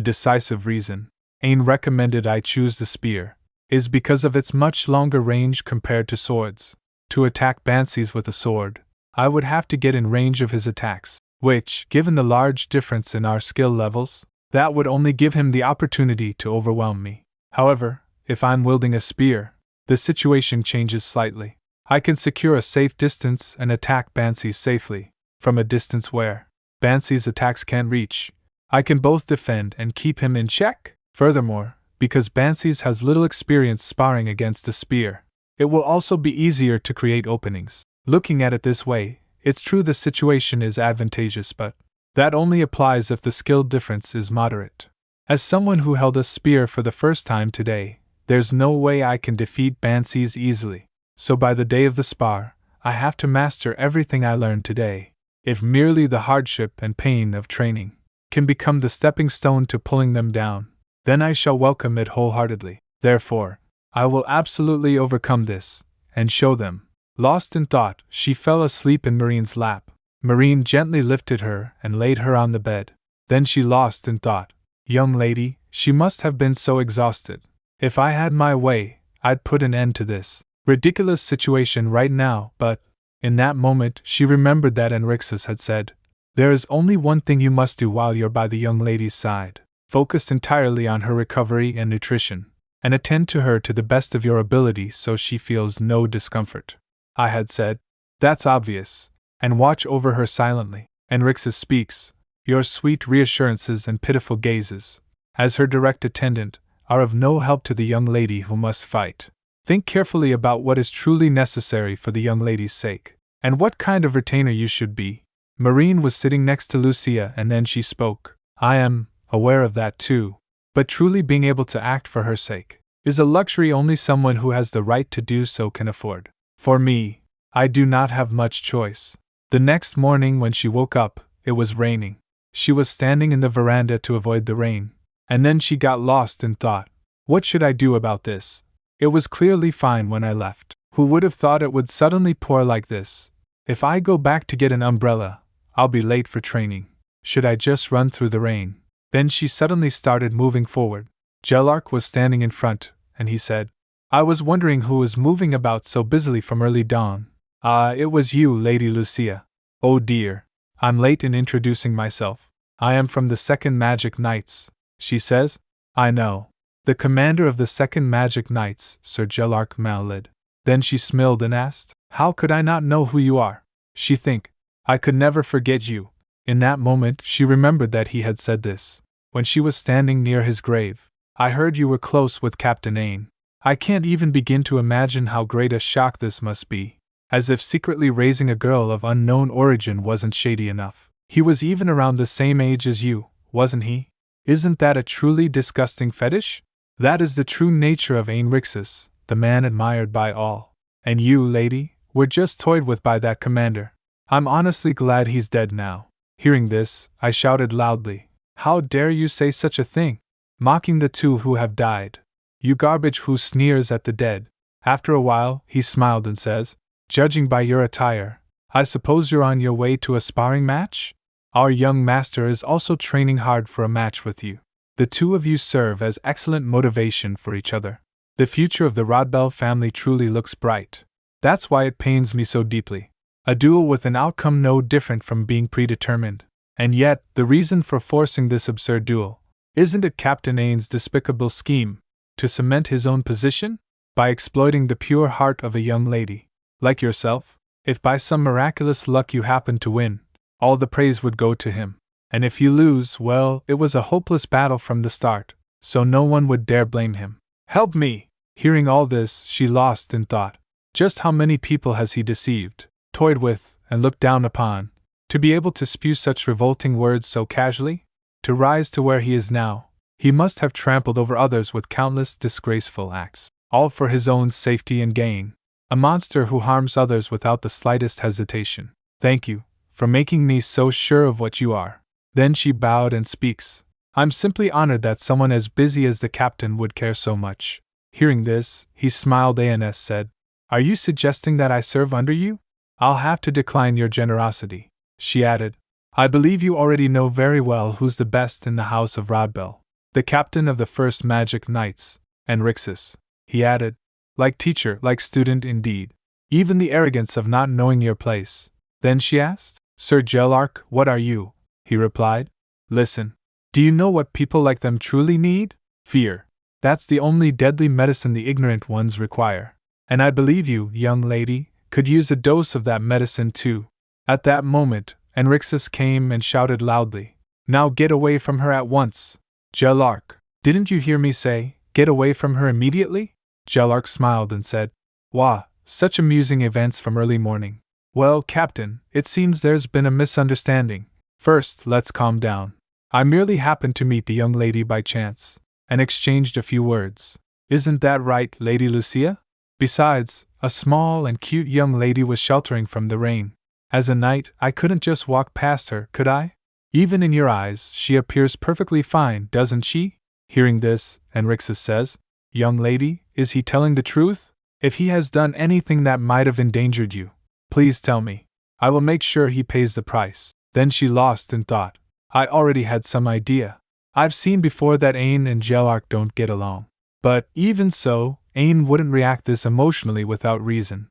decisive reason Ain recommended I choose the spear is because of its much longer range compared to swords. To attack Bansies with a sword, I would have to get in range of his attacks, which, given the large difference in our skill levels, that would only give him the opportunity to overwhelm me. However, if I'm wielding a spear, the situation changes slightly. I can secure a safe distance and attack Bansies safely, from a distance where Bansies' attacks can't reach. I can both defend and keep him in check. Furthermore, because Bansies has little experience sparring against a spear, it will also be easier to create openings. Looking at it this way, it's true the situation is advantageous, but that only applies if the skill difference is moderate. As someone who held a spear for the first time today, there's no way I can defeat Bansies easily. So by the day of the spar, I have to master everything I learned today. If merely the hardship and pain of training can become the stepping stone to pulling them down, then I shall welcome it wholeheartedly. Therefore, I will absolutely overcome this, and show them. Lost in thought, she fell asleep in Marine's lap. Marine gently lifted her and laid her on the bed. Then she lost in thought. Young lady, she must have been so exhausted. If I had my way, I'd put an end to this ridiculous situation right now, but In that moment, she remembered that Enrixus had said, "There is only one thing you must do while you're by the young lady's side. Focus entirely on her recovery and nutrition, and attend to her to the best of your ability so she feels no discomfort." I had said, "That's obvious," and watch over her silently. Enrixus speaks, your sweet reassurances and pitiful gazes, as her direct attendant, are of no help to the young lady who must fight. Think carefully about what is truly necessary for the young lady's sake, and what kind of retainer you should be. Marine was sitting next to Lucia, and then she spoke. "I am aware of that too, but truly being able to act for her sake is a luxury only someone who has the right to do so can afford. For me, I do not have much choice." The next morning when she woke up, it was raining. She was standing in the veranda to avoid the rain, and then she got lost in thought. What should I do about this? It was clearly fine when I left. Who would have thought it would suddenly pour like this? If I go back to get an umbrella, I'll be late for training. Should I just run through the rain? Then she suddenly started moving forward. Zieghardt was standing in front, and he said, "I was wondering who was moving about so busily from early dawn." "Ah, it was you, Lady Lucia." "Oh dear, I'm late in introducing myself. I am from the Second Magic Knights," she says. "I know. The commander of the Second Magic Knights, Sir Zieghardt Malid." Then she smiled and asked, "How could I not know who you are?" She think, "I could never forget you." In that moment she remembered that he had said this when she was standing near his grave. "I heard you were close with Captain Ain." I can't even begin to imagine how great a shock this must be. As if secretly raising a girl of unknown origin wasn't shady enough. He was even around the same age as you, wasn't he? Isn't that a truly disgusting fetish? That is the true nature of Enrixus, the man admired by all. And you, lady, were just toyed with by that commander. I'm honestly glad he's dead now. Hearing this, I shouted loudly, "How dare you say such a thing? Mocking the two who have died. You garbage who sneers at the dead." After a while, he smiled and says, "Judging by your attire, I suppose you're on your way to a sparring match? Our young master is also training hard for a match with you. The two of you serve as excellent motivation for each other. The future of the Rodbell family truly looks bright. That's why it pains me so deeply. A duel with an outcome no different from being predetermined. And yet, the reason for forcing this absurd duel, isn't it Captain Ain's despicable scheme to cement his own position? By exploiting the pure heart of a young lady like yourself? If by some miraculous luck you happen to win, all the praise would go to him. And if you lose, well, it was a hopeless battle from the start, so no one would dare blame him. Help me!" Hearing all this, she lost in thought. Just how many people has he deceived, toyed with, and looked down upon, to be able to spew such revolting words so casually? To rise to where he is now, he must have trampled over others with countless disgraceful acts, all for his own safety and gain. A monster who harms others without the slightest hesitation. "Thank you, for making me so sure of what you are." Then she bowed and speaks, "I'm simply honored that someone as busy as the captain would care so much." Hearing this, he smiled and said, "Are you suggesting that I serve under you? I'll have to decline your generosity." She added, "I believe you already know very well who's the best in the house of Rodbell. The captain of the First Magic Knights, Enrixus," he added. "Like teacher, like student indeed. Even the arrogance of not knowing your place." Then she asked, "Sir Zieghardt, what are you?" He replied, "Listen. Do you know what people like them truly need? Fear. That's the only deadly medicine the ignorant ones require. And I believe you, young lady, could use a dose of that medicine too." At that moment, Enrixus came and shouted loudly, "Now get away from her at once! Zieghardt, didn't you hear me say, get away from her immediately?" Zieghardt smiled and said, "Wah, such amusing events from early morning. Well, Captain, it seems there's been a misunderstanding. First, let's calm down. I merely happened to meet the young lady by chance, and exchanged a few words. Isn't that right, Lady Lucia? Besides, a small and cute young lady was sheltering from the rain. As a knight, I couldn't just walk past her, could I? Even in your eyes, she appears perfectly fine, doesn't she?" Hearing this, Enrixus says, "Young lady, is he telling the truth? If he has done anything that might have endangered you, please tell me. I will make sure he pays the price." Then she lost in thought. I already had some idea. I've seen before that Ain and Zieghardt don't get along. But, even so, Ain wouldn't react this emotionally without reason.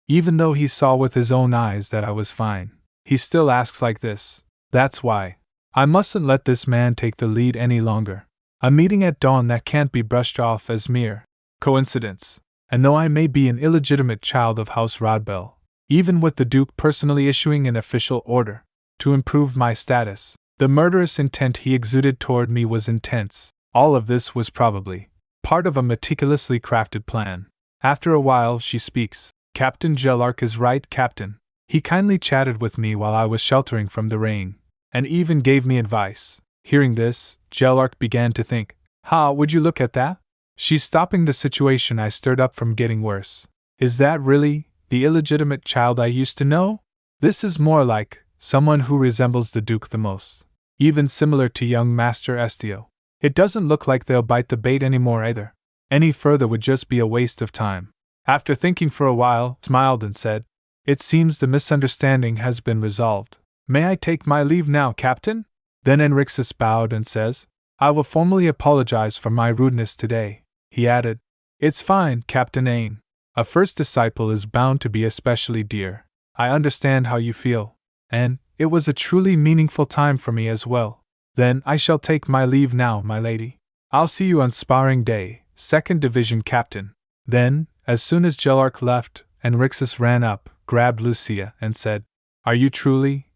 Even though he saw with his own eyes that I was fine, he still asks like this. That's why. I mustn't let this man take the lead any longer. A meeting at dawn that can't be brushed off as mere coincidence. And though I may be an illegitimate child of House Rodbell, even with the Duke personally issuing an official order to improve my status, the murderous intent he exuded toward me was intense. All of this was probably part of a meticulously crafted plan. After a while, she speaks. Captain Zieghardt is right, Captain. He kindly chatted with me while I was sheltering from the rain, and even gave me advice. Hearing this, Zieghardt began to think, how would you look at that? She's stopping the situation I stirred up from getting worse. Is that really the illegitimate child I used to know? This is more like someone who resembles the Duke the most, even similar to young Master Estio. It doesn't look like they'll bite the bait anymore either. Any further would just be a waste of time. After thinking for a while, smiled and said, It seems the misunderstanding has been resolved. May I take my leave now, Captain? Then Enrixus bowed and says, I will formally apologize for my rudeness today. He added, It's fine, Captain Ain. A first disciple is bound to be especially dear. I understand how you feel, and it was a truly meaningful time for me as well. Then I shall take my leave now, my lady. I'll see you on sparring day, 2nd Division Captain. Then, as soon as Zieghardt left, Enrixus ran up, grabbed Lucia, and said, Are you truly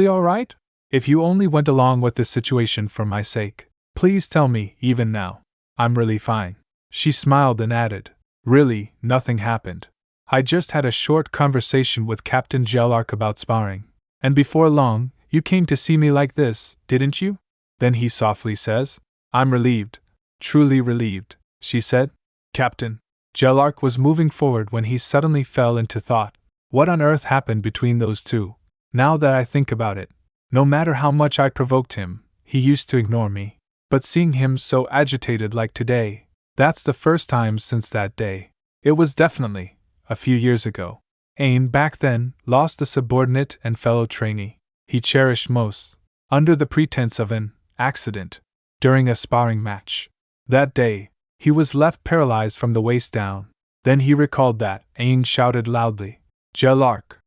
all right? If you only went along with this situation for my sake, please tell me, even now. I'm really fine. She smiled and added, Really, nothing happened. I just had a short conversation with Captain Zieghardt about sparring. And before long, you came to see me like this, didn't you? Then he softly says, I'm relieved. Truly relieved, she said. Captain. Zieghardt was moving forward when he suddenly fell into thought. What on earth happened between those two? Now that I think about it, no matter how much I provoked him, he used to ignore me. But seeing him so agitated like today, that's the first time since that day. It was definitely a few years ago. Ain back then lost a subordinate and fellow trainee he cherished most, under the pretense of an accident, during a sparring match. That day, he was left paralyzed from the waist down. Then he recalled that. Ain shouted loudly, Zieghardt,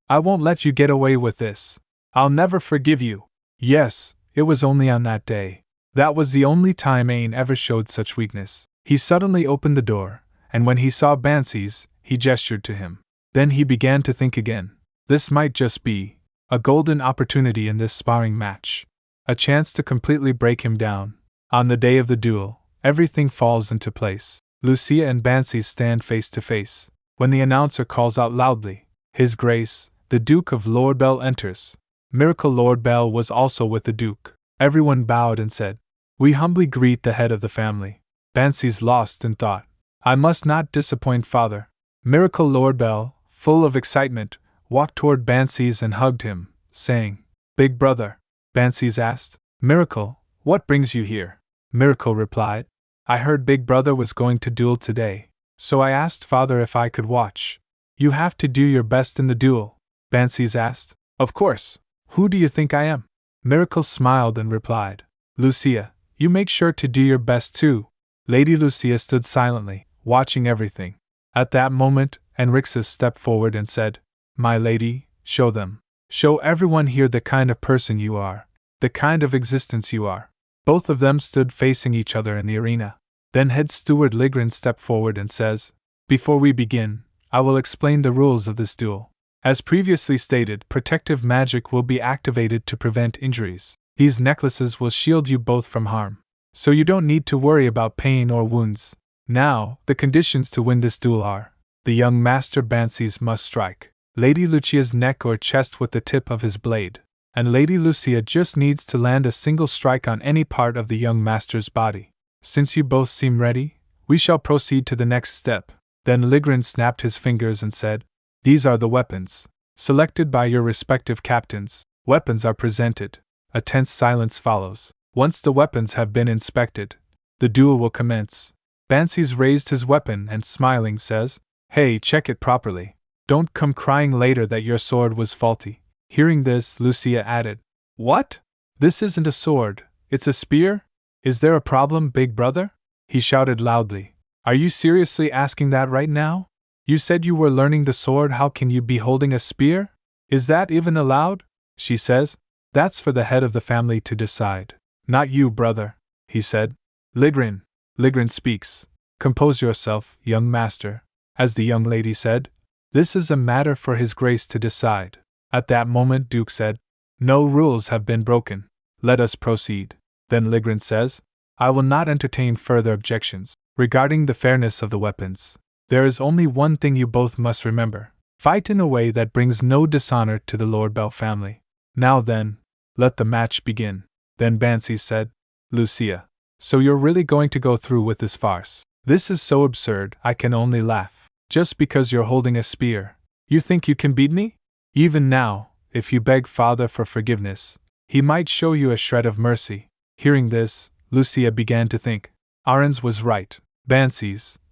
I won't let you get away with this. I'll never forgive you. Yes, it was only on that day. That was the only time Ain ever showed such weakness. He suddenly opened the door, and when he saw Bansies, he gestured to him. Then he began to think again. This might just be a golden opportunity in this sparring match. A chance to completely break him down. On the day of the duel, everything falls into place. Lucia and Bansies stand face to face. When the announcer calls out loudly, His Grace, the Duke of Lordbell enters. Miracle Lordbell was also with the Duke. Everyone bowed and said, We humbly greet the head of the family. Bansies lost in thought. I must not disappoint father. Miracle Lordbell, full of excitement, walked toward Bansies and hugged him, saying, Big brother. Bansies asked, Miracle, what brings you here? Miracle replied, I heard Big brother was going to duel today, so I asked father if I could watch. You have to do your best in the duel. Bansies asked, Of course. Who do you think I am? Miracle smiled and replied, Lucia, you make sure to do your best too. Lady Lucia stood silently, watching everything. At that moment, Enrixus stepped forward and said, My lady, show them. Show everyone here the kind of person you are, the kind of existence you are. Both of them stood facing each other in the arena. Then head steward Ligrin stepped forward and says, Before we begin, I will explain the rules of this duel. As previously stated, protective magic will be activated to prevent injuries. These necklaces will shield you both from harm, so you don't need to worry about pain or wounds. Now, the conditions to win this duel are: the young Master Bansies must strike Lady Lucia's neck or chest with the tip of his blade, and Lady Lucia just needs to land a single strike on any part of the young Master's body. Since you both seem ready, we shall proceed to the next step. Then Ligrin snapped his fingers and said, These are the weapons, selected by your respective captains. Weapons are presented. A tense silence follows. Once the weapons have been inspected, the duel will commence. Bansies raised his weapon and smiling says, Hey, check it properly. Don't come crying later that your sword was faulty. Hearing this, Lucia added, What? This isn't a sword, it's a spear? Is there a problem, big brother? He shouted loudly. Are you seriously asking that right now? You said you were learning the sword, how can you be holding a spear? Is that even allowed? She says. That's for the head of the family to decide. Not you, brother, he said. Ligrin speaks. Compose yourself, young master, as the young lady said. This is a matter for His Grace to decide. At that moment Duke said, No rules have been broken. Let us proceed. Then Ligrin says, I will not entertain further objections regarding the fairness of the weapons. There is only one thing you both must remember. Fight in a way that brings no dishonor to the Lord Bell family. Now then, let the match begin. Then Bansi said, Lucia, so you're really going to go through with this farce? This is so absurd, I can only laugh. Just because you're holding a spear, you think you can beat me? Even now, if you beg Father for forgiveness, he might show you a shred of mercy. Hearing this, Lucia began to think. Arons was right.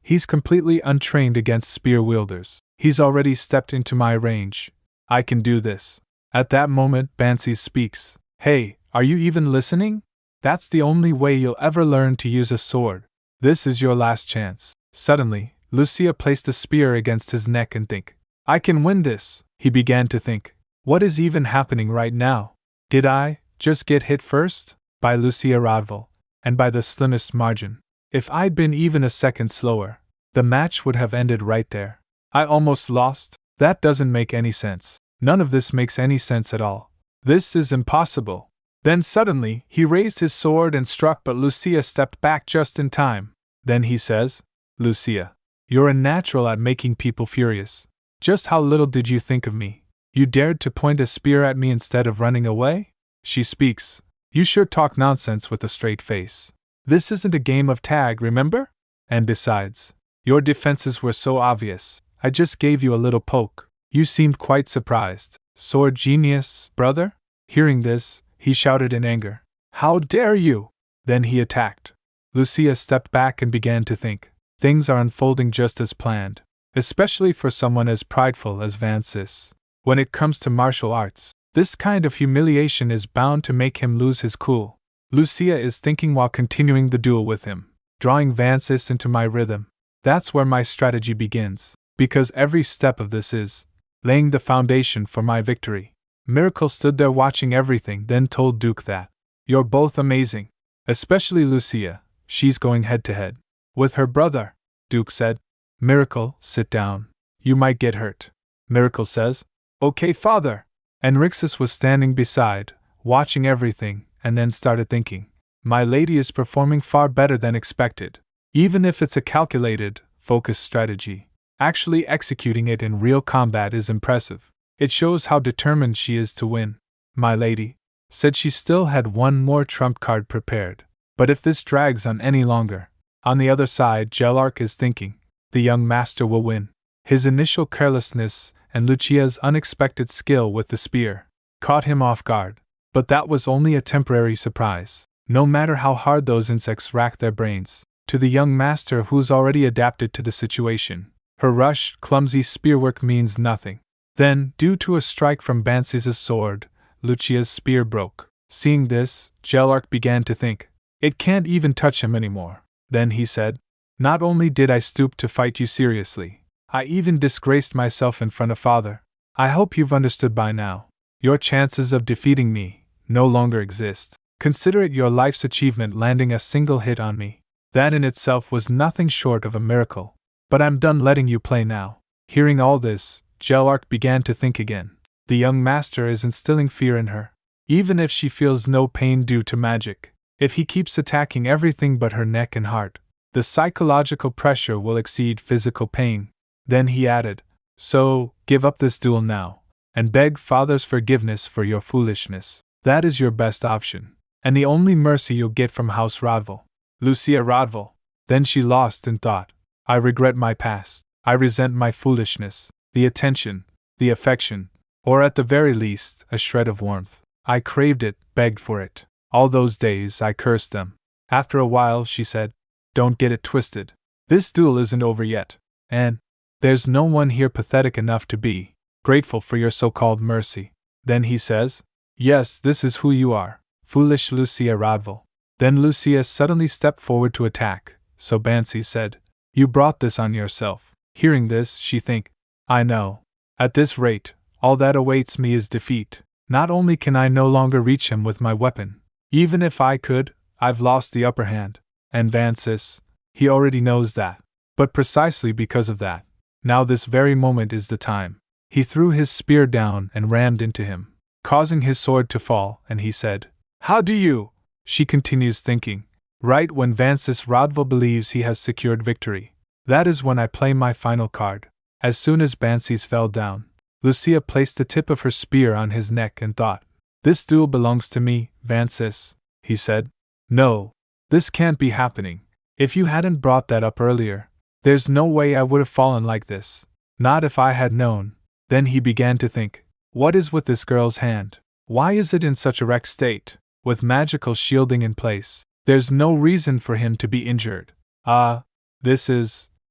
He's completely untrained against spear wielders. He's already stepped into my range. I can do this. At that moment, Bansi speaks. Hey, are you even listening? That's the only way you'll ever learn to use a sword. This is your last chance. Suddenly, Lucia placed a spear against his neck and think. I can win this, he began to think. What is even happening right now? Did I just get hit first? By Lucia Radval, and by the slimmest margin. If I'd been even a second slower, the match would have ended right there. I almost lost? That doesn't make any sense. None of this makes any sense at all. This is impossible. Then suddenly, he raised his sword and struck, but Lucia stepped back just in time. Then he says, Lucia, you're a natural at making people furious. Just how little did you think of me? You dared to point a spear at me instead of running away? She speaks. You sure talk nonsense with a straight face. This isn't a game of tag, remember? And besides, your defenses were so obvious. I just gave you a little poke. You seemed quite surprised. Sword genius, brother? Hearing this, he shouted in anger. How dare you? Then he attacked. Lucia stepped back and began to think. Things are unfolding just as planned, especially for someone as prideful as Vansis. When it comes to martial arts, this kind of humiliation is bound to make him lose his cool. Lucia is thinking while continuing the duel with him. Drawing Vansis into my rhythm. That's where my strategy begins, because every step of this is laying the foundation for my victory. Miracle stood there watching everything, then told Duke that, You're both amazing. Especially Lucia, she's going head to head with her brother. Duke said, Miracle, sit down. You might get hurt. Miracle says, Okay, father. And Rixus was standing beside, watching everything, and then started thinking, My lady is performing far better than expected. Even if it's a calculated, focused strategy, actually executing it in real combat is impressive. It shows how determined she is to win. My lady said she still had one more trump card prepared. But if this drags on any longer, on the other side, Zieghardt is thinking, the young master will win. His initial carelessness and Lucia's unexpected skill with the spear caught him off guard. But that was only a temporary surprise. No matter how hard those insects rack their brains, to the young master who's already adapted to the situation, her rushed, clumsy spearwork means nothing. Then, due to a strike from Bansi's sword, Lucia's spear broke. Seeing this, Zieghardt began to think, It can't even touch him anymore. Then he said, Not only did I stoop to fight you seriously, I even disgraced myself in front of Father. I hope you've understood by now. Your chances of defeating me no longer exist. Consider it your life's achievement landing a single hit on me. That in itself was nothing short of a miracle. But I'm done letting you play now. Hearing all this, Zieghardt began to think again. The young master is instilling fear in her. Even if she feels no pain due to magic, if he keeps attacking everything but her neck and heart, the psychological pressure will exceed physical pain. Then he added, So, give up this duel now, and beg Father's forgiveness for your foolishness. That is your best option, and the only mercy you'll get from House Radval. Lucia Radval. Then she lost in thought. I regret my past. I resent my foolishness, the attention, the affection, or at the very least, a shred of warmth. I craved it, begged for it. All those days I cursed them. After a while she said, Don't get it twisted. This duel isn't over yet, and there's no one here pathetic enough to be grateful for your so-called mercy. Then he says, Yes, this is who you are, foolish Lucia Radval. Then Lucia suddenly stepped forward to attack, so Bansi said, You brought this on yourself. Hearing this, she think, I know. At this rate, all that awaits me is defeat. Not only can I no longer reach him with my weapon, even if I could, I've lost the upper hand. And Vansis, he already knows that. But precisely because of that, now this very moment is the time. He threw his spear down and rammed into him, causing his sword to fall, and he said, How do you? She continues thinking, right when Vansis Rodval believes he has secured victory. That is when I play my final card. As soon as Vansis fell down, Lucia placed the tip of her spear on his neck and thought, This duel belongs to me, Vansis, he said. No, this can't be happening. If you hadn't brought that up earlier, there's no way I would have fallen like this. Not if I had known. Then he began to think, what is with this girl's hand? Why is it in such a wrecked state? With magical shielding in place, there's no reason for him to be injured.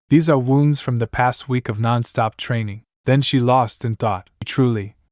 These are wounds from the past week of non-stop training. Then she lost in thought.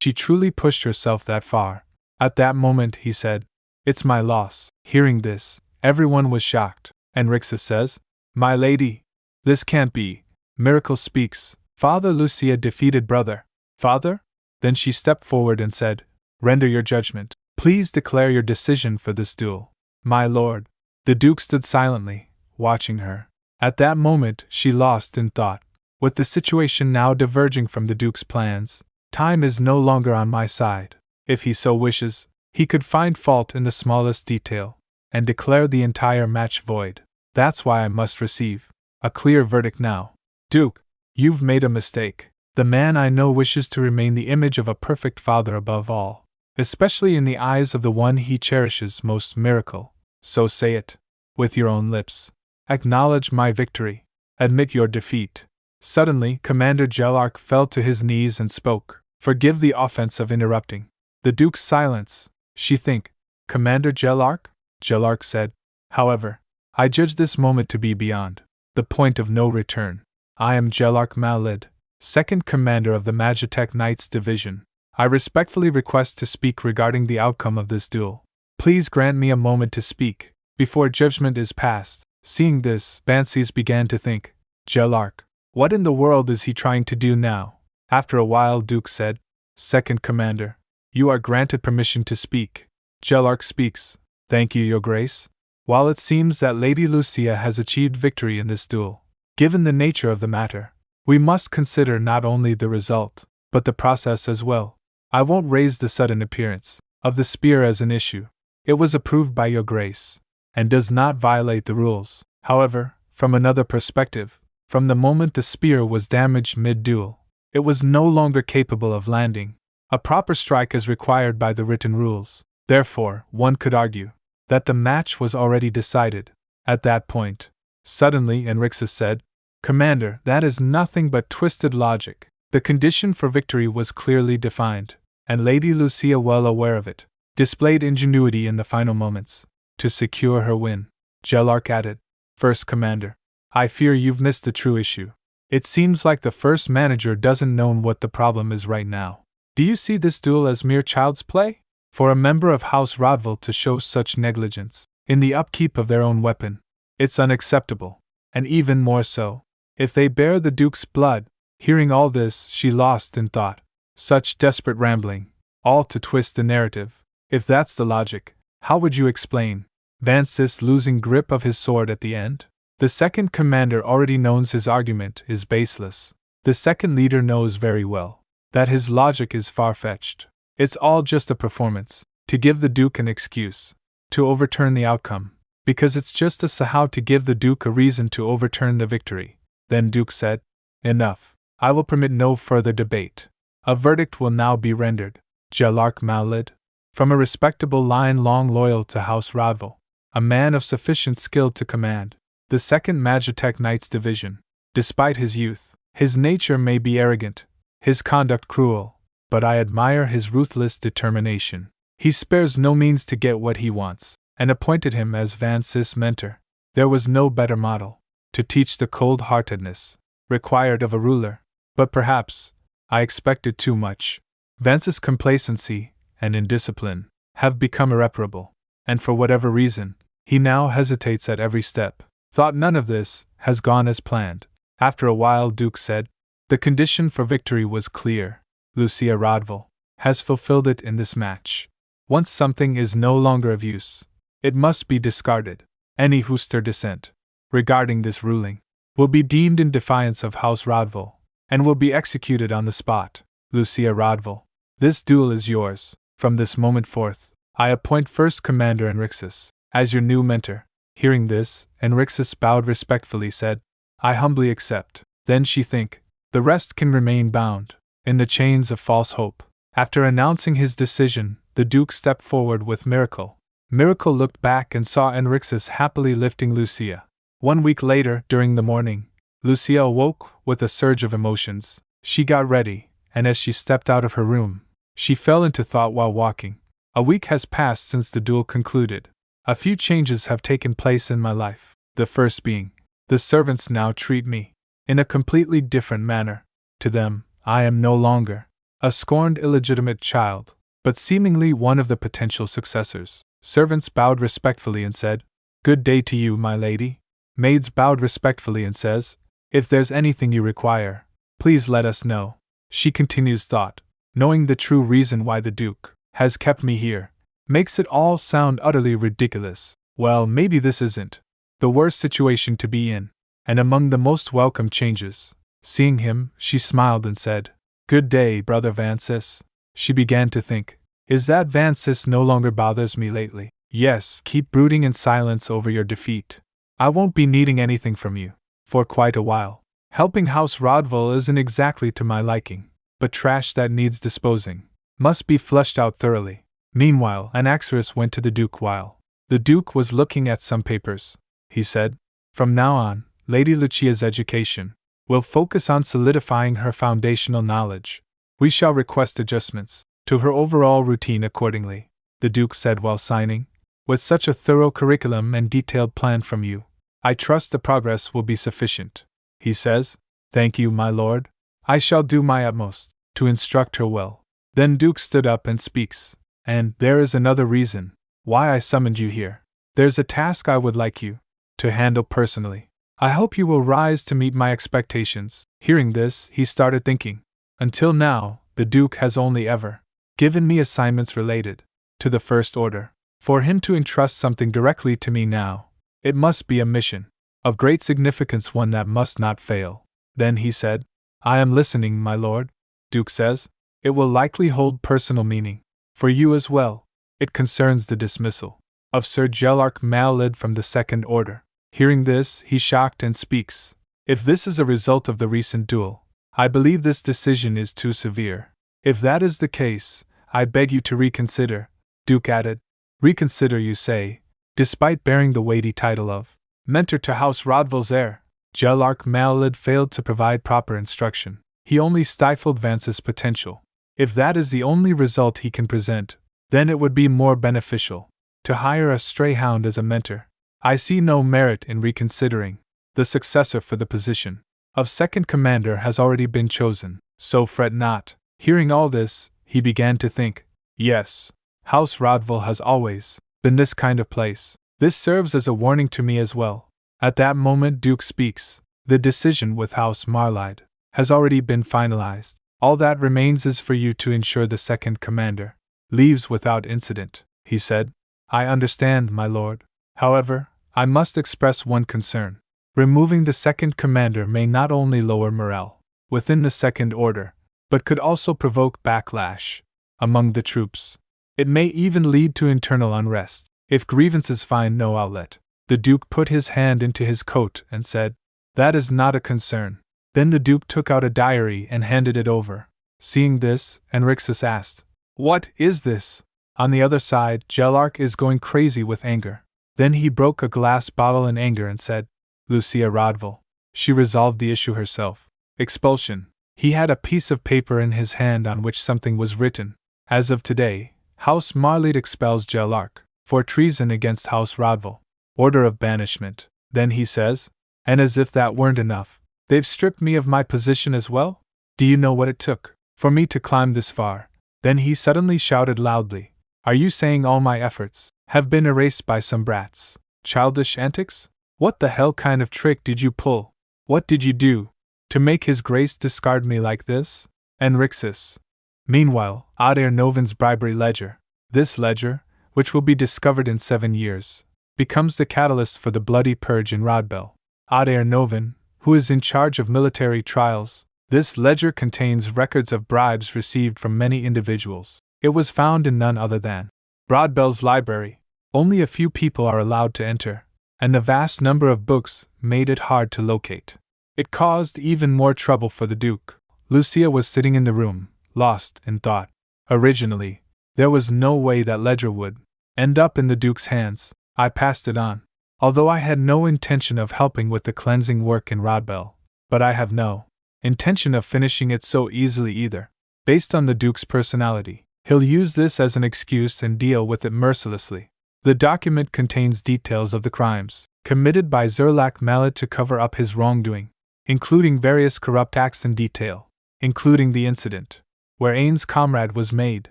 She truly pushed herself that far. At that moment, he said, It's my loss. Hearing this, everyone was shocked. And Rixa says, My lady, this can't be. Miracle speaks. Father Lucia defeated brother. Father? Then she stepped forward and said, Render your judgment. Please declare your decision for this duel. My lord. The Duke stood silently, watching her. At that moment, she lost in thought. With the situation now diverging from the Duke's plans, time is no longer on my side. If he so wishes, he could find fault in the smallest detail, and declare the entire match void. That's why I must receive a clear verdict now. Duke, you've made a mistake. The man I know wishes to remain the image of a perfect father above all, especially in the eyes of the one he cherishes most. Miracle. So say it. With your own lips. Acknowledge my victory. Admit your defeat. Suddenly, Commander Zieghardt fell to his knees and spoke. Forgive the offense of interrupting. The Duke's silence. She think. Commander Zieghardt? Zieghardt said. However, I judge this moment to be beyond the point of no return. I am Zieghardt Malid, second commander of the Magitech Knights Division. I respectfully request to speak regarding the outcome of this duel. Please grant me a moment to speak, before judgment is passed. Seeing this, Vansis began to think, Zieghardt, what in the world is he trying to do now? After a while, Duke said, Second Commander, you are granted permission to speak. Zieghardt speaks. Thank you, Your Grace. While it seems that Lady Lucia has achieved victory in this duel, given the nature of the matter, we must consider not only the result, but the process as well. I won't raise the sudden appearance of the spear as an issue. It was approved by Your Grace, and does not violate the rules. However, from another perspective, from the moment the spear was damaged mid-duel, it was no longer capable of landing. A proper strike is required by the written rules. Therefore, one could argue that the match was already decided. At that point, suddenly Enrixa said, Commander, that is nothing but twisted logic. The condition for victory was clearly defined, and Lady Lucia, well aware of it, displayed ingenuity in the final moments to secure her win. Zieghardt added, First Commander, I fear you've missed the true issue. It seems like the first manager doesn't know what the problem is right now. Do you see this duel as mere child's play? For a member of House Rodval to show such negligence in the upkeep of their own weapon, it's unacceptable, and even more so if they bear the Duke's blood. Hearing all this, she lost in thought. Such desperate rambling, all to twist the narrative. If that's the logic, how would you explain Vansis losing grip of his sword at the end? The second commander already knows his argument is baseless. The second leader knows very well that his logic is far-fetched. It's all just a performance, to give the Duke an excuse to overturn the outcome, because it's just how to give the Duke a reason to overturn the victory. Then Duke said, Enough. I will permit no further debate. A verdict will now be rendered. Zieghardt Malid, from a respectable line long loyal to House Rodval, a man of sufficient skill to command the 2nd Magitech Knights Division. Despite his youth, his nature may be arrogant, his conduct cruel, but I admire his ruthless determination. He spares no means to get what he wants, and appointed him as Vansis' mentor. There was no better model to teach the cold-heartedness required of a ruler, but perhaps I expected too much. Vansis' complacency and indiscipline have become irreparable, and for whatever reason, he now hesitates at every step. Thought none of this has gone as planned. After a while, Duke said, the condition for victory was clear. Lucia Rodval has fulfilled it in this match. Once something is no longer of use, it must be discarded. Any who stir dissent regarding this ruling will be deemed in defiance of House Rodval, and will be executed on the spot. Lucia Rodval, this duel is yours. From this moment forth, I appoint First Commander Enrixis as your new mentor. Hearing this, Enrixis bowed respectfully, said, I humbly accept. Then she think, the rest can remain bound in the chains of false hope. After announcing his decision, the Duke stepped forward with Miracle. Miracle looked back and saw Enrixis happily lifting Lucia. 1 week later, during the morning, Lucia awoke with a surge of emotions. She got ready, and as she stepped out of her room, she fell into thought while walking. A week has passed since the duel concluded. A few changes have taken place in my life. The first being, the servants now treat me in a completely different manner. To them, I am no longer a scorned illegitimate child, but seemingly one of the potential successors. Servants bowed respectfully and said, Good day to you, my lady. Maids bowed respectfully and says, If there's anything you require, please let us know. She continues thought, knowing the true reason why the Duke has kept me here makes it all sound utterly ridiculous. Well, maybe this isn't the worst situation to be in, and among the most welcome changes. Seeing him, she smiled and said, Good day, Brother Vansis. She began to think, is that Vansis no longer bothers me lately? Yes, keep brooding in silence over your defeat. I won't be needing anything from you for quite a while. Helping House Rodval isn't exactly to my liking, but trash that needs disposing must be flushed out thoroughly. Meanwhile, Anaxarus went to the Duke while the Duke was looking at some papers. He said, From now on, Lady Lucia's education will focus on solidifying her foundational knowledge. We shall request adjustments to her overall routine accordingly, the Duke said while signing. With such a thorough curriculum and detailed plan from you, I trust the progress will be sufficient. He says, Thank you, my lord. I shall do my utmost to instruct her well. Then Duke stood up and speaks, and there is another reason why I summoned you here. There's a task I would like you to handle personally. I hope you will rise to meet my expectations. Hearing this, he started thinking. Until now, the Duke has only ever given me assignments related to the First Order. For him to entrust something directly to me now, it must be a mission of great significance, one that must not fail. Then he said, I am listening, my lord. Duke says, It will likely hold personal meaning for you as well. It concerns the dismissal of Sir Zieghardt Malid from the Second Order. Hearing this, he shocked and speaks, If this is a result of the recent duel, I believe this decision is too severe. If that is the case, I beg you to reconsider. Duke added, Reconsider, you say, despite bearing the weighty title of mentor to House Rodval's heir. Zieghardt Malid failed to provide proper instruction. He only stifled Vance's potential. If that is the only result he can present, then it would be more beneficial to hire a stray hound as a mentor. I see no merit in reconsidering. The successor for the position of second commander has already been chosen, so fret not. Hearing all this, he began to think, Yes, House Rodval has always been this kind of place. This serves as a warning to me as well. At that moment, Duke speaks. The decision with House Marlide has already been finalized. All that remains is for you to ensure the second commander leaves without incident, he said. I understand, my lord. However, I must express one concern. Removing the second commander may not only lower morale within the Second Order, but could also provoke backlash among the troops. It may even lead to internal unrest if grievances find no outlet. The Duke put his hand into his coat and said, That is not a concern. Then the Duke took out a diary and handed it over. Seeing this, Enrixis asked, What is this? On the other side, Zieghardt is going crazy with anger. Then he broke a glass bottle in anger and said, Lucia Rodval. She resolved the issue herself. Expulsion. He had a piece of paper in his hand on which something was written. As of today, House Marlide expels Zieghardt for treason against House Rodval. Order of banishment. Then he says, And as if that weren't enough, they've stripped me of my position as well? Do you know what it took for me to climb this far? Then he suddenly shouted loudly, Are you saying all my efforts have been erased by some brats' childish antics? What the hell kind of trick did you pull? What did you do to make his grace discard me like this? Enrixis. Meanwhile, Adair Noven's bribery ledger. This ledger, which will be discovered in 7 years, becomes the catalyst for the bloody purge in Rodbell. Adair Noven, who is in charge of military trials, this ledger contains records of bribes received from many individuals. It was found in none other than Rodbell's library. Only a few people are allowed to enter, and the vast number of books made it hard to locate. It caused even more trouble for the Duke. Lucia was sitting in the room, lost in thought. Originally, there was no way that ledger would end up in the Duke's hands. I passed it on, although I had no intention of helping with the cleansing work in Rodbell. But I have no intention of finishing it so easily either. Based on the Duke's personality, he'll use this as an excuse and deal with it mercilessly. The document contains details of the crimes committed by Zerlak Mallet to cover up his wrongdoing, including various corrupt acts in detail, including the incident where Ain's comrade was made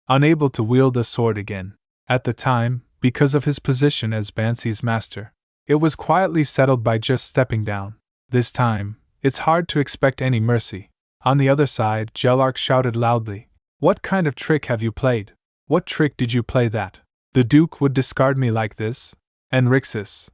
unable to wield a sword again. At the time, because of his position as Bansi's master, it was quietly settled by just stepping down. This time, it's hard to expect any mercy. On the other side, Jelark shouted loudly, "What kind of trick have you played? What trick did you play that the Duke would discard me like this?" Enrixis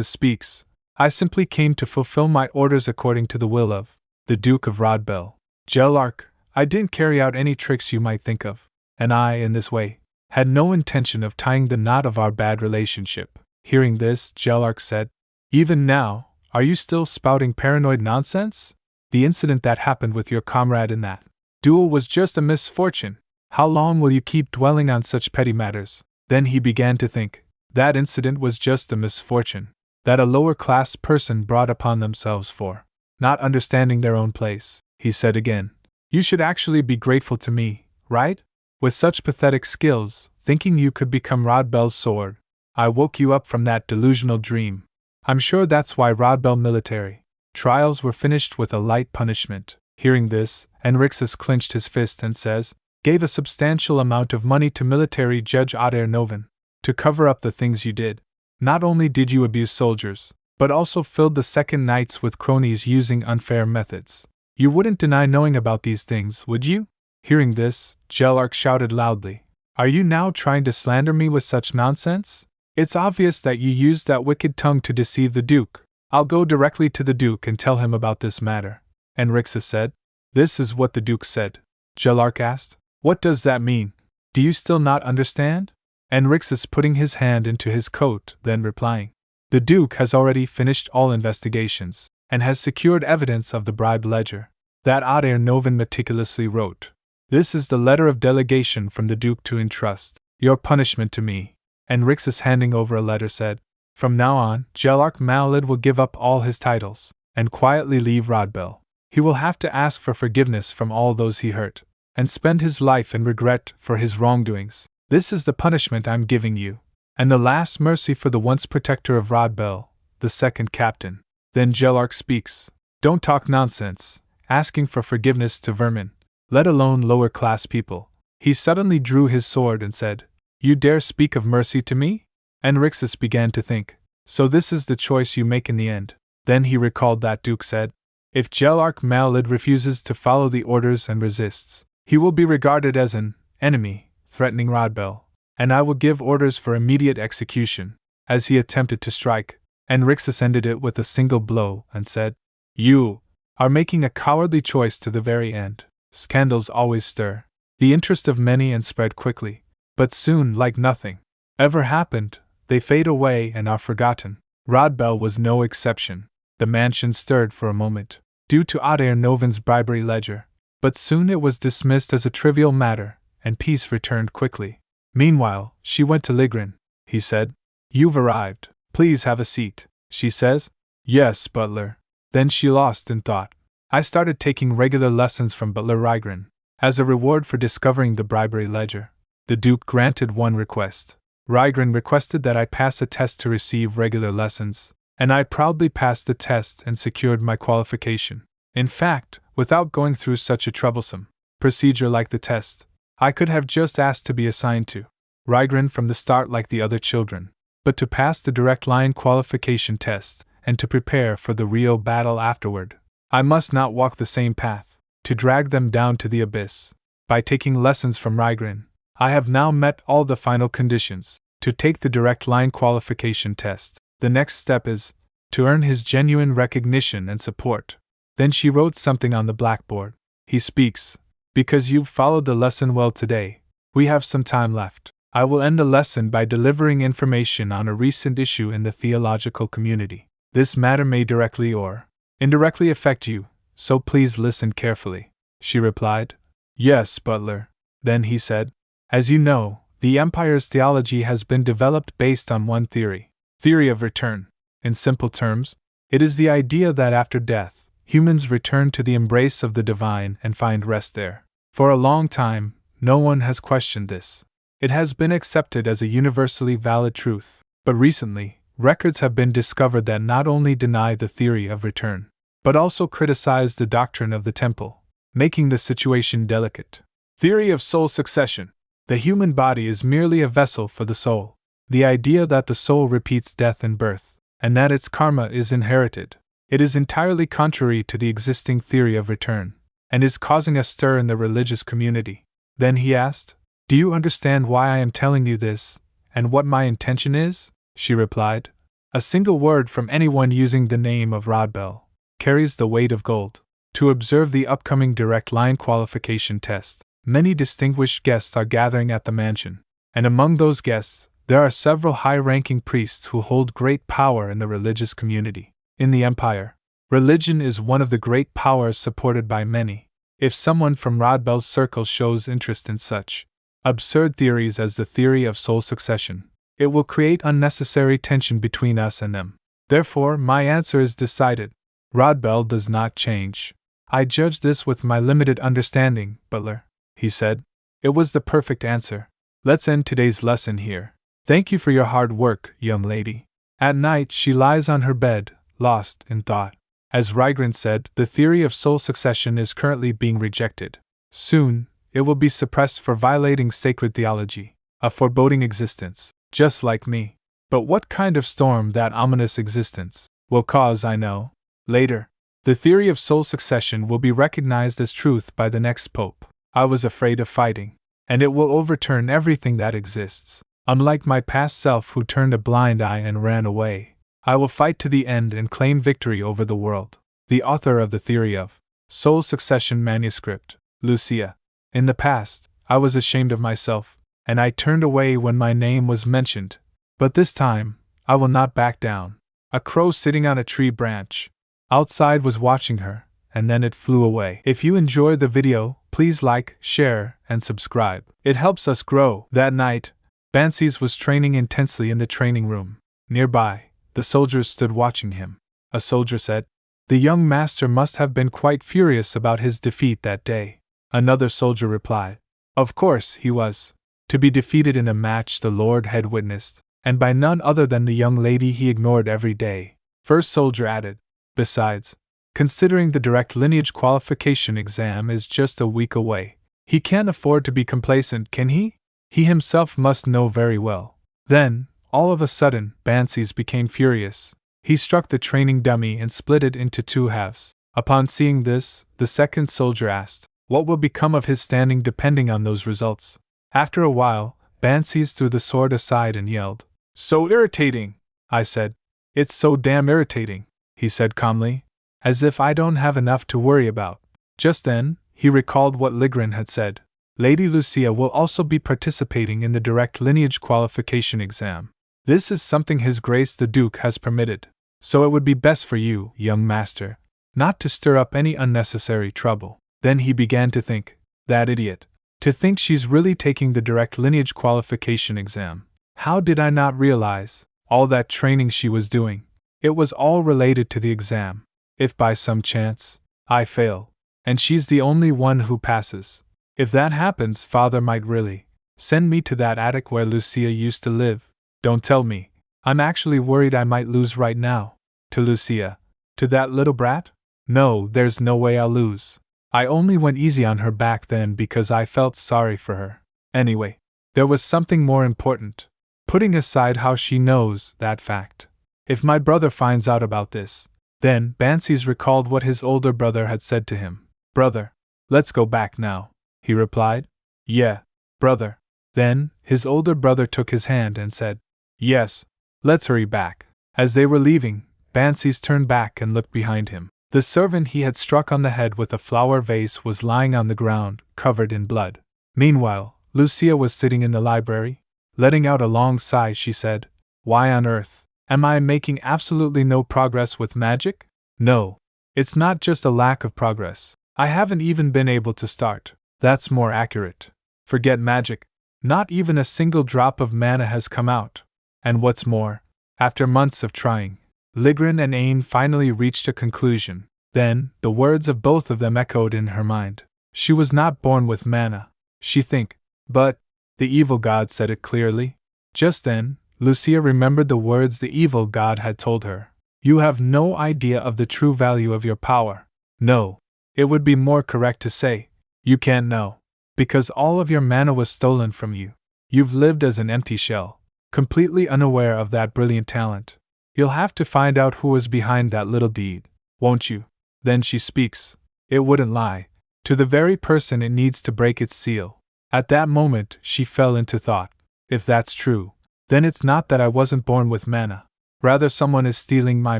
speaks. "I simply came to fulfill my orders according to the will of the Duke of Rodbell. Jelark, I didn't carry out any tricks you might think of, and I, in this way, had no intention of tying the knot of our bad relationship." Hearing this, Jelark said, "Even now, are you still spouting paranoid nonsense? The incident that happened with your comrade in that duel was just a misfortune. How long will you keep dwelling on such petty matters?" Then he began to think. That incident was just a misfortune that a lower-class person brought upon themselves for not understanding their own place. He said again, "You should actually be grateful to me, right? With such pathetic skills, thinking you could become Rodbell's sword. I woke you up from that delusional dream. I'm sure that's why Rodbell military trials were finished with a light punishment." Hearing this, Enrixis clenched his fist and says, "Gave a substantial amount of money to military judge Adair Noven to cover up the things you did. Not only did you abuse soldiers, but also filled the second knights with cronies using unfair methods. You wouldn't deny knowing about these things, would you?" Hearing this, Jelark shouted loudly, "Are you now trying to slander me with such nonsense? It's obvious that you used that wicked tongue to deceive the Duke. I'll go directly to the Duke and tell him about this matter." Enrixis said. "This is what the Duke said." Jelark asked, "What does that mean? Do you still not understand?" Enrixis putting his hand into his coat, then replying, "The Duke has already finished all investigations, and has secured evidence of the bribe ledger that Adair Noven meticulously wrote. This is the letter of delegation from the Duke to entrust your punishment to me." Enrixis, handing over a letter, said, "From now on, Jelark Mallet will give up all his titles and quietly leave Rodbell. He will have to ask for forgiveness from all those he hurt, and spend his life in regret for his wrongdoings. This is the punishment I'm giving you, and the last mercy for the once protector of Rodbell, the second captain." Then Jelark speaks, "Don't talk nonsense, asking for forgiveness to vermin, let alone lower-class people." He suddenly drew his sword and said, "You dare speak of mercy to me?" Enrixis began to think, "So this is the choice you make in the end." Then he recalled that Duke said, "If Jelark Mallet refuses to follow the orders and resists, he will be regarded as an enemy, threatening Rodbell, and I will give orders for immediate execution." As he attempted to strike, Enrixis ended it with a single blow and said, "You are making a cowardly choice to the very end." Scandals always stir the interest of many and spread quickly, but soon, like nothing ever happened, they fade away and are forgotten. Rodbell was no exception. The mansion stirred for a moment, due to Adair Noven's bribery ledger, but soon it was dismissed as a trivial matter, and peace returned quickly. Meanwhile, she went to Ligrin. He said, "You've arrived. Please have a seat." She says, "Yes, butler." Then she lost in thought. "I started taking regular lessons from Butler Rygrin. As a reward for discovering the bribery ledger, the Duke granted one request. Rygrin requested that I pass a test to receive regular lessons, and I proudly passed the test and secured my qualification. In fact, without going through such a troublesome procedure like the test, I could have just asked to be assigned to Rygrin from the start like the other children. But to pass the direct line qualification test and to prepare for the real battle afterward. I must not walk the same path, to drag them down to the abyss. By taking lessons from Rygrin, I have now met all the final conditions to take the direct line qualification test. The next step is to earn his genuine recognition and support. Then she wrote something on the blackboard. He speaks. Because you've followed the lesson well today, we have some time left. I will end the lesson by delivering information on a recent issue in the theological community. This matter may directly or indirectly affect you, so please listen carefully. She replied. Yes, Butler. Then he said, as you know, the Empire's theology has been developed based on one theory of return. In simple terms, it is the idea that after death, humans return to the embrace of the divine and find rest there. For a long time, no one has questioned this. It has been accepted as a universally valid truth, but recently, records have been discovered that not only deny the theory of return, but also criticize the doctrine of the temple, making the situation delicate. Theory of soul succession. The human body is merely a vessel for the soul. The idea that the soul repeats death and birth, and that its karma is inherited. It is entirely contrary to the existing theory of return, and is causing a stir in the religious community. Then he asked, do you understand why I am telling you this, and what my intention is? She replied, a single word from anyone using the name of Rodbell carries the weight of gold. To observe the upcoming direct line qualification test, many distinguished guests are gathering at the mansion, and among those guests, there are several high-ranking priests who hold great power in the religious community. In the Empire, religion is one of the great powers supported by many. If someone from Rodbell's circle shows interest in such absurd theories as the theory of soul succession, it will create unnecessary tension between us and them. Therefore, my answer is decided. Rodbell does not change. I judge this with my limited understanding, Butler, he said. It was the perfect answer. Let's end today's lesson here. Thank you for your hard work, young lady. At night, she lies on her bed, lost in thought. As Rygrin said, the theory of soul succession is currently being rejected. Soon, it will be suppressed for violating sacred theology, a foreboding existence, just like me. But what kind of storm that ominous existence will cause, I know. Later, the theory of soul succession will be recognized as truth by the next pope. I was afraid of fighting, and it will overturn everything that exists. Unlike my past self who turned a blind eye and ran away, I will fight to the end and claim victory over the world. The author of the theory of soul succession manuscript, Lucia. In the past, I was ashamed of myself, and I turned away when my name was mentioned. But this time, I will not back down. A crow sitting on a tree branch outside was watching her, and then it flew away. If you enjoyed the video, please like, share, and subscribe. It helps us grow. That night, Bansies was training intensely in the training room. Nearby, the soldiers stood watching him. A soldier said, the young master must have been quite furious about his defeat that day. Another soldier replied, of course he was. To be defeated in a match the Lord had witnessed, and by none other than the young lady he ignored every day. First soldier added, besides, considering the direct lineage qualification exam is just a week away, he can't afford to be complacent, can he? He himself must know very well. Then, all of a sudden, Bansies became furious. He struck the training dummy and split it into two halves. Upon seeing this, the second soldier asked, what will become of his standing depending on those results? After a while, Bansies threw the sword aside and yelled, so irritating! I said, it's so damn irritating, he said calmly, as if I don't have enough to worry about. Just then, he recalled what Ligrin had said. Lady Lucia will also be participating in the direct lineage qualification exam. This is something His Grace the Duke has permitted, so it would be best for you, young master, not to stir up any unnecessary trouble. Then he began to think, that idiot. To think she's really taking the direct lineage qualification exam. How did I not realize all that training she was doing? It was all related to the exam. If by some chance I fail, and she's the only one who passes, if that happens, Father might really send me to that attic where Lucia used to live. Don't tell me. I'm actually worried I might lose right now. To Lucia? To that little brat? No, there's no way I'll lose. I only went easy on her back then because I felt sorry for her. Anyway, there was something more important. Putting aside how she knows that fact, If my brother finds out about this. Then Bansies recalled what his older brother had said to him. Brother, let's go back now, he replied. Yeah, brother. Then, his older brother took his hand and said, Yes, let's hurry back. As they were leaving, Bansies turned back and looked behind him. The servant he had struck on the head with a flower vase was lying on the ground, covered in blood. Meanwhile, Lucia was sitting in the library. Letting out a long sigh, she said, Why on earth am I making absolutely no progress with magic? No, it's not just a lack of progress. I haven't even been able to start. That's more accurate. Forget magic. Not even a single drop of mana has come out. And what's more, after months of trying, Ligrin and Ain finally reached a conclusion. Then, the words of both of them echoed in her mind. She was not born with mana, she think, but the evil god said it clearly. Just then, Lucia remembered the words the evil god had told her. You have no idea of the true value of your power. No, it would be more correct to say, you can't know. Because all of your mana was stolen from you. You've lived as an empty shell, completely unaware of that brilliant talent. You'll have to find out who was behind that little deed, won't you? Then she speaks. It wouldn't lie. To the very person it needs to break its seal. At that moment, she fell into thought. If that's true, then it's not that I wasn't born with mana. Rather, someone is stealing my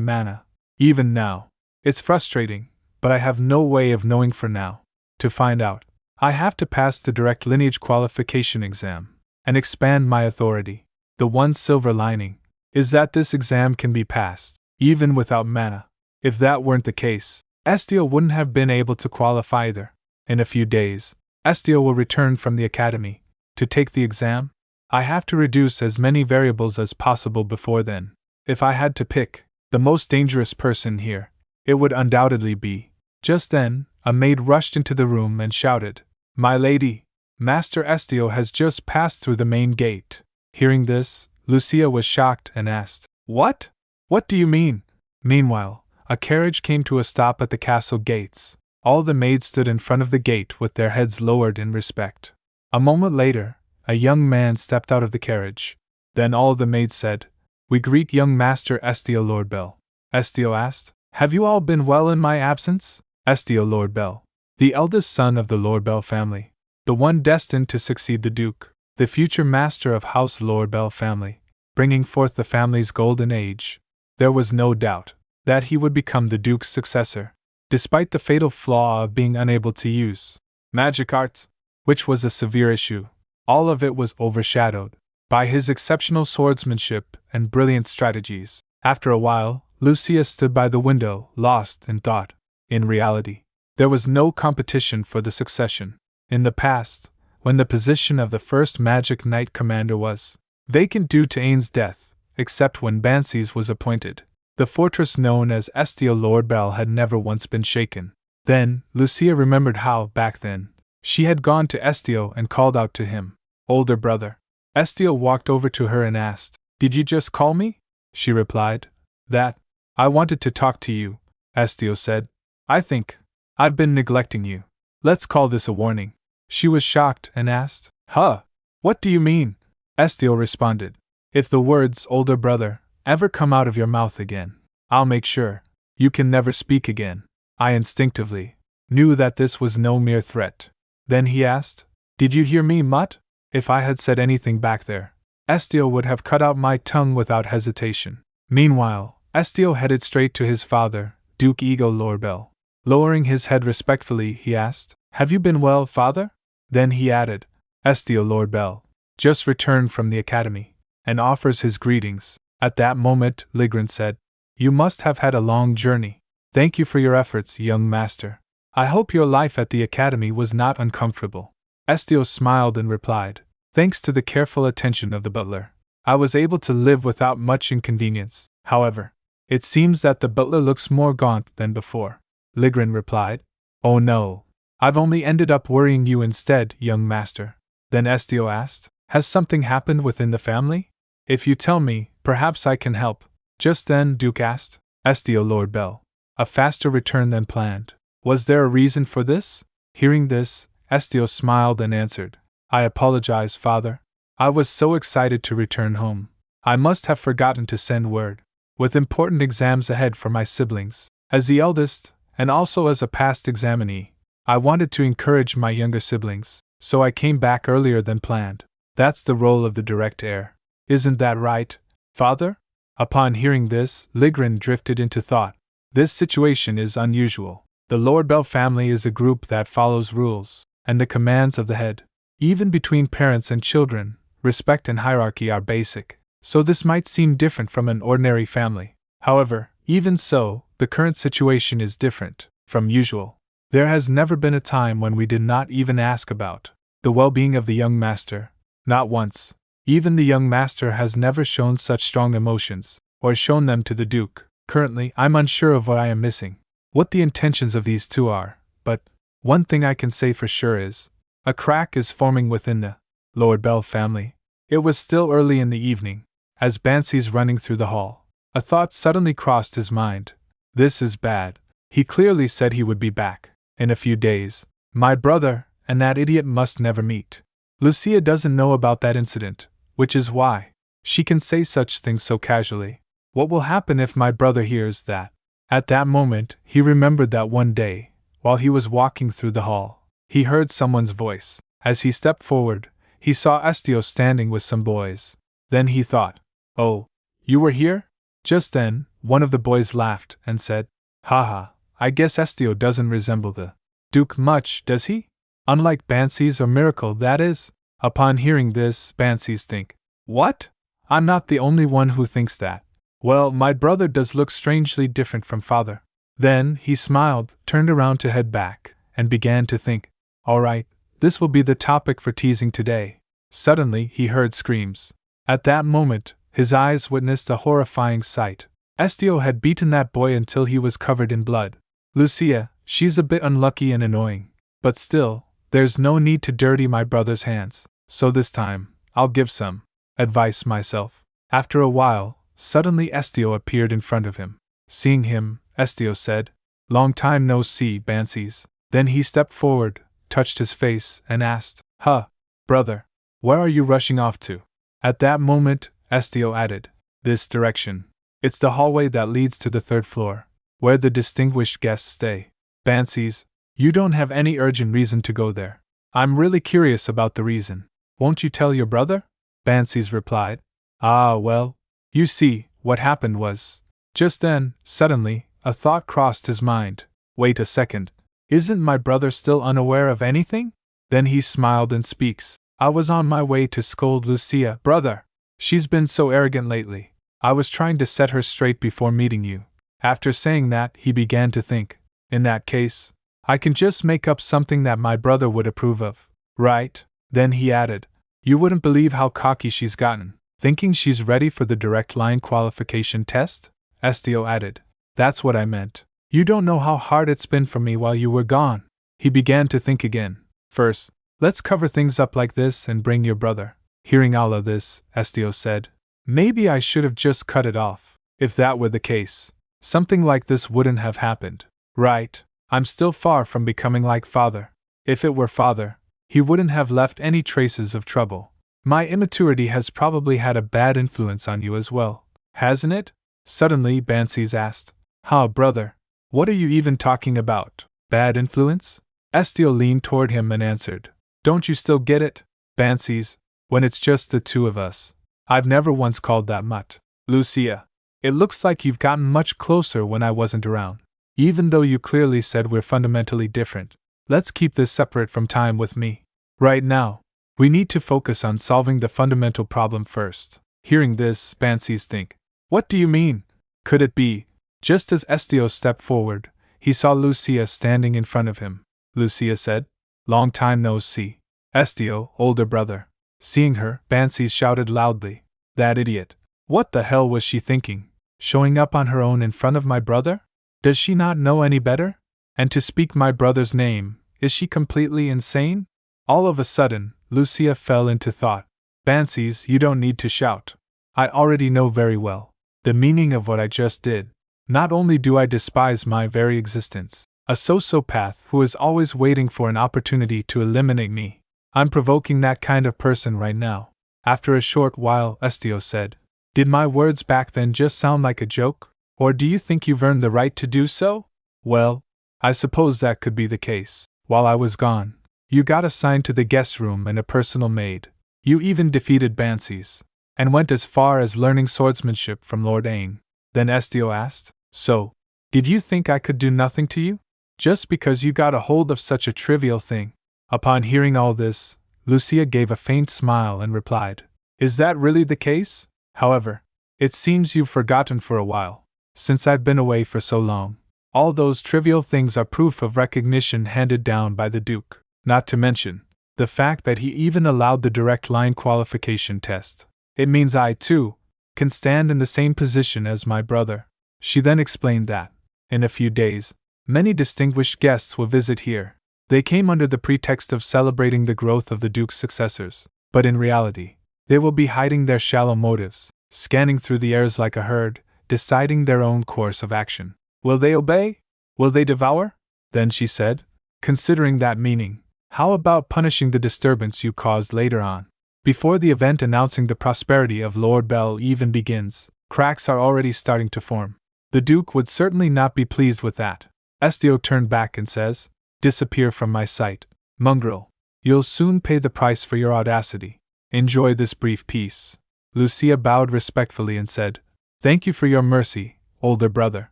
mana. Even now. It's frustrating, but I have no way of knowing for now. To find out, I have to pass the direct lineage qualification exam and expand my authority. The one silver lining is that this exam can be passed, even without mana. If that weren't the case, Estiel wouldn't have been able to qualify either. In a few days, Estiel will return from the academy. To take the exam, I have to reduce as many variables as possible before then. If I had to pick the most dangerous person here, it would undoubtedly be. Just then, a maid rushed into the room and shouted, My lady, Master Estiel has just passed through the main gate. Hearing this, Lucia was shocked and asked, What? What do you mean? Meanwhile, a carriage came to a stop at the castle gates. All the maids stood in front of the gate with their heads lowered in respect. A moment later, a young man stepped out of the carriage. Then all the maids said, We greet young Master Estiel Lord Bell. Estiel asked, Have you all been well in my absence? Estiel Lord Bell, the eldest son of the Lord Bell family, the one destined to succeed the Duke, the future master of House Lord Bell family, bringing forth the family's golden age. There was no doubt that he would become the Duke's successor, despite the fatal flaw of being unable to use magic arts, which was a severe issue. All of it was overshadowed by his exceptional swordsmanship and brilliant strategies. After a while, Lucia stood by the window, lost in thought. In reality, there was no competition for the succession. In the past, when the position of the first Magic Knight Commander was vacant due to Ain's death, except when Bansies was appointed, the fortress known as Estiel Lord Bell had never once been shaken. Then, Lucia remembered how, back then, she had gone to Estiel and called out to him, Older brother. Estiel walked over to her and asked, Did you just call me? She replied, That. I wanted to talk to you, Estiel said. I think I've been neglecting you. Let's call this a warning. She was shocked and asked, Huh? What do you mean? Estiel responded, If the words older brother ever come out of your mouth again, I'll make sure you can never speak again. I instinctively knew that this was no mere threat. Then he asked, Did you hear me, Mutt? If I had said anything back there, Estiel would have cut out my tongue without hesitation. Meanwhile, Estiel headed straight to his father, Duke Ego Lord Bell. Lowering his head respectfully, he asked, Have you been well, father? Then he added, Estiel Lord Bell just returned from the academy, and offers his greetings. At that moment, Ligrin said, You must have had a long journey. Thank you for your efforts, young master. I hope your life at the academy was not uncomfortable. Estiel smiled and replied, Thanks to the careful attention of the butler, I was able to live without much inconvenience. However, it seems that the butler looks more gaunt than before. Ligrin replied, Oh no, I've only ended up worrying you instead, young master. Then Estiel asked, Has something happened within the family? If you tell me, perhaps I can help. Just then Duke asked, Estiel Lord Bell, a faster return than planned. Was there a reason for this? Hearing this, Estiel smiled and answered, I apologize, father. I was so excited to return home. I must have forgotten to send word. with important exams ahead for my siblings. As the eldest, and also as a past examinee, I wanted to encourage my younger siblings, so I came back earlier than planned. That's the role of the direct heir. Isn't that right, father? Upon hearing this, Ligrin drifted into thought. This situation is unusual. The Lord Bell family is a group that follows rules and the commands of the head. Even between parents and children, respect and hierarchy are basic, so this might seem different from an ordinary family. However, even so, the current situation is different from usual. There has never been a time when we did not even ask about the well-being of the young master. Not once. Even the young master has never shown such strong emotions, or shown them to the Duke. Currently, I'm unsure of what I am missing, what the intentions of these two are, but one thing I can say for sure is, a crack is forming within the Lord Bell family. It was still early in the evening, as Bansi's running through the hall. A thought suddenly crossed his mind. This is bad. He clearly said he would be back in a few days. My brother and that idiot must never meet. Lucia doesn't know about that incident, which is why she can say such things so casually. What will happen if my brother hears that? At that moment, he remembered that one day, while he was walking through the hall, he heard someone's voice. As he stepped forward, he saw Estio standing with some boys. Then he thought, "Oh, you were here?" Just then, one of the boys laughed and said, "Haha, I guess Estio doesn't resemble the Duke much, does he? Unlike Bansi's or Miracle, that is." Upon hearing this, Bansi's think, "What? I'm not the only one who thinks that. Well, my brother does look strangely different from father." Then he smiled, turned around to head back, and began to think, "Alright, this will be the topic for teasing today." Suddenly he heard screams. At that moment, his eyes witnessed a horrifying sight. Estio had beaten that boy until he was covered in blood. Lucia, she's a bit unlucky and annoying, but still, there's no need to dirty my brother's hands, so this time, I'll give some advice myself. After a while, suddenly Estio appeared in front of him. Seeing him, Estio said, "Long time no see, Bansi's." Then he stepped forward, touched his face, and asked, "Huh, brother, where are you rushing off to?" At that moment, Estio added, "This direction. It's the hallway that leads to the third floor, where the distinguished guests stay." Bansi's, "You don't have any urgent reason to go there. I'm really curious about the reason. Won't you tell your brother?" Bansi's replied. "Ah, well, you see, what happened was..." Just then, suddenly, a thought crossed his mind. Wait a second. Isn't my brother still unaware of anything? Then he smiled and speaks. "I was on my way to scold Lucia, brother. She's been so arrogant lately. I was trying to set her straight before meeting you." After saying that, he began to think, "In that case, I can just make up something that my brother would approve of, right?" Then he added, "You wouldn't believe how cocky she's gotten, thinking she's ready for the direct line qualification test?" Estio added, "That's what I meant. You don't know how hard it's been for me while you were gone." He began to think again. "First, let's cover things up like this and bring your brother." Hearing all of this, Estio said, "Maybe I should have just cut it off. If that were the case, something like this wouldn't have happened. Right, I'm still far from becoming like father. If it were father, he wouldn't have left any traces of trouble. My immaturity has probably had a bad influence on you as well, hasn't it?" Suddenly Bansi's asked, "Huh, brother? What are you even talking about? Bad influence?" Estio leaned toward him and answered, "Don't you still get it? Bansi's, when it's just the two of us. I've never once called that mutt. Lucia, it looks like you've gotten much closer when I wasn't around. Even though you clearly said we're fundamentally different. Let's keep this separate from time with me. Right now, we need to focus on solving the fundamental problem first." Hearing this, Bansi's think, "What do you mean? Could it be?" Just as Estio stepped forward, he saw Lucia standing in front of him. Lucia said, "Long time no see." Estio, older brother. Seeing her, Bansi shouted loudly, "That idiot! What the hell was she thinking? Showing up on her own in front of my brother? Does she not know any better? And to speak my brother's name, is she completely insane?" All of a sudden, Lucia fell into thought. "Bansi's, you don't need to shout. I already know very well the meaning of what I just did. Not only do I despise my very existence, a sociopath who is always waiting for an opportunity to eliminate me, I'm provoking that kind of person right now." After a short while, Estio said, Did my words back then just sound like a joke? Or do you think you've earned the right to do so? Well, I suppose that could be the case. While I was gone, you got assigned to the guest room and a personal maid. You even defeated Bansies, and went as far as learning swordsmanship from Lord Aang. Then Estio asked, So, did you think I could do nothing to you? Just because you got a hold of such a trivial thing? Upon hearing all this, Lucia gave a faint smile and replied, Is that really the case? However, it seems you've forgotten for a while, since I've been away for so long. All those trivial things are proof of recognition handed down by the Duke, not to mention the fact that he even allowed the direct line qualification test. It means I, too, can stand in the same position as my brother. She then explained that, in a few days, many distinguished guests will visit here. They came under the pretext of celebrating the growth of the Duke's successors, but in reality, they will be hiding their shallow motives, scanning through the airs like a herd, deciding their own course of action. Will they obey? Will they devour? Then she said, considering that meaning, how about punishing the disturbance you caused later on? Before the event announcing the prosperity of Lord Bell even begins, cracks are already starting to form. The Duke would certainly not be pleased with that. Estio turned back and says, Disappear from my sight, mongrel. You'll soon pay the price for your audacity. Enjoy this brief peace. Lucia bowed respectfully and said, Thank you for your mercy, older brother.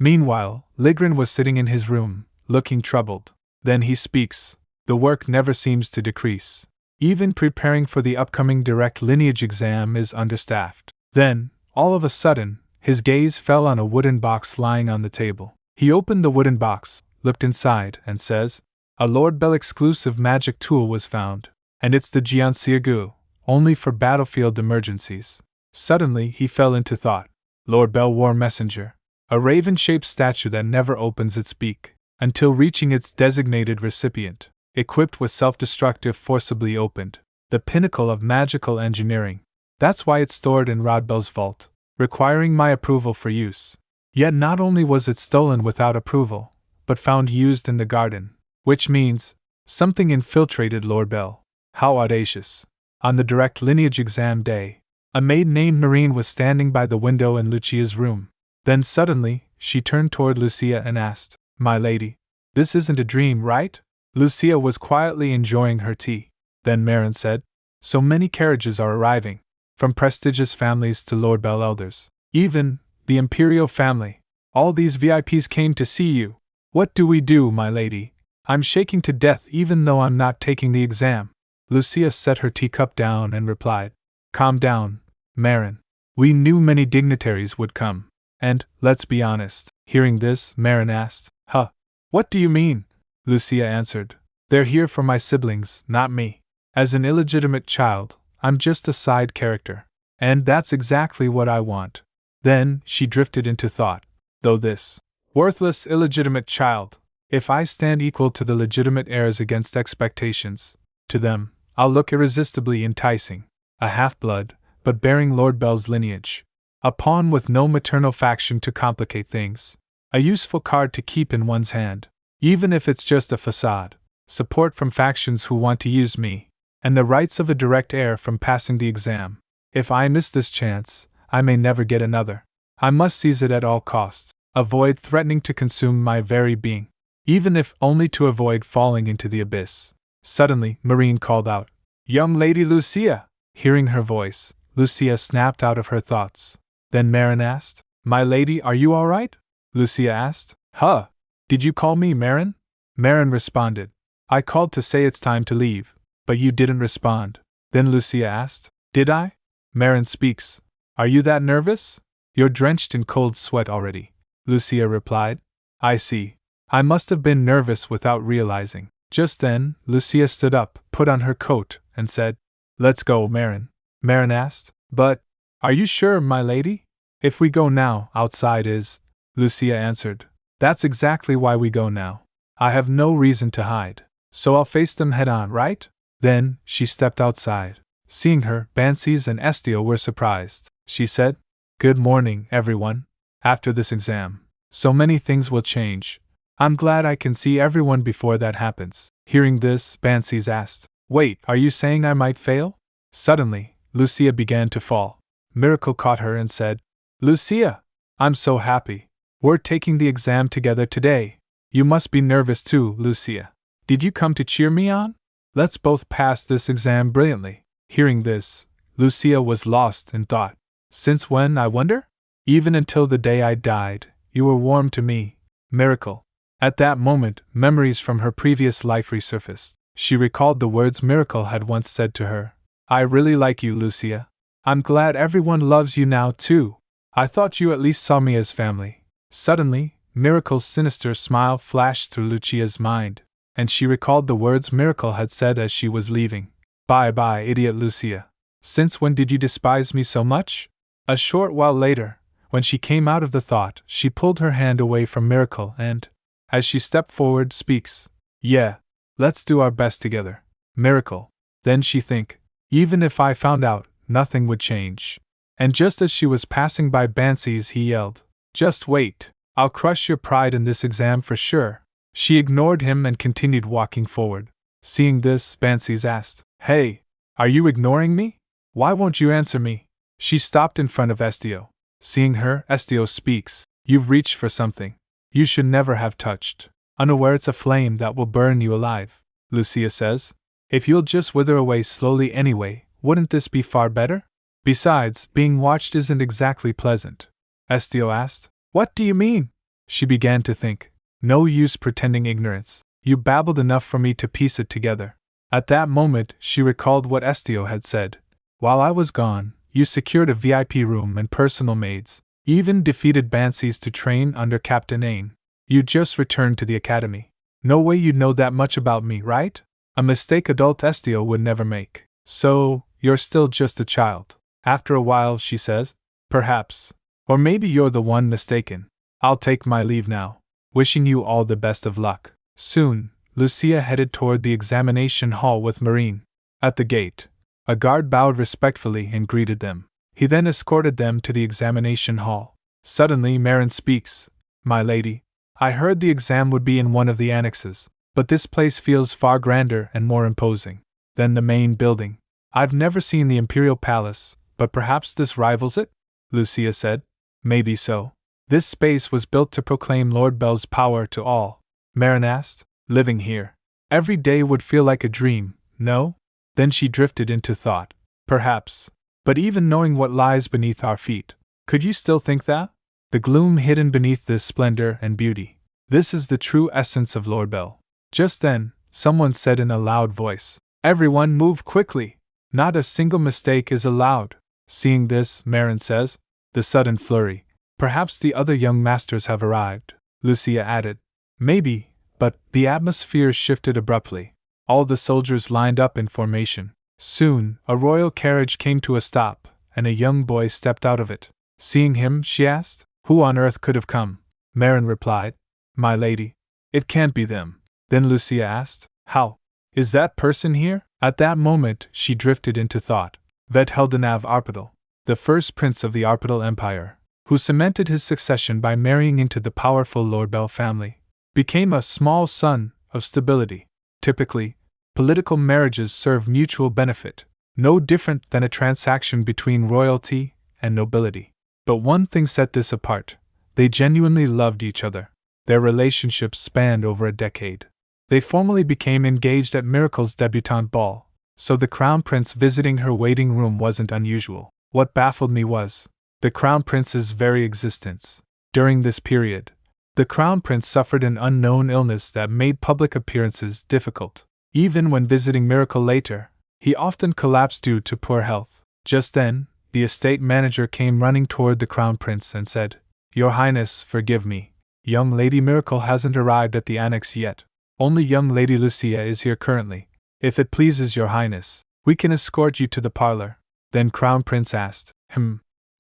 Meanwhile, Ligrin was sitting in his room, looking troubled. Then he speaks. The work never seems to decrease. Even preparing for the upcoming direct lineage exam is understaffed. Then, all of a sudden, his gaze fell on a wooden box lying on the table. He opened the wooden box, looked inside, and says, A Lord Bell exclusive magic tool was found, and it's the Jiansirgu, only for battlefield emergencies. Suddenly he fell into thought. Lord Bell War Messenger. A raven-shaped statue that never opens its beak, until reaching its designated recipient, equipped with self-destructive forcibly opened. The pinnacle of magical engineering. That's why it's stored in Rodbell's vault, requiring my approval for use. Yet not only was it stolen without approval, but found used in the garden, which means something infiltrated Lord Bell. How audacious. On the direct lineage exam day, a maid named Marine was standing by the window in Lucia's room. Then suddenly, she turned toward Lucia and asked, My lady, this isn't a dream, right? Lucia was quietly enjoying her tea. Then Marin said, So many carriages are arriving, from prestigious families to Lord Bell elders. Even the imperial family. All these VIPs came to see you. What do we do, my lady? I'm shaking to death even though I'm not taking the exam. Lucia set her teacup down and replied, Calm down, Marin. We knew many dignitaries would come. And, let's be honest. Hearing this, Marin asked, Huh? What do you mean? Lucia answered, They're here for my siblings, not me. As an illegitimate child, I'm just a side character. And that's exactly what I want. Then, she drifted into thought. Though this worthless illegitimate child, if I stand equal to the legitimate heirs against expectations, to them, I'll look irresistibly enticing. A half-blood, but bearing Lord Bell's lineage. A pawn with no maternal faction to complicate things. A useful card to keep in one's hand. Even if it's just a facade. Support from factions who want to use me. And the rights of a direct heir from passing the exam. If I miss this chance, I may never get another. I must seize it at all costs. Avoid threatening to consume my very being. Even if only to avoid falling into the abyss. Suddenly, Marine called out, Young Lady Lucia! Hearing her voice, Lucia snapped out of her thoughts. Then Marin asked, My lady, are you all right? Lucia asked, Huh? Did you call me Marin? Marin responded, I called to say it's time to leave, but you didn't respond. Then Lucia asked, Did I? Marin speaks, Are you that nervous? You're drenched in cold sweat already. Lucia replied, I see. I must have been nervous without realizing. Just then, Lucia stood up, put on her coat, and said, Let's go, Marin. Marin asked, But, are you sure, my lady? If we go now, outside is. Lucia answered, That's exactly why we go now. I have no reason to hide. So I'll face them head on, right? Then, she stepped outside. Seeing her, Bansies and Estio were surprised. She said, Good morning, everyone. After this exam, so many things will change. I'm glad I can see everyone before that happens. Hearing this, Bansies asked, Wait, are you saying I might fail? Suddenly, Lucia began to fall. Miracle caught her and said, Lucia! I'm so happy. We're taking the exam together today. You must be nervous too, Lucia. Did you come to cheer me on? Let's both pass this exam brilliantly. Hearing this, Lucia was lost in thought. Since when, I wonder? Even until the day I died, you were warm to me, Miracle. At that moment, memories from her previous life resurfaced. She recalled the words Miracle had once said to her. I really like you, Lucia. I'm glad everyone loves you now, too. I thought you at least saw me as family. Suddenly, Miracle's sinister smile flashed through Lucia's mind, and she recalled the words Miracle had said as she was leaving. Bye-bye, idiot Lucia. Since when did you despise me so much? A short while later, when she came out of the thought, she pulled her hand away from Miracle and, as she stepped forward, speaks. Yeah, let's do our best together. Miracle. Then she think, even if I found out, nothing would change. And just as she was passing by Bansi's, he yelled, Just wait, I'll crush your pride in this exam for sure. She ignored him and continued walking forward. Seeing this, Bansi's asked, Hey, are you ignoring me? Why won't you answer me? She stopped in front of Estio. Seeing her, Estio speaks, You've reached for something you should never have touched. Unaware it's a flame that will burn you alive, Lucia says. If you'll just wither away slowly anyway, wouldn't this be far better? Besides, being watched isn't exactly pleasant. Estio asked, What do you mean? She began to think. No use pretending ignorance. You babbled enough for me to piece it together. At that moment, she recalled what Estio had said. While I was gone, you secured a VIP room and personal maids. You even defeated Bansi's to train under Captain Ain. You just returned to the academy. No way you'd know that much about me, right? A mistake adult Estio would never make. So, you're still just a child. After a while, she says, Perhaps. Or maybe you're the one mistaken. I'll take my leave now. Wishing you all the best of luck. Soon, Lucia headed toward the examination hall with Marine. At the gate, a guard bowed respectfully and greeted them. He then escorted them to the examination hall. Suddenly, Marin speaks. My lady, I heard the exam would be in one of the annexes, but this place feels far grander and more imposing than the main building. I've never seen the Imperial Palace, but perhaps this rivals it? Lucia said. Maybe so. This space was built to proclaim Lord Bell's power to all. Marin asked. Living here every day would feel like a dream, no? Then she drifted into thought. Perhaps. But even knowing what lies beneath our feet, could you still think that? The gloom hidden beneath this splendor and beauty. This is the true essence of Lord Bell. Just then, someone said in a loud voice, Everyone move quickly! Not a single mistake is allowed. Seeing this, Marin says, The sudden flurry. Perhaps the other young masters have arrived. Lucia added. Maybe, but the atmosphere shifted abruptly. All the soldiers lined up in formation. Soon, a royal carriage came to a stop, and a young boy stepped out of it. Seeing him, she asked, Who on earth could have come? Marin replied, My lady, it can't be them. Then Lucia asked, How? Is that person here? At that moment, she drifted into thought. Vetheldenav Arpadal, the first prince of the Arpadal Empire, who cemented his succession by marrying into the powerful Lord Bell family, became a small son of stability. Typically, political marriages serve mutual benefit, no different than a transaction between royalty and nobility. But one thing set this apart. They genuinely loved each other. Their relationship spanned over a decade. They formally became engaged at Miracle's debutante ball, so the Crown Prince visiting her waiting room wasn't unusual. What baffled me was the Crown Prince's very existence. During this period, the Crown Prince suffered an unknown illness that made public appearances difficult. Even when visiting Miracle later, he often collapsed due to poor health. Just then, the estate manager came running toward the Crown Prince and said, Your Highness, forgive me. Young Lady Miracle hasn't arrived at the annex yet. Only young Lady Lucia is here currently. If it pleases your Highness, we can escort you to the parlor. Then Crown Prince asked,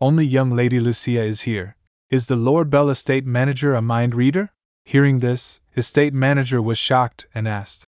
Only young Lady Lucia is here. Is the Lord Bell estate manager a mind reader? Hearing this, estate manager was shocked and asked,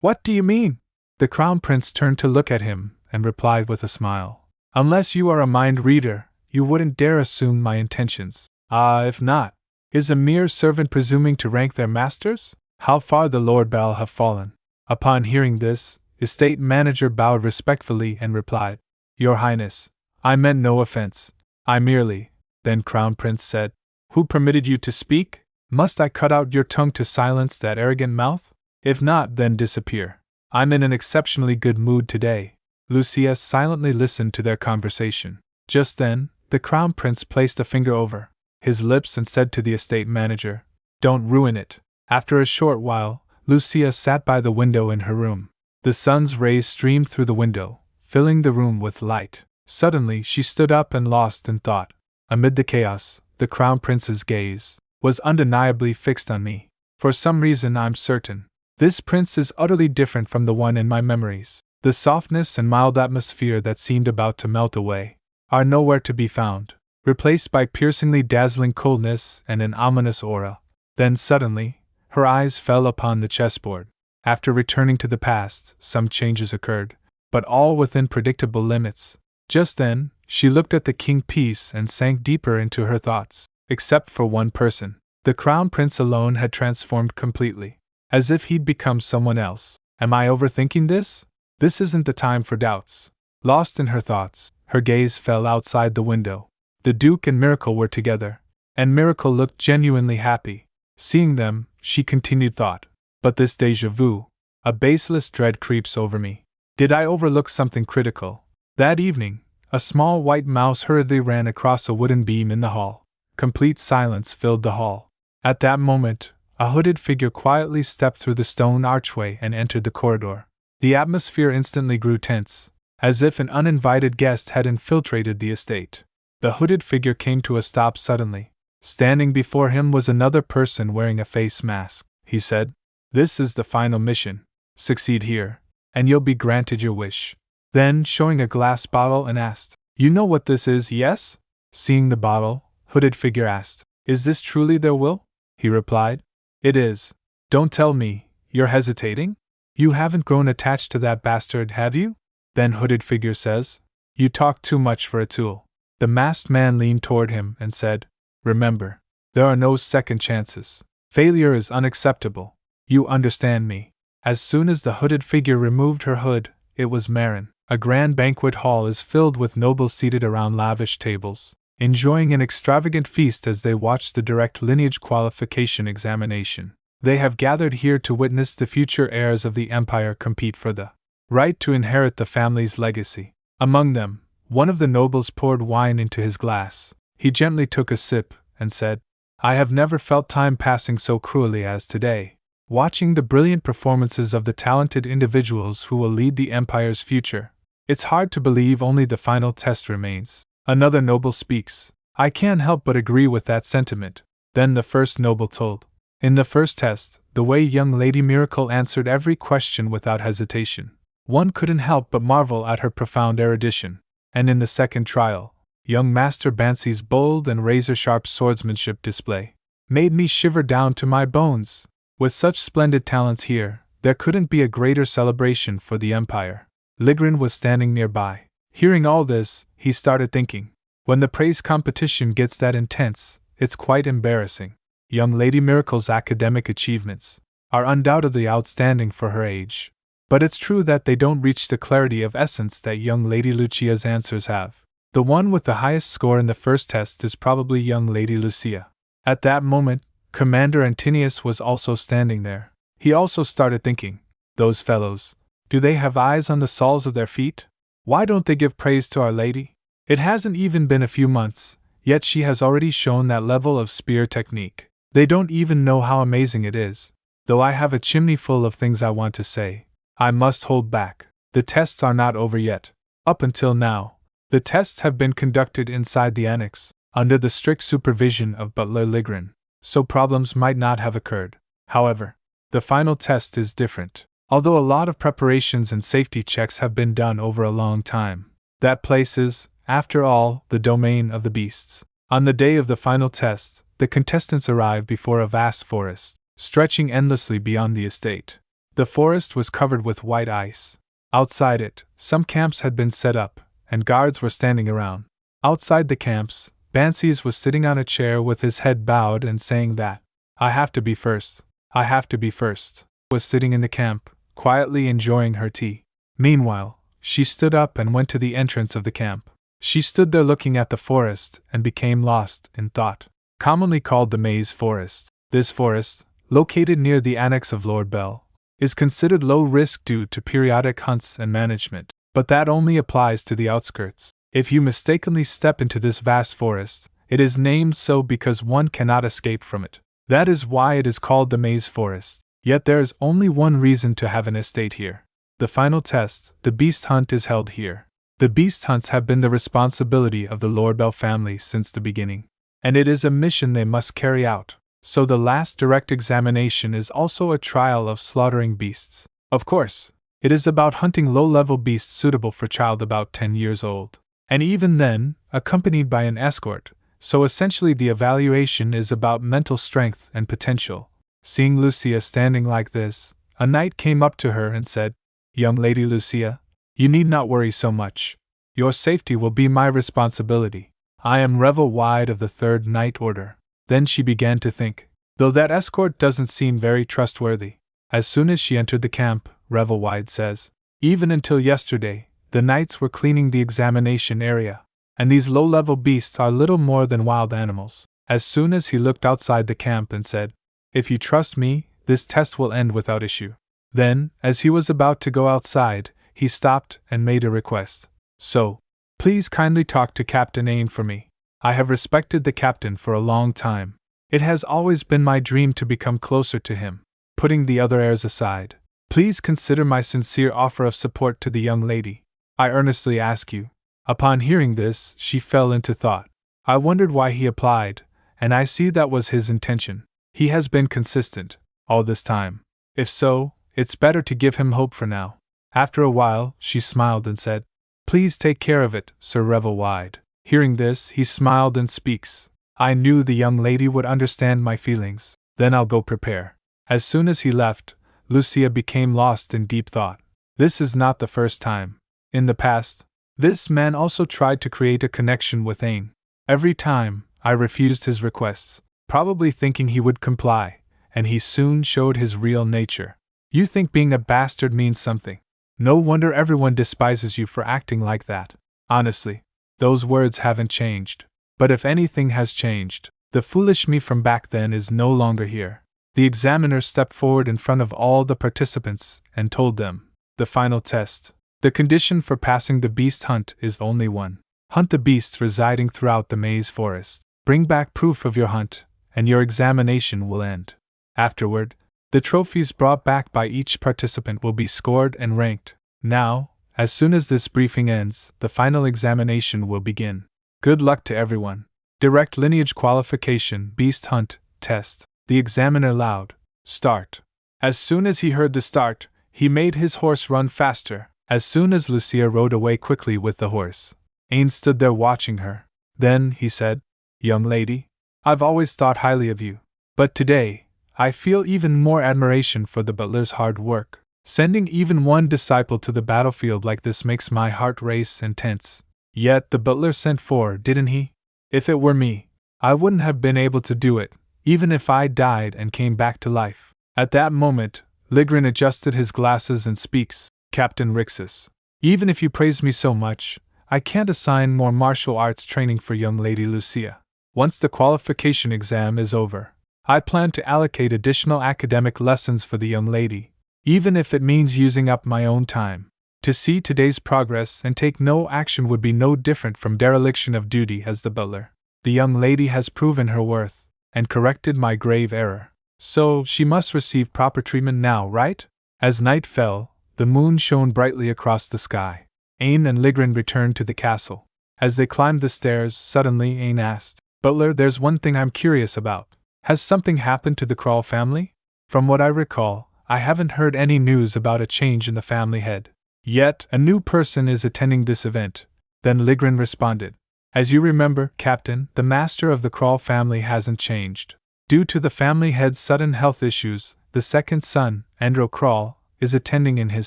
What do you mean? The Crown Prince turned to look at him and replied with a smile, Unless you are a mind reader, you wouldn't dare assume my intentions. If not, is a mere servant presuming to rank their masters? How far the Lord Bell have fallen. Upon hearing this, estate manager bowed respectfully and replied, Your Highness, I meant no offense. I merely. Then Crown Prince said, Who permitted you to speak? Must I cut out your tongue to silence that arrogant mouth? If not, then disappear. I'm in an exceptionally good mood today. Lucia silently listened to their conversation. Just then, the Crown Prince placed a finger over his lips and said to the estate manager, Don't ruin it. After a short while, Lucia sat by the window in her room. The sun's rays streamed through the window, filling the room with light. Suddenly she stood up and lost in thought. Amid the chaos, the Crown Prince's gaze was undeniably fixed on me. For some reason I'm certain. This prince is utterly different from the one in my memories. The softness and mild atmosphere that seemed about to melt away are nowhere to be found, replaced by piercingly dazzling coldness and an ominous aura. Then suddenly, her eyes fell upon the chessboard. After returning to the past, some changes occurred, but all within predictable limits. Just then, she looked at the king piece and sank deeper into her thoughts. Except for one person, the Crown Prince alone had transformed completely, as if he'd become someone else. Am I overthinking this? This isn't the time for doubts. Lost in her thoughts, her gaze fell outside the window. The Duke and Miracle were together, and Miracle looked genuinely happy. Seeing them, she continued thought. But this déjà vu, a baseless dread creeps over me. Did I overlook something critical? That evening, a small white mouse hurriedly ran across a wooden beam in the hall. Complete silence filled the hall. At that moment, a hooded figure quietly stepped through the stone archway and entered the corridor. The atmosphere instantly grew tense, as if an uninvited guest had infiltrated the estate. The hooded figure came to a stop suddenly. Standing before him was another person wearing a face mask. He said, This is the final mission. Succeed here, and you'll be granted your wish. Then, showing a glass bottle, and asked, You know what this is, yes? Seeing the bottle, hooded figure asked, Is this truly their will? He replied, It is. Don't tell me, you're hesitating? You haven't grown attached to that bastard, have you? Then hooded figure says, You talk too much for a tool. The masked man leaned toward him and said, Remember, there are no second chances. Failure is unacceptable. You understand me. As soon as the hooded figure removed her hood, it was Marin. A grand banquet hall is filled with nobles seated around lavish tables, enjoying an extravagant feast as they watch the direct lineage qualification examination. They have gathered here to witness the future heirs of the empire compete for the right to inherit the family's legacy. Among them, one of the nobles poured wine into his glass. He gently took a sip and said, I have never felt time passing so cruelly as today, watching the brilliant performances of the talented individuals who will lead the empire's future. It's hard to believe only the final test remains. Another noble speaks. I can't help but agree with that sentiment. Then the first noble told. In the first test, the way young Lady Miracle answered every question without hesitation, one couldn't help but marvel at her profound erudition. And in the second trial, young Master Bansi's bold and razor-sharp swordsmanship display made me shiver down to my bones. With such splendid talents here, there couldn't be a greater celebration for the empire. Ligrin was standing nearby. Hearing all this, he started thinking. When the praise competition gets that intense, it's quite embarrassing. Young Lady Miracle's academic achievements are undoubtedly outstanding for her age. But it's true that they don't reach the clarity of essence that young Lady Lucia's answers have. The one with the highest score in the first test is probably young Lady Lucia. At that moment, Commander Antinius was also standing there. He also started thinking, those fellows, do they have eyes on the soles of their feet? Why don't they give praise to Our Lady? It hasn't even been a few months, yet she has already shown that level of spear technique. They don't even know how amazing it is. Though I have a chimney full of things I want to say, I must hold back. The tests are not over yet. Up until now, the tests have been conducted inside the annex, under the strict supervision of Butler Ligrin, so problems might not have occurred. However, the final test is different. Although a lot of preparations and safety checks have been done over a long time, that place is, after all, the domain of the beasts. On the day of the final test, the contestants arrived before a vast forest, stretching endlessly beyond the estate. The forest was covered with white ice. Outside it, some camps had been set up, and guards were standing around. Outside the camps, Bansi's was sitting on a chair with his head bowed and saying that, I have to be first. I have to be first. Was sitting in the camp, quietly enjoying her tea. Meanwhile, she stood up and went to the entrance of the camp. She stood there looking at the forest and became lost in thought. Commonly called the Maze Forest, this forest, located near the annex of Lord Bell, is considered low risk due to periodic hunts and management, but that only applies to the outskirts. If you mistakenly step into this vast forest, it is named so because one cannot escape from it. That is why it is called the Maze Forest. Yet there is only one reason to have an estate here. The final test, the beast hunt, is held here. The beast hunts have been the responsibility of the Lord Bell family since the beginning, and it is a mission they must carry out. So the last direct examination is also a trial of slaughtering beasts. Of course, it is about hunting low-level beasts suitable for child about 10 years old, and even then, accompanied by an escort, so essentially the evaluation is about mental strength and potential. Seeing Lucia standing like this, a knight came up to her and said, "Young Lady Lucia, you need not worry so much. Your safety will be my responsibility. I am Revel Wide of the Third Knight Order." Then she began to think, though that escort doesn't seem very trustworthy. As soon as she entered the camp, Revel Wide says, even until yesterday, the knights were cleaning the examination area, and these low-level beasts are little more than wild animals. As soon as he looked outside the camp and said, "If you trust me, this test will end without issue." Then, as he was about to go outside, he stopped and made a request. "So, please kindly talk to Captain Ain for me. I have respected the captain for a long time. It has always been my dream to become closer to him." Putting the other airs aside, "Please consider my sincere offer of support to the young lady. I earnestly ask you." Upon hearing this, she fell into thought. I wondered why he applied, and I see that was his intention. He has been consistent all this time. If so, it's better to give him hope for now. After a while, she smiled and said, "Please take care of it, Sir Revel Wide." Hearing this, he smiled and speaks, "I knew the young lady would understand my feelings. Then I'll go prepare." As soon as he left, Lucia became lost in deep thought. This is not the first time. In the past, this man also tried to create a connection with Ain. Every time, I refused his requests, probably thinking he would comply, and he soon showed his real nature. You think being a bastard means something. No wonder everyone despises you for acting like that. Honestly, those words haven't changed. But if anything has changed, the foolish me from back then is no longer here. The examiner stepped forward in front of all the participants and told them, the final test. The condition for passing the beast hunt is only one. Hunt the beasts residing throughout the Maze Forest. Bring back proof of your hunt, and your examination will end. Afterward, the trophies brought back by each participant will be scored and ranked. Now, as soon as this briefing ends, the final examination will begin. Good luck to everyone. Direct lineage qualification, beast hunt, test. The examiner loud. Start. As soon as he heard the start, he made his horse run faster. As soon as Lucia rode away quickly with the horse, Ain stood there watching her. Then he said, "Young lady, I've always thought highly of you. But today, I feel even more admiration for the butler's hard work. Sending even one disciple to the battlefield like this makes my heart race and tense. Yet the butler sent 4, didn't he? If it were me, I wouldn't have been able to do it, even if I died and came back to life." At that moment, Ligrin adjusted his glasses and speaks, "Captain Rixus, even if you praise me so much, I can't assign more martial arts training for young Lady Lucia. Once the qualification exam is over, I plan to allocate additional academic lessons for the young lady, even if it means using up my own time. To see today's progress and take no action would be no different from dereliction of duty as the butler. The young lady has proven her worth, and corrected my grave error. So she must receive proper treatment now, right?" As night fell, the moon shone brightly across the sky. Ain and Ligrin returned to the castle. As they climbed the stairs, suddenly Ain asked, "Butler, there's one thing I'm curious about. Has something happened to the Krall family? From what I recall, I haven't heard any news about a change in the family head. Yet, a new person is attending this event." Then Ligrin responded, "As you remember, Captain, the master of the Krall family hasn't changed. Due to the family head's sudden health issues, the second son, Andro Krall, is attending in his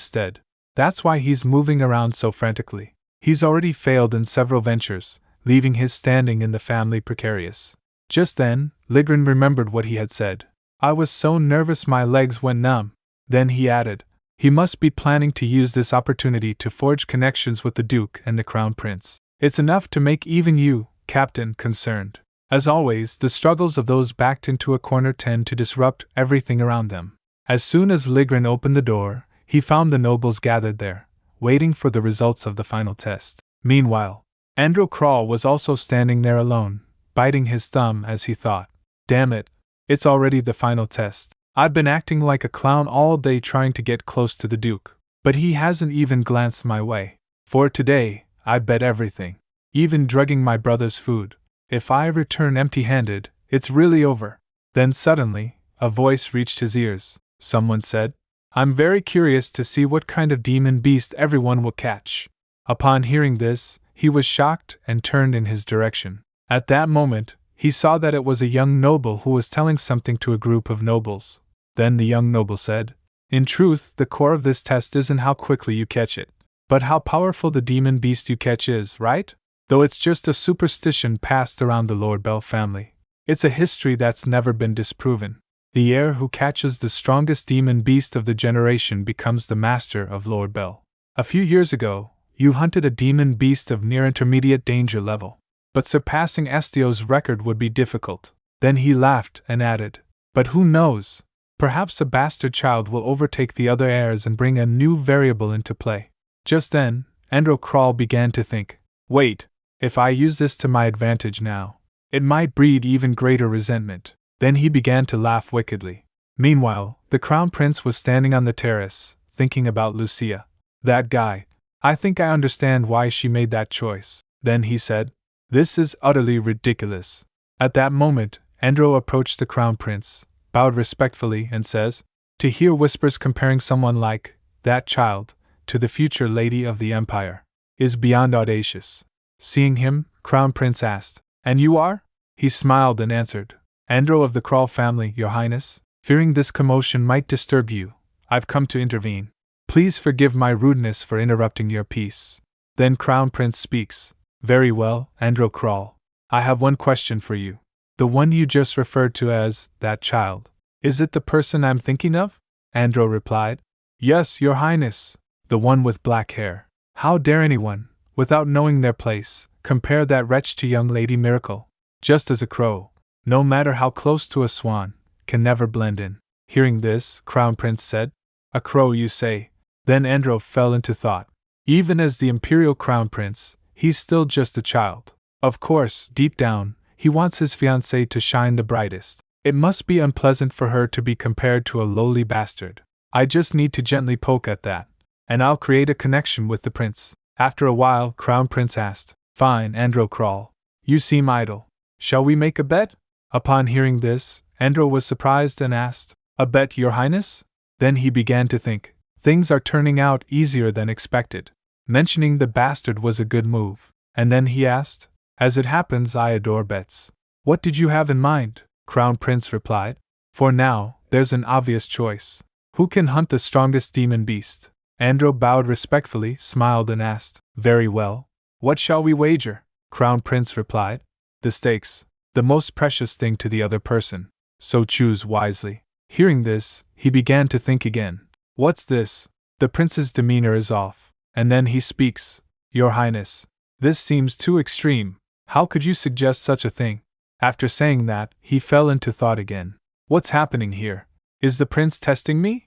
stead. That's why he's moving around so frantically. He's already failed in several ventures, leaving his standing in the family precarious." Just then, Ligrin remembered what he had said. "I was so nervous my legs went numb." Then he added, "He must be planning to use this opportunity to forge connections with the Duke and the Crown Prince. It's enough to make even you, Captain, concerned. As always, the struggles of those backed into a corner tend to disrupt everything around them. As soon as Ligrin opened the door, he found the nobles gathered there, waiting for the results of the final test. Meanwhile, Andrew Crawl was also standing there alone, biting his thumb as he thought, "Damn it, it's already the final test. I've been acting like a clown all day trying to get close to the Duke, but he hasn't even glanced my way. For today, I bet everything, even drugging my brother's food. If I return empty-handed, it's really over." Then suddenly, a voice reached his ears. Someone said, "I'm very curious to see what kind of demon beast everyone will catch." Upon hearing this, he was shocked and turned in his direction. At that moment, he saw that it was a young noble who was telling something to a group of nobles. Then the young noble said, "In truth, the core of this test isn't how quickly you catch it, but how powerful the demon beast you catch is, right? Though it's just a superstition passed around the Lord Bell family. It's a history that's never been disproven. The heir who catches the strongest demon beast of the generation becomes the master of Lord Bell. A few years ago, you hunted a demon beast of near intermediate danger level, but surpassing Estio's record would be difficult." Then he laughed and added, "But who knows? Perhaps a bastard child will overtake the other heirs and bring a new variable into play." Just then, Andrew Crawl began to think, "Wait, if I use this to my advantage now, it might breed even greater resentment." Then he began to laugh wickedly. Meanwhile, the Crown Prince was standing on the terrace, thinking about Lucia. "That guy. I think I understand why she made that choice." Then he said, "This is utterly ridiculous." At that moment, Andrew approached the Crown Prince, bowed respectfully, and says, "To hear whispers comparing someone like that child to the future lady of the Empire is beyond audacious." Seeing him, Crown Prince asked, "And you are?" He smiled and answered, "Andrew of the Crawl family, Your Highness. Fearing this commotion might disturb you, I've come to intervene. Please forgive my rudeness for interrupting your peace." Then Crown Prince speaks, "Very well, Andrew Crawl. I have one question for you. The one you just referred to as that child. Is it the person I'm thinking of?" Andrew replied, "Yes, Your Highness. The one with black hair. How dare anyone, without knowing their place, compare that wretch to young Lady Miracle? Just as a crow, no matter how close to a swan, can never blend in." Hearing this, Crown Prince said, "A crow, you say?" Then Andrew fell into thought. Even as the Imperial Crown Prince, he's still just a child. Of course, deep down, he wants his fiancée to shine the brightest. It must be unpleasant for her to be compared to a lowly bastard. I just need to gently poke at that, and I'll create a connection with the prince. After a while, Crown Prince asked, "Fine, Andrew Crawl. You seem idle. Shall we make a bet?" Upon hearing this, Andrew was surprised and asked, "A bet, Your Highness?" Then he began to think, things are turning out easier than expected. Mentioning the bastard was a good move. And then he asked, "As it happens, I adore bets." "What did you have in mind?" Crown Prince replied. "For now, there's an obvious choice. Who can hunt the strongest demon beast?" Andrew bowed respectfully, smiled and asked, "Very well. What shall we wager?" Crown Prince replied, "The stakes, the most precious thing to the other person. So choose wisely." Hearing this, he began to think again. "What's this?" The prince's demeanor is off, and then he speaks, "Your Highness, this seems too extreme. How could you suggest such a thing?" After saying that, he fell into thought again. "What's happening here? Is the prince testing me?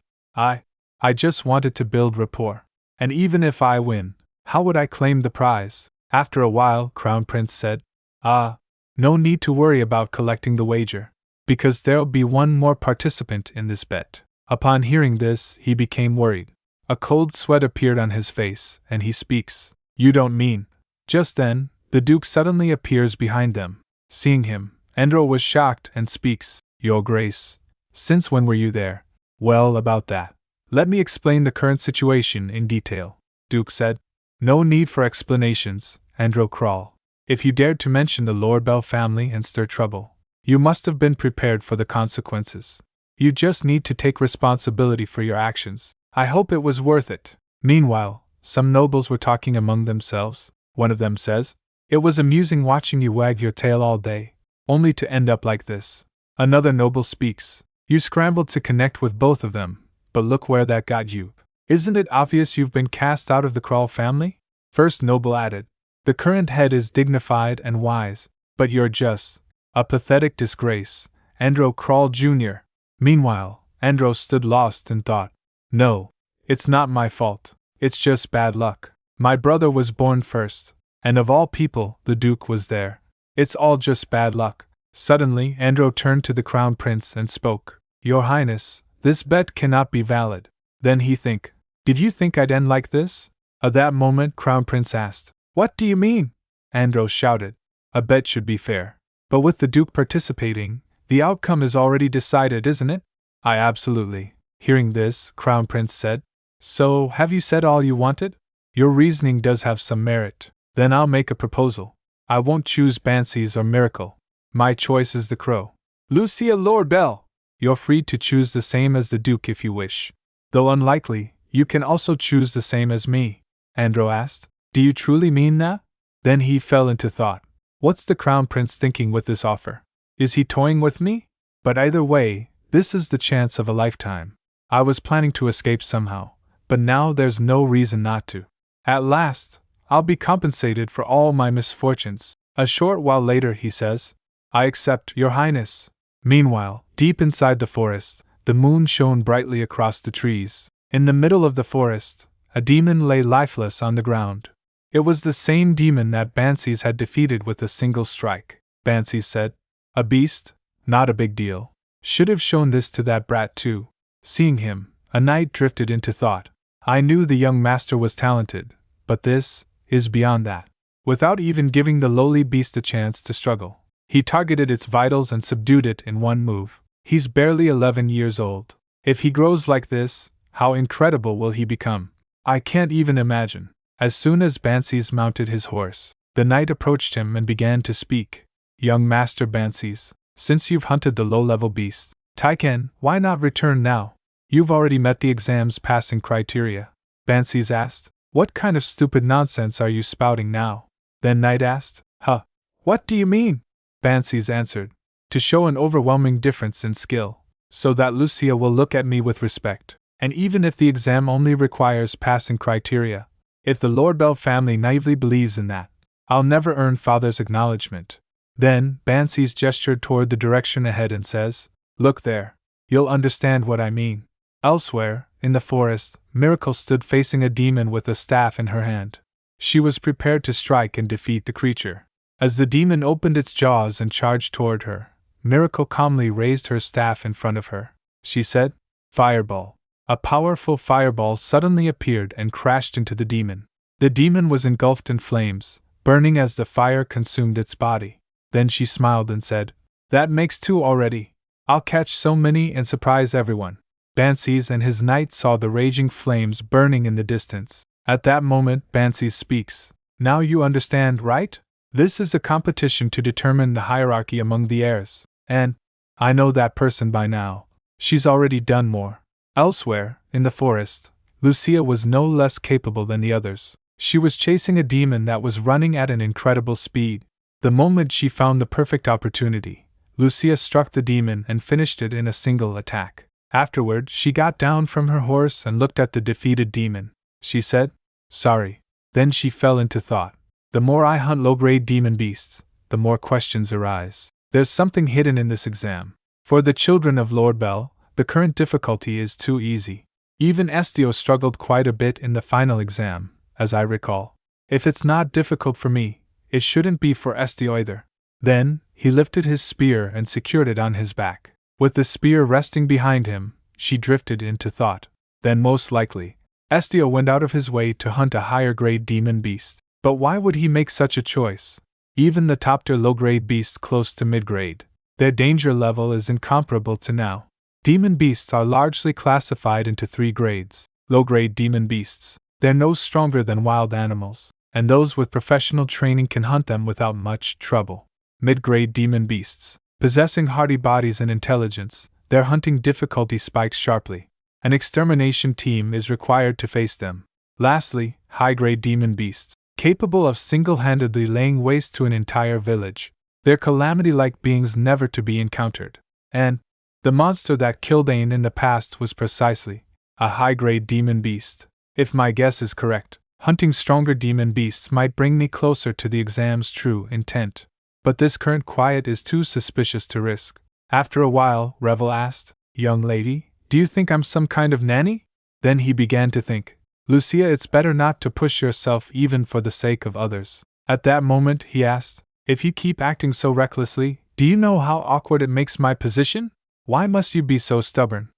I just wanted to build rapport. And even if I win, how would I claim the prize?" After a while, Crown Prince said, No need to worry about collecting the wager, because there'll be one more participant in this bet." Upon hearing this, he became worried. A cold sweat appeared on his face, and he speaks, "You don't mean..." Just then, the Duke suddenly appears behind them. Seeing him, Andrew was shocked and speaks, "Your Grace, since when were you there?" "Well, about that. Let me explain the current situation in detail," Duke said. "No need for explanations, Andrew Crawl. If you dared to mention the Lord Bell family and stir trouble, you must have been prepared for the consequences. You just need to take responsibility for your actions. I hope it was worth it." Meanwhile, some nobles were talking among themselves. One of them says, "It was amusing watching you wag your tail all day, only to end up like this." Another noble speaks, "You scrambled to connect with both of them, but look where that got you. Isn't it obvious you've been cast out of the Crawl family?" First noble added, The current head is dignified and wise, but you're just a pathetic disgrace, Andro crawled Jr. Meanwhile, Andro stood lost in thought. No, it's not my fault. It's just bad luck. My brother was born first, and of all people, the Duke was there. It's all just bad luck. Suddenly, Andro turned to the Crown Prince and spoke. Your Highness, this bet cannot be valid. Then he think. Did you think I'd end like this? At that moment, Crown Prince asked. What do you mean? Andro shouted. A bet should be fair. But with the Duke participating, the outcome is already decided, isn't it? I absolutely. Hearing this, Crown Prince said. So, have you said all you wanted? Your reasoning does have some merit. Then I'll make a proposal. I won't choose Bansies or Miracle. My choice is the Crow. Lucia Lord Bell! You're free to choose the same as the Duke if you wish. Though unlikely, you can also choose the same as me. Andro asked. Do you truly mean that? Then he fell into thought. What's the Crown Prince thinking with this offer? Is he toying with me? But either way, this is the chance of a lifetime. I was planning to escape somehow, but now there's no reason not to. At last, I'll be compensated for all my misfortunes. A short while later he says, I accept, Your Highness. Meanwhile, deep inside the forest, the moon shone brightly across the trees. In the middle of the forest, a demon lay lifeless on the ground. It was the same demon that Bansies had defeated with a single strike. Bansies said, A beast? Not a big deal. Should have shown this to that brat too. Seeing him, a knight drifted into thought. I knew the young master was talented, but this is beyond that. Without even giving the lowly beast a chance to struggle, he targeted its vitals and subdued it in one move. He's barely 11 years old. If he grows like this, how incredible will he become? I can't even imagine. As soon as Bansies mounted his horse, the knight approached him and began to speak. Young Master Bansies, since you've hunted the low-level beast, Taiken, why not return now? You've already met the exam's passing criteria. Bansies asked. What kind of stupid nonsense are you spouting now? Then Knight asked. Huh. What do you mean? Bansies answered. To show an overwhelming difference in skill, so that Lucia will look at me with respect. And even if the exam only requires passing criteria, if the Lord Bell family naively believes in that, I'll never earn Father's acknowledgement. Then, Bansies gestured toward the direction ahead and says, Look there. You'll understand what I mean. Elsewhere, in the forest, Miracle stood facing a demon with a staff in her hand. She was prepared to strike and defeat the creature. As the demon opened its jaws and charged toward her, Miracle calmly raised her staff in front of her. She said, Fireball. A powerful fireball suddenly appeared and crashed into the demon. The demon was engulfed in flames, burning as the fire consumed its body. Then she smiled and said, That makes 2 already. I'll catch so many and surprise everyone. Bansies and his knight saw the raging flames burning in the distance. At that moment, Bansies speaks. Now you understand, right? This is a competition to determine the hierarchy among the heirs. And I know that person by now. She's already done more. Elsewhere, in the forest, Lucia was no less capable than the others. She was chasing a demon that was running at an incredible speed. The moment she found the perfect opportunity, Lucia struck the demon and finished it in a single attack. Afterward, she got down from her horse and looked at the defeated demon. She said, Sorry. Then she fell into thought. The more I hunt low-grade demon beasts, the more questions arise. There's something hidden in this exam. For the children of Lord Bell, the current difficulty is too easy. Even Estio struggled quite a bit in the final exam, as I recall. If it's not difficult for me, it shouldn't be for Estio either. Then, he lifted his spear and secured it on his back. With the spear resting behind him, she drifted into thought. Then most likely, Estio went out of his way to hunt a higher-grade demon beast. But why would he make such a choice? Even the top-tier low-grade beasts close to mid-grade, their danger level is incomparable to now. Demon beasts are largely classified into 3 grades. Low-grade demon beasts. They're no stronger than wild animals, and those with professional training can hunt them without much trouble. Mid-grade demon beasts. Possessing hardy bodies and intelligence, their hunting difficulty spikes sharply. An extermination team is required to face them. Lastly, high-grade demon beasts, capable of single-handedly laying waste to an entire village. They're calamity-like beings never to be encountered. And the monster that killed Ain in the past was precisely a high-grade demon beast. If my guess is correct, Hunting stronger demon beasts might bring me closer to the exam's true intent. But this current quiet is too suspicious to risk. After a while, Revel asked, "Young lady, do you think I'm some kind of nanny?" Then he began to think, "Lucia, it's better not to push yourself even for the sake of others." At that moment, he asked, "If you keep acting so recklessly, do you know how awkward it makes my position? Why must you be so stubborn?"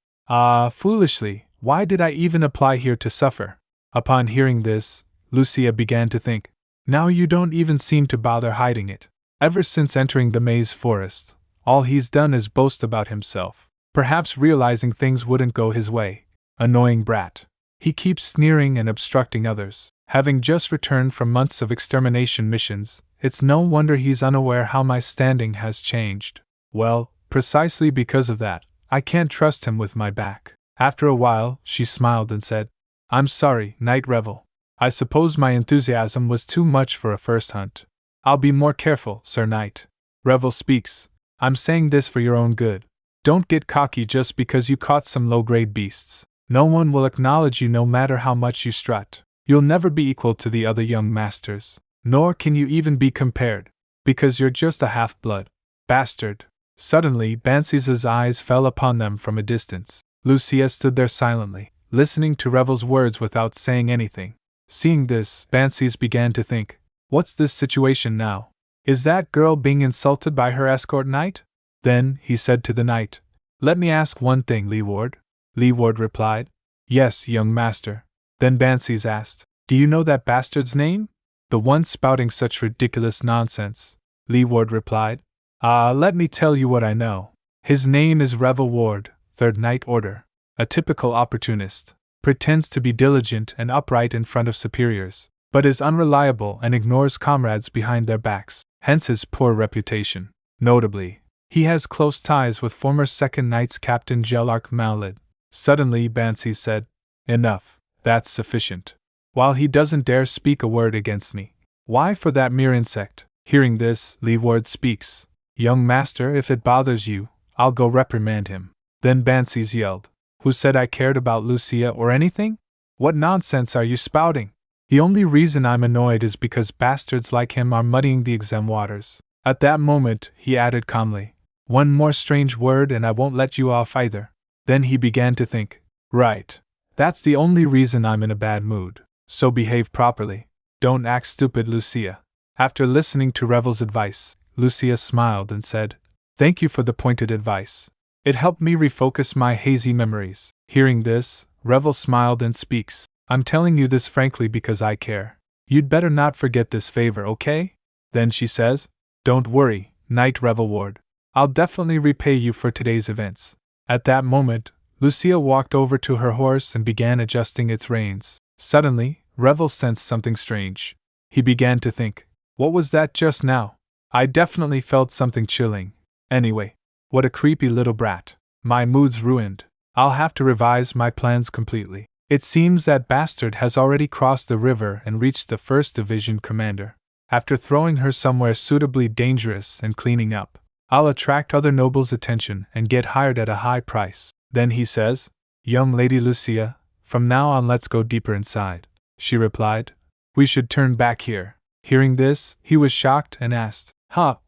Foolishly, why did I even apply here to suffer?" Upon hearing this, Lucia began to think, "Now you don't even seem to bother hiding it. Ever since entering the maze forest, all he's done is boast about himself, perhaps realizing things wouldn't go his way. Annoying brat. He keeps sneering and obstructing others. Having just returned from months of extermination missions, it's no wonder he's unaware how my standing has changed. Well, precisely because of that, I can't trust him with my back." After a while, she smiled and said, "I'm sorry, Night Revel. I suppose my enthusiasm was too much for a first hunt. I'll be more careful, Sir Knight." Revel speaks, "I'm saying this for your own good. Don't get cocky just because you caught some low-grade beasts. No one will acknowledge you no matter how much you strut. You'll never be equal to the other young masters, nor can you even be compared, because you're just a half-blood. Bastard." Suddenly, Bansi's eyes fell upon them from a distance. Lucia stood there silently, listening to Revel's words without saying anything. Seeing this, Bansis began to think, "What's this situation now? Is that girl being insulted by her escort knight?" Then he said to the knight, "Let me ask one thing, Leeward." Leeward replied, "Yes, young master." Then Bansis asked, "Do you know that bastard's name? The one spouting such ridiculous nonsense." Leeward replied, Let me tell you what I know. His name is Revel Ward, 3rd Night Order. A typical opportunist. Pretends to be diligent and upright in front of superiors, but is unreliable and ignores comrades behind their backs, hence his poor reputation. Notably, he has close ties with former 2nd Knights Captain Zieghardt Malid. Suddenly Bansi said, "Enough, that's sufficient. While he doesn't dare speak a word against me, why for that mere insect?" Hearing this, Leeward speaks, "Young master, if it bothers you, I'll go reprimand him." Then Bansis yelled, "Who said I cared about Lucia or anything? What nonsense are you spouting? The only reason I'm annoyed is because bastards like him are muddying the exam waters." At that moment, he added calmly, "One more strange word and I won't let you off either." Then he began to think, "Right. That's the only reason I'm in a bad mood. So behave properly. Don't act stupid, Lucia." After listening to Revel's advice, Lucia smiled and said, "Thank you for the pointed advice. It helped me refocus my hazy memories." Hearing this, Revel smiled and speaks, "I'm telling you this frankly because I care. You'd better not forget this favor, okay?" Then she says, "Don't worry, Knight Revel Ward. I'll definitely repay you for today's events." At that moment, Lucia walked over to her horse and began adjusting its reins. Suddenly, Revel sensed something strange. He began to think, "What was that just now? I definitely felt something chilling. Anyway, what a creepy little brat. My mood's ruined. I'll have to revise my plans completely. It seems that bastard has already crossed the river and reached the 1st Division commander. After throwing her somewhere suitably dangerous and cleaning up, I'll attract other nobles' attention and get hired at a high price." Then he says, "Young Lady Lucia, from now on let's go deeper inside." She replied, "We should turn back here." Hearing this, he was shocked and asked,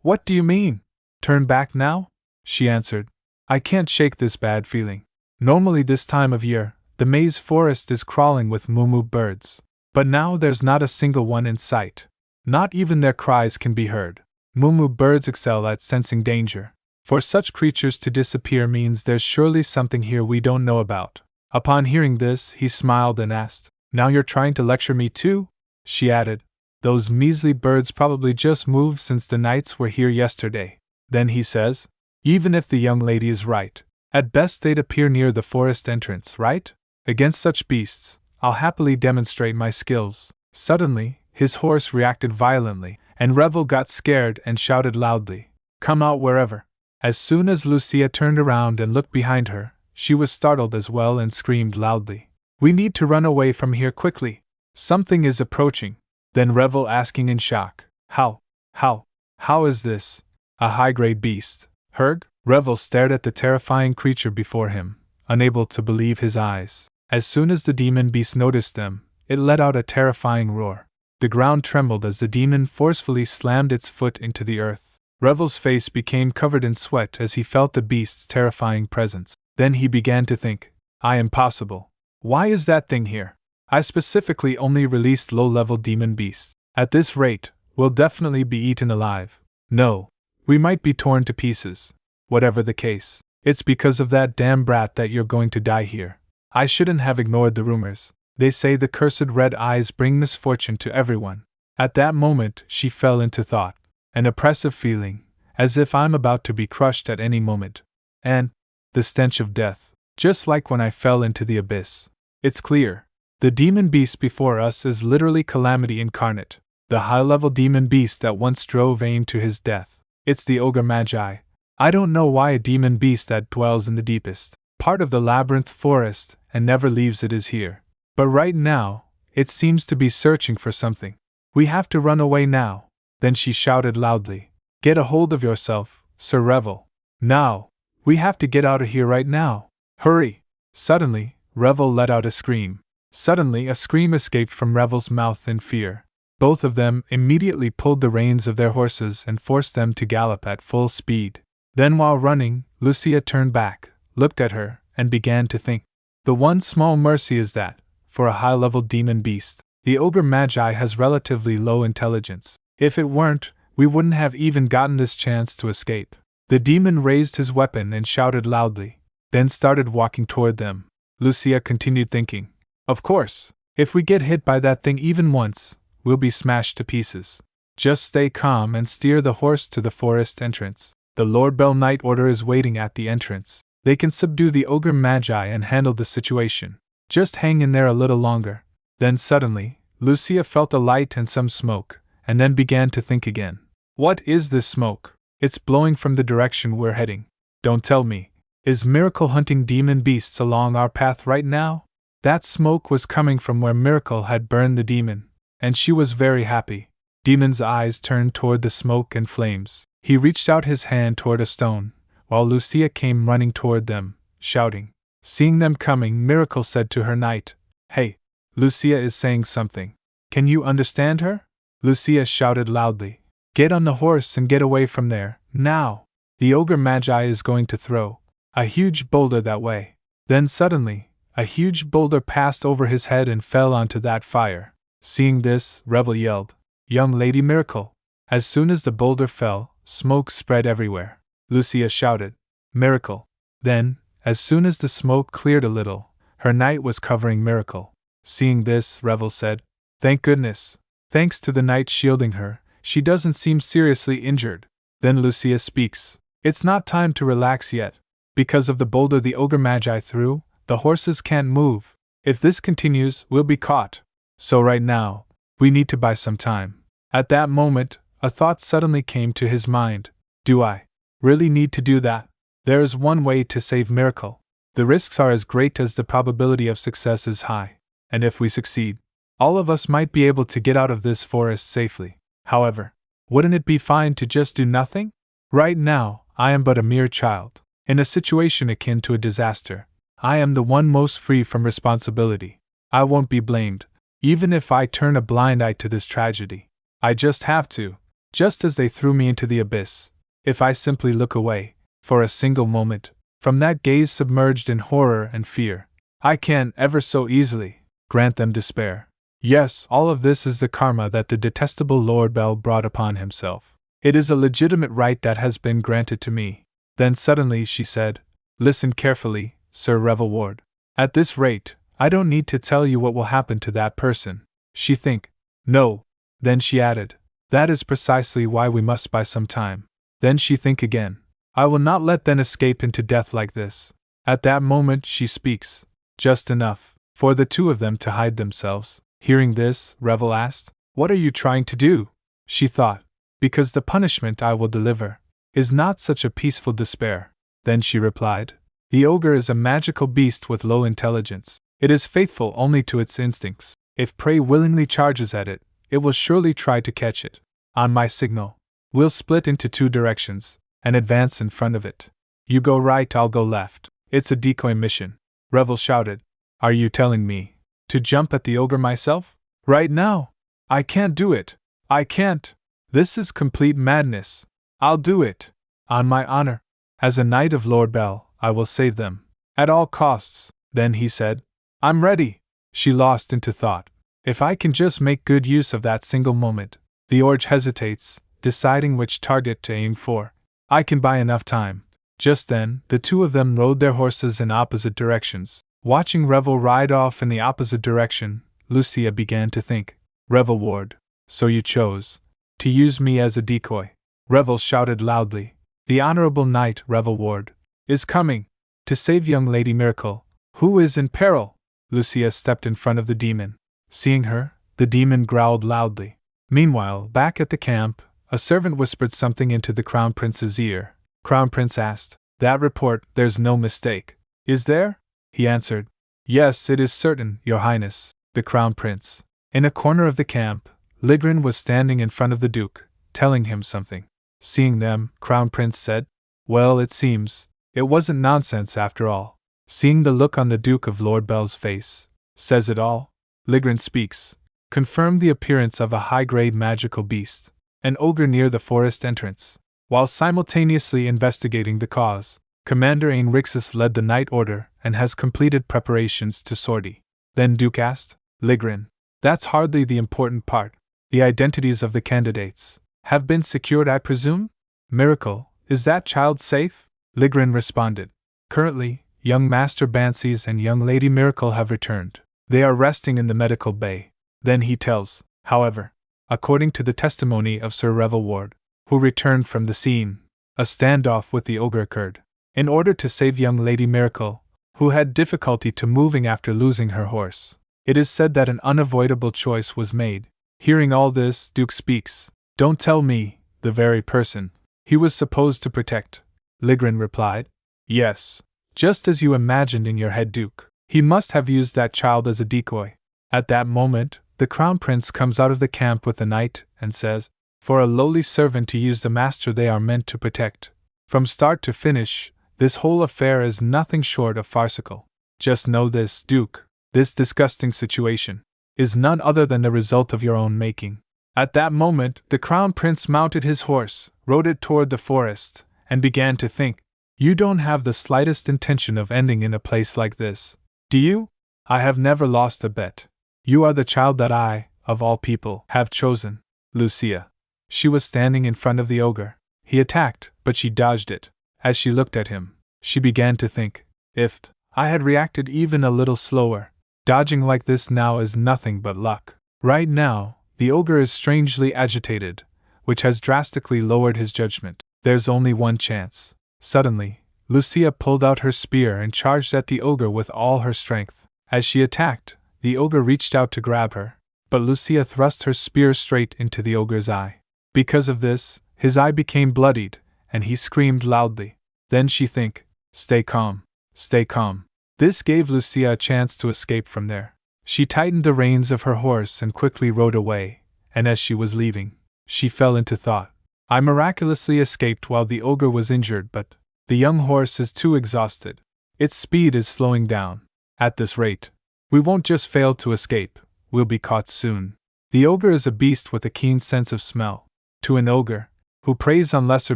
What do you mean? Turn back now?" She answered, "I can't shake this bad feeling. Normally this time of year, the maze forest is crawling with moo birds. But now there's not a single one in sight. Not even their cries can be heard. Moo birds excel at sensing danger. For such creatures to disappear means there's surely something here we don't know about." Upon hearing this, he smiled and asked, "Now you're trying to lecture me too?" She added, "Those measly birds probably just moved since the knights were here yesterday." Then he says, "Even if the young lady is right, at best they'd appear near the forest entrance, right? Against such beasts, I'll happily demonstrate my skills." Suddenly, his horse reacted violently, and Revel got scared and shouted loudly, "Come out wherever!" As soon as Lucia turned around and looked behind her, she was startled as well and screamed loudly, "We need to run away from here quickly! Something is approaching!" Then Revel asking in shock, How is this? A high-grade beast, Herg?" Revel stared at the terrifying creature before him, unable to believe his eyes. As soon as the demon beast noticed them, it let out a terrifying roar. The ground trembled as the demon forcefully slammed its foot into the earth. Revel's face became covered in sweat as he felt the beast's terrifying presence. Then he began to think, impossible. Why is that thing here? I specifically only released low-level demon beasts. At this rate, we'll definitely be eaten alive. No, we might be torn to pieces. Whatever the case, it's because of that damn brat that you're going to die here. I shouldn't have ignored the rumors. They say the cursed red eyes bring misfortune to everyone. At that moment, she fell into thought. An oppressive feeling, as if I'm about to be crushed at any moment. And the stench of death, just like when I fell into the abyss. It's clear. The demon beast before us is literally calamity incarnate. The high-level demon beast that once drove Aim to his death. It's the ogre magi. I don't know why a demon beast that dwells in the deepest part of the labyrinth forest and never leaves it is here. But right now, it seems to be searching for something. We have to run away now. Then she shouted loudly. Get a hold of yourself, Sir Revel. Now! We have to get out of here right now. Hurry! Suddenly, Revel let out a scream. Suddenly, a scream escaped from Revel's mouth in fear. Both of them immediately pulled the reins of their horses and forced them to gallop at full speed. Then while running, Lucia turned back, looked at her, and began to think. The one small mercy is that, for a high-level demon beast, the ogre magi has relatively low intelligence. If it weren't, we wouldn't have even gotten this chance to escape. The demon raised his weapon and shouted loudly, then started walking toward them. Lucia continued thinking. Of course, if we get hit by that thing even once, we'll be smashed to pieces. Just stay calm and steer the horse to the forest entrance. The Lord Bell Knight Order is waiting at the entrance. They can subdue the ogre magi and handle the situation. Just hang in there a little longer. Then suddenly, Lucia felt a light and some smoke, and then began to think again. What is this smoke? It's blowing from the direction we're heading. Don't tell me. Is Miracle hunting demon beasts along our path right now? That smoke was coming from where Miracle had burned the demon, and she was very happy. Demon's eyes turned toward the smoke and flames. He reached out his hand toward a stone, while Lucia came running toward them, shouting. Seeing them coming, Miracle said to her knight, Hey, Lucia is saying something. Can you understand her? Lucia shouted loudly. Get on the horse and get away from there, now! The ogre magi is going to throw a huge boulder that way. Then suddenly, a huge boulder passed over his head and fell onto that fire. Seeing this, Revel yelled, Young Lady Miracle! As soon as the boulder fell, smoke spread everywhere. Lucia shouted, Miracle! Then, as soon as the smoke cleared a little, her knight was covering Miracle. Seeing this, Revel said, Thank goodness! Thanks to the knight shielding her, she doesn't seem seriously injured. Then Lucia speaks. It's not time to relax yet. Because of the boulder the ogre magi threw, the horses can't move. If this continues, we'll be caught. So right now, we need to buy some time. At that moment, a thought suddenly came to his mind. Do I really need to do that? There is one way to save Miracle. The risks are as great as the probability of success is high. And if we succeed, all of us might be able to get out of this forest safely. However, wouldn't it be fine to just do nothing? Right now, I am but a mere child. In a situation akin to a disaster, I am the one most free from responsibility. I won't be blamed, even if I turn a blind eye to this tragedy. I just have to, just as they threw me into the abyss. If I simply look away, for a single moment, from that gaze submerged in horror and fear, I can, ever so easily, grant them despair. Yes, all of this is the karma that the detestable Lord Bell brought upon himself. It is a legitimate right that has been granted to me. Then suddenly she said, Listen carefully, Sir Revel Ward. At this rate, I don't need to tell you what will happen to that person. She think. No. Then she added, That is precisely why we must buy some time. Then she think again. I will not let them escape into death like this. At that moment she speaks. Just enough for the two of them to hide themselves. Hearing this, Revel asked, What are you trying to do? She thought, Because the punishment I will deliver is not such a peaceful despair. Then she replied, The ogre is a magical beast with low intelligence. It is faithful only to its instincts. If prey willingly charges at it, it will surely try to catch it. On my signal, we'll split into two directions and advance in front of it. You go right, I'll go left. It's a decoy mission. Revel shouted, Are you telling me To jump at the ogre myself? Right now? I can't do it. I can't. This is complete madness. I'll do it. On my honor. As a knight of Lord Bell, I will save them. At all costs. Then he said, I'm ready. She lost into thought. If I can just make good use of that single moment. The Orge hesitates, deciding which target to aim for. I can buy enough time. Just then, the two of them rode their horses in opposite directions. Watching Revel ride off in the opposite direction, Lucia began to think. Revel Ward, so you chose to use me as a decoy. Revel shouted loudly. The Honorable Knight Revel Ward is coming to save young Lady Miracle, who is in peril. Lucia stepped in front of the demon. Seeing her, the demon growled loudly. Meanwhile, back at the camp, a servant whispered something into the Crown Prince's ear. Crown Prince asked, That report, there's no mistake. Is there? He answered. Yes, it is certain, Your Highness, the Crown Prince. In a corner of the camp, Ligrin was standing in front of the Duke, telling him something. Seeing them, Crown Prince said, Well, it seems, it wasn't nonsense after all. Seeing the look on the Duke of Lord Bell's face, says it all. Ligrin speaks. Confirmed the appearance of a high-grade magical beast, an ogre near the forest entrance. While simultaneously investigating the cause, Commander Ainrixus led the night order and has completed preparations to sortie. Then Duke asked, Ligrin, that's hardly the important part. The identities of the candidates have been secured, I presume? Miracle, is that child safe? Ligrin responded. Currently, young Master Bansies and young Lady Miracle have returned. They are resting in the medical bay. Then he tells, however, according to the testimony of Sir Revel Ward, who returned from the scene, a standoff with the ogre occurred. In order to save young Lady Miracle, who had difficulty to moving after losing her horse, it is said that an unavoidable choice was made. Hearing all this, Duke speaks. Don't tell me, the very person he was supposed to protect. Ligrin replied. Yes, just as you imagined in your head, Duke. He must have used that child as a decoy. At that moment, the Crown Prince comes out of the camp with the knight and says, For a lowly servant to use the master they are meant to protect. From start to finish, this whole affair is nothing short of farcical. Just know this, Duke, this disgusting situation is none other than the result of your own making. At that moment, the Crown Prince mounted his horse, rode it toward the forest, and began to think. You don't have the slightest intention of ending in a place like this, do you? I have never lost a bet. You are the child that I, of all people, have chosen. Lucia. She was standing in front of the ogre. He attacked, but she dodged it. As she looked at him, she began to think, if I had reacted even a little slower, dodging like this now is nothing but luck. Right now, the ogre is strangely agitated, which has drastically lowered his judgment. There's only one chance. Suddenly, Lucia pulled out her spear and charged at the ogre with all her strength. As she attacked, the ogre reached out to grab her, but Lucia thrust her spear straight into the ogre's eye. Because of this, his eye became bloodied, and he screamed loudly. Then she think, Stay calm, stay calm. This gave Lucia a chance to escape from there. She tightened the reins of her horse and quickly rode away, and as she was leaving, she fell into thought. I miraculously escaped while the ogre was injured, but the young horse is too exhausted. Its speed is slowing down. At this rate, we won't just fail to escape, we'll be caught soon. The ogre is a beast with a keen sense of smell. To an ogre, who preys on lesser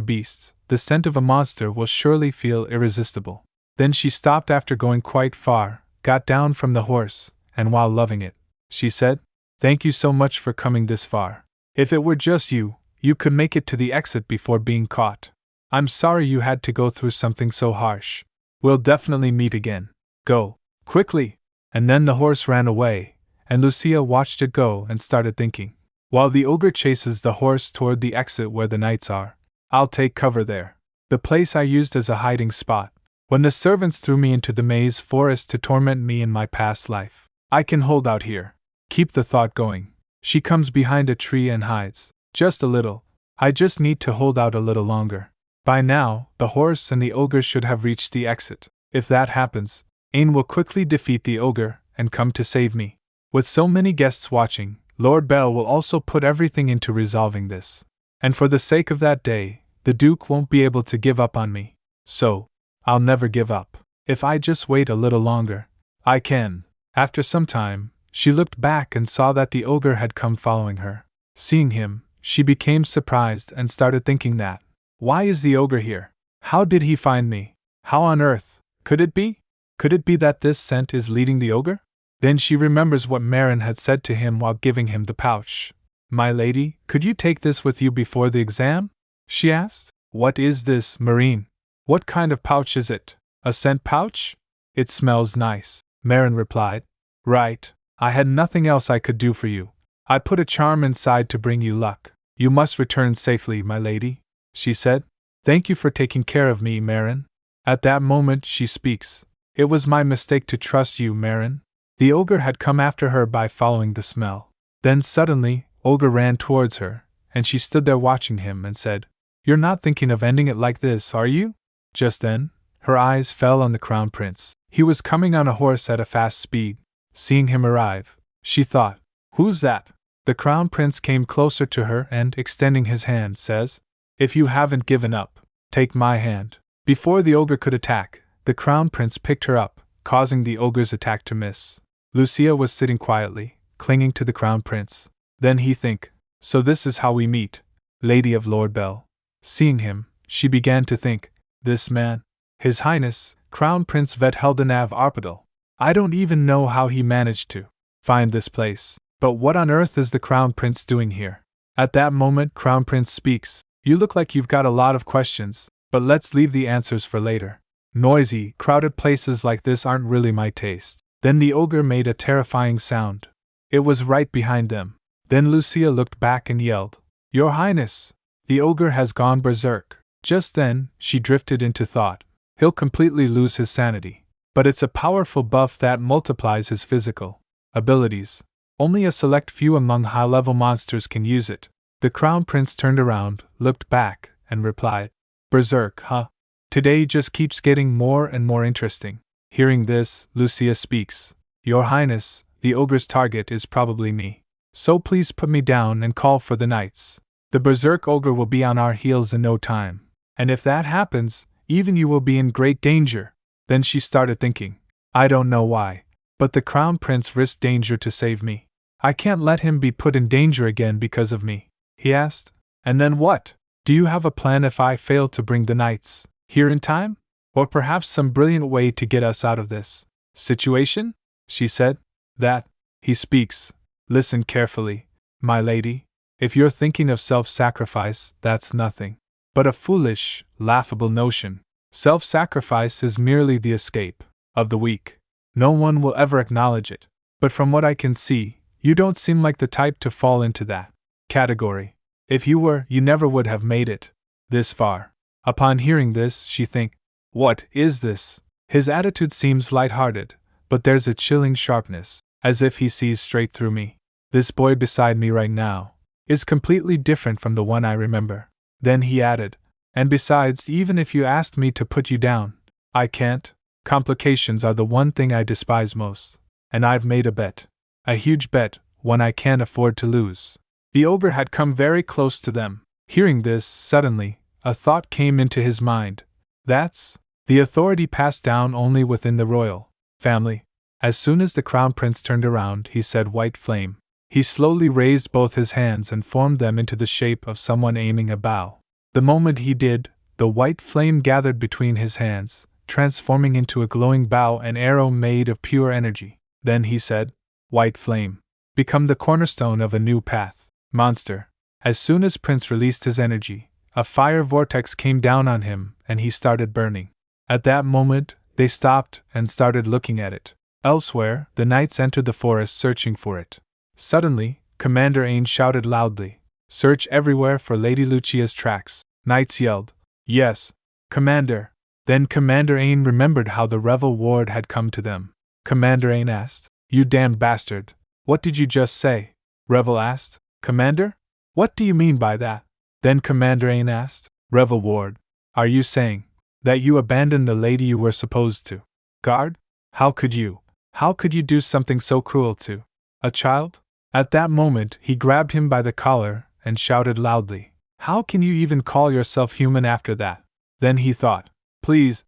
beasts, the scent of a monster will surely feel irresistible. Then she stopped after going quite far, got down from the horse, and while loving it, she said, Thank you so much for coming this far. If it were just you, you could make it to the exit before being caught. I'm sorry you had to go through something so harsh. We'll definitely meet again. Go, quickly! And then the horse ran away, and Lucia watched it go and started thinking. While the ogre chases the horse toward the exit where the knights are, I'll take cover there. The place I used as a hiding spot. When the servants threw me into the maze forest to torment me in my past life, I can hold out here. Keep the thought going. She comes behind a tree and hides. Just a little. I just need to hold out a little longer. By now, the horse and the ogre should have reached the exit. If that happens, Ain will quickly defeat the ogre and come to save me. With so many guests watching, Lord Bell will also put everything into resolving this. And for the sake of that day, the Duke won't be able to give up on me. So, I'll never give up. If I just wait a little longer, I can. After some time, She looked back and saw that the ogre had come following her. Seeing him, she became surprised and started thinking that, why is the ogre here? How did he find me? How on earth could it be? Could it be that this scent is leading the ogre? Then she remembers what Marin had said to him while giving him the pouch. My lady, could you take this with you before the exam? She asked. What is this, Marine? What kind of pouch is it? A scent pouch? It smells nice, Marin replied. Right. I had nothing else I could do for you. I put a charm inside to bring you luck. You must return safely, my lady, she said. Thank you for taking care of me, Marin. At that moment she speaks. It was my mistake to trust you, Marin. The ogre had come after her by following the smell. Then suddenly, Ogre ran towards her, and she stood there watching him and said, You're not thinking of ending it like this, are you? Just then, her eyes fell on the Crown Prince. He was coming on a horse at a fast speed. Seeing him arrive, she thought, Who's that? The Crown Prince came closer to her and, extending his hand, says, If you haven't given up, take my hand. Before the ogre could attack, the Crown Prince picked her up, causing the ogre's attack to miss. Lucia was sitting quietly, clinging to the Crown Prince. Then he think, So this is how we meet, Lady of Lord Bell. Seeing him, she began to think, This man, His Highness, Crown Prince Vetheldenav Arpadal. I don't even know how he managed to find this place. But what on earth is the Crown Prince doing here? At that moment, Crown Prince speaks. You look like you've got a lot of questions, but let's leave the answers for later. Noisy, crowded places like this aren't really my taste. Then the ogre made a terrifying sound. It was right behind them. Then Lucia looked back and yelled, Your Highness! The ogre has gone berserk. Just then, she drifted into thought. He'll completely lose his sanity. But it's a powerful buff that multiplies his physical abilities. Only a select few among high-level monsters can use it. The Crown Prince turned around, looked back, and replied, Berserk, huh? Today just keeps getting more and more interesting. Hearing this, Lucia speaks. Your Highness, the ogre's target is probably me. So please put me down and call for the knights. The Berserk ogre will be on our heels in no time. And if that happens, even you will be in great danger. Then she started thinking, I don't know why, but the Crown Prince risked danger to save me. I can't let him be put in danger again because of me, he asked. And then what? Do you have a plan if I fail to bring the knights here in time? Or perhaps some brilliant way to get us out of this situation? She said. That, he speaks. Listen carefully, my lady. If you're thinking of self-sacrifice, that's nothing but a foolish, laughable notion. Self-sacrifice is merely the escape of the weak. No one will ever acknowledge it. But from what I can see, you don't seem like the type to fall into that category. If you were, you never would have made it this far. Upon hearing this, she think, What is this? His attitude seems light-hearted, but there's a chilling sharpness, as if he sees straight through me. This boy beside me right now is completely different from the one I remember. Then he added, And besides, even if you asked me to put you down, I can't. Complications are the one thing I despise most. And I've made a bet. A huge bet, one I can't afford to lose. The ogre had come very close to them. Hearing this, suddenly, a thought came into his mind. That's the authority passed down only within the royal family. As soon as the Crown Prince turned around, he said, White flame. He slowly raised both his hands and formed them into the shape of someone aiming a bow. The moment he did, the white flame gathered between his hands, transforming into a glowing bow and arrow made of pure energy. Then he said, White flame, become the cornerstone of a new path. Monster. As soon as Prince released his energy, a fire vortex came down on him and he started burning. At that moment, they stopped and started looking at it. Elsewhere, the knights entered the forest searching for it. Suddenly, Commander Ain shouted loudly, Search everywhere for Lady Lucia's tracks. Knights yelled, Yes, Commander. Then Commander Ain remembered how the Revel Ward had come to them. Commander Ain asked, You damned bastard, what did you just say? Revel asked, Commander? What do you mean by that? Then Commander Ain asked, Revel Ward, are you saying that you abandoned the lady you were supposed to guard? How could you? How could you do something so cruel to a child? At that moment, he grabbed him by the collar and shouted loudly, How can you even call yourself human after that? Then he thought, Please,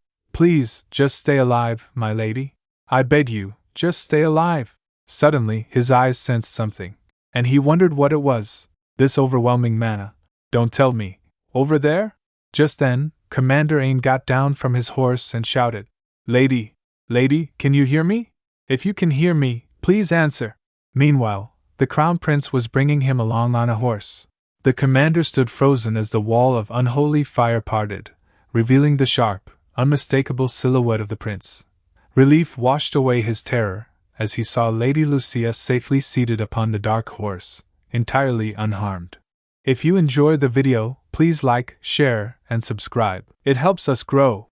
just stay alive, my lady. I beg you, just stay alive. Suddenly, his eyes sensed something, and he wondered what it was. This overwhelming manna. Don't tell me. Over there? Just then, Commander Ain got down from his horse and shouted, Lady, lady, can you hear me? If you can hear me, please answer. Meanwhile, the Crown Prince was bringing him along on a horse. The commander stood frozen as the wall of unholy fire parted, revealing the sharp, unmistakable silhouette of the prince. Relief washed away his terror as he saw Lady Lucia safely seated upon the dark horse, entirely unharmed. If you enjoyed the video, please like, share, and subscribe. It helps us grow.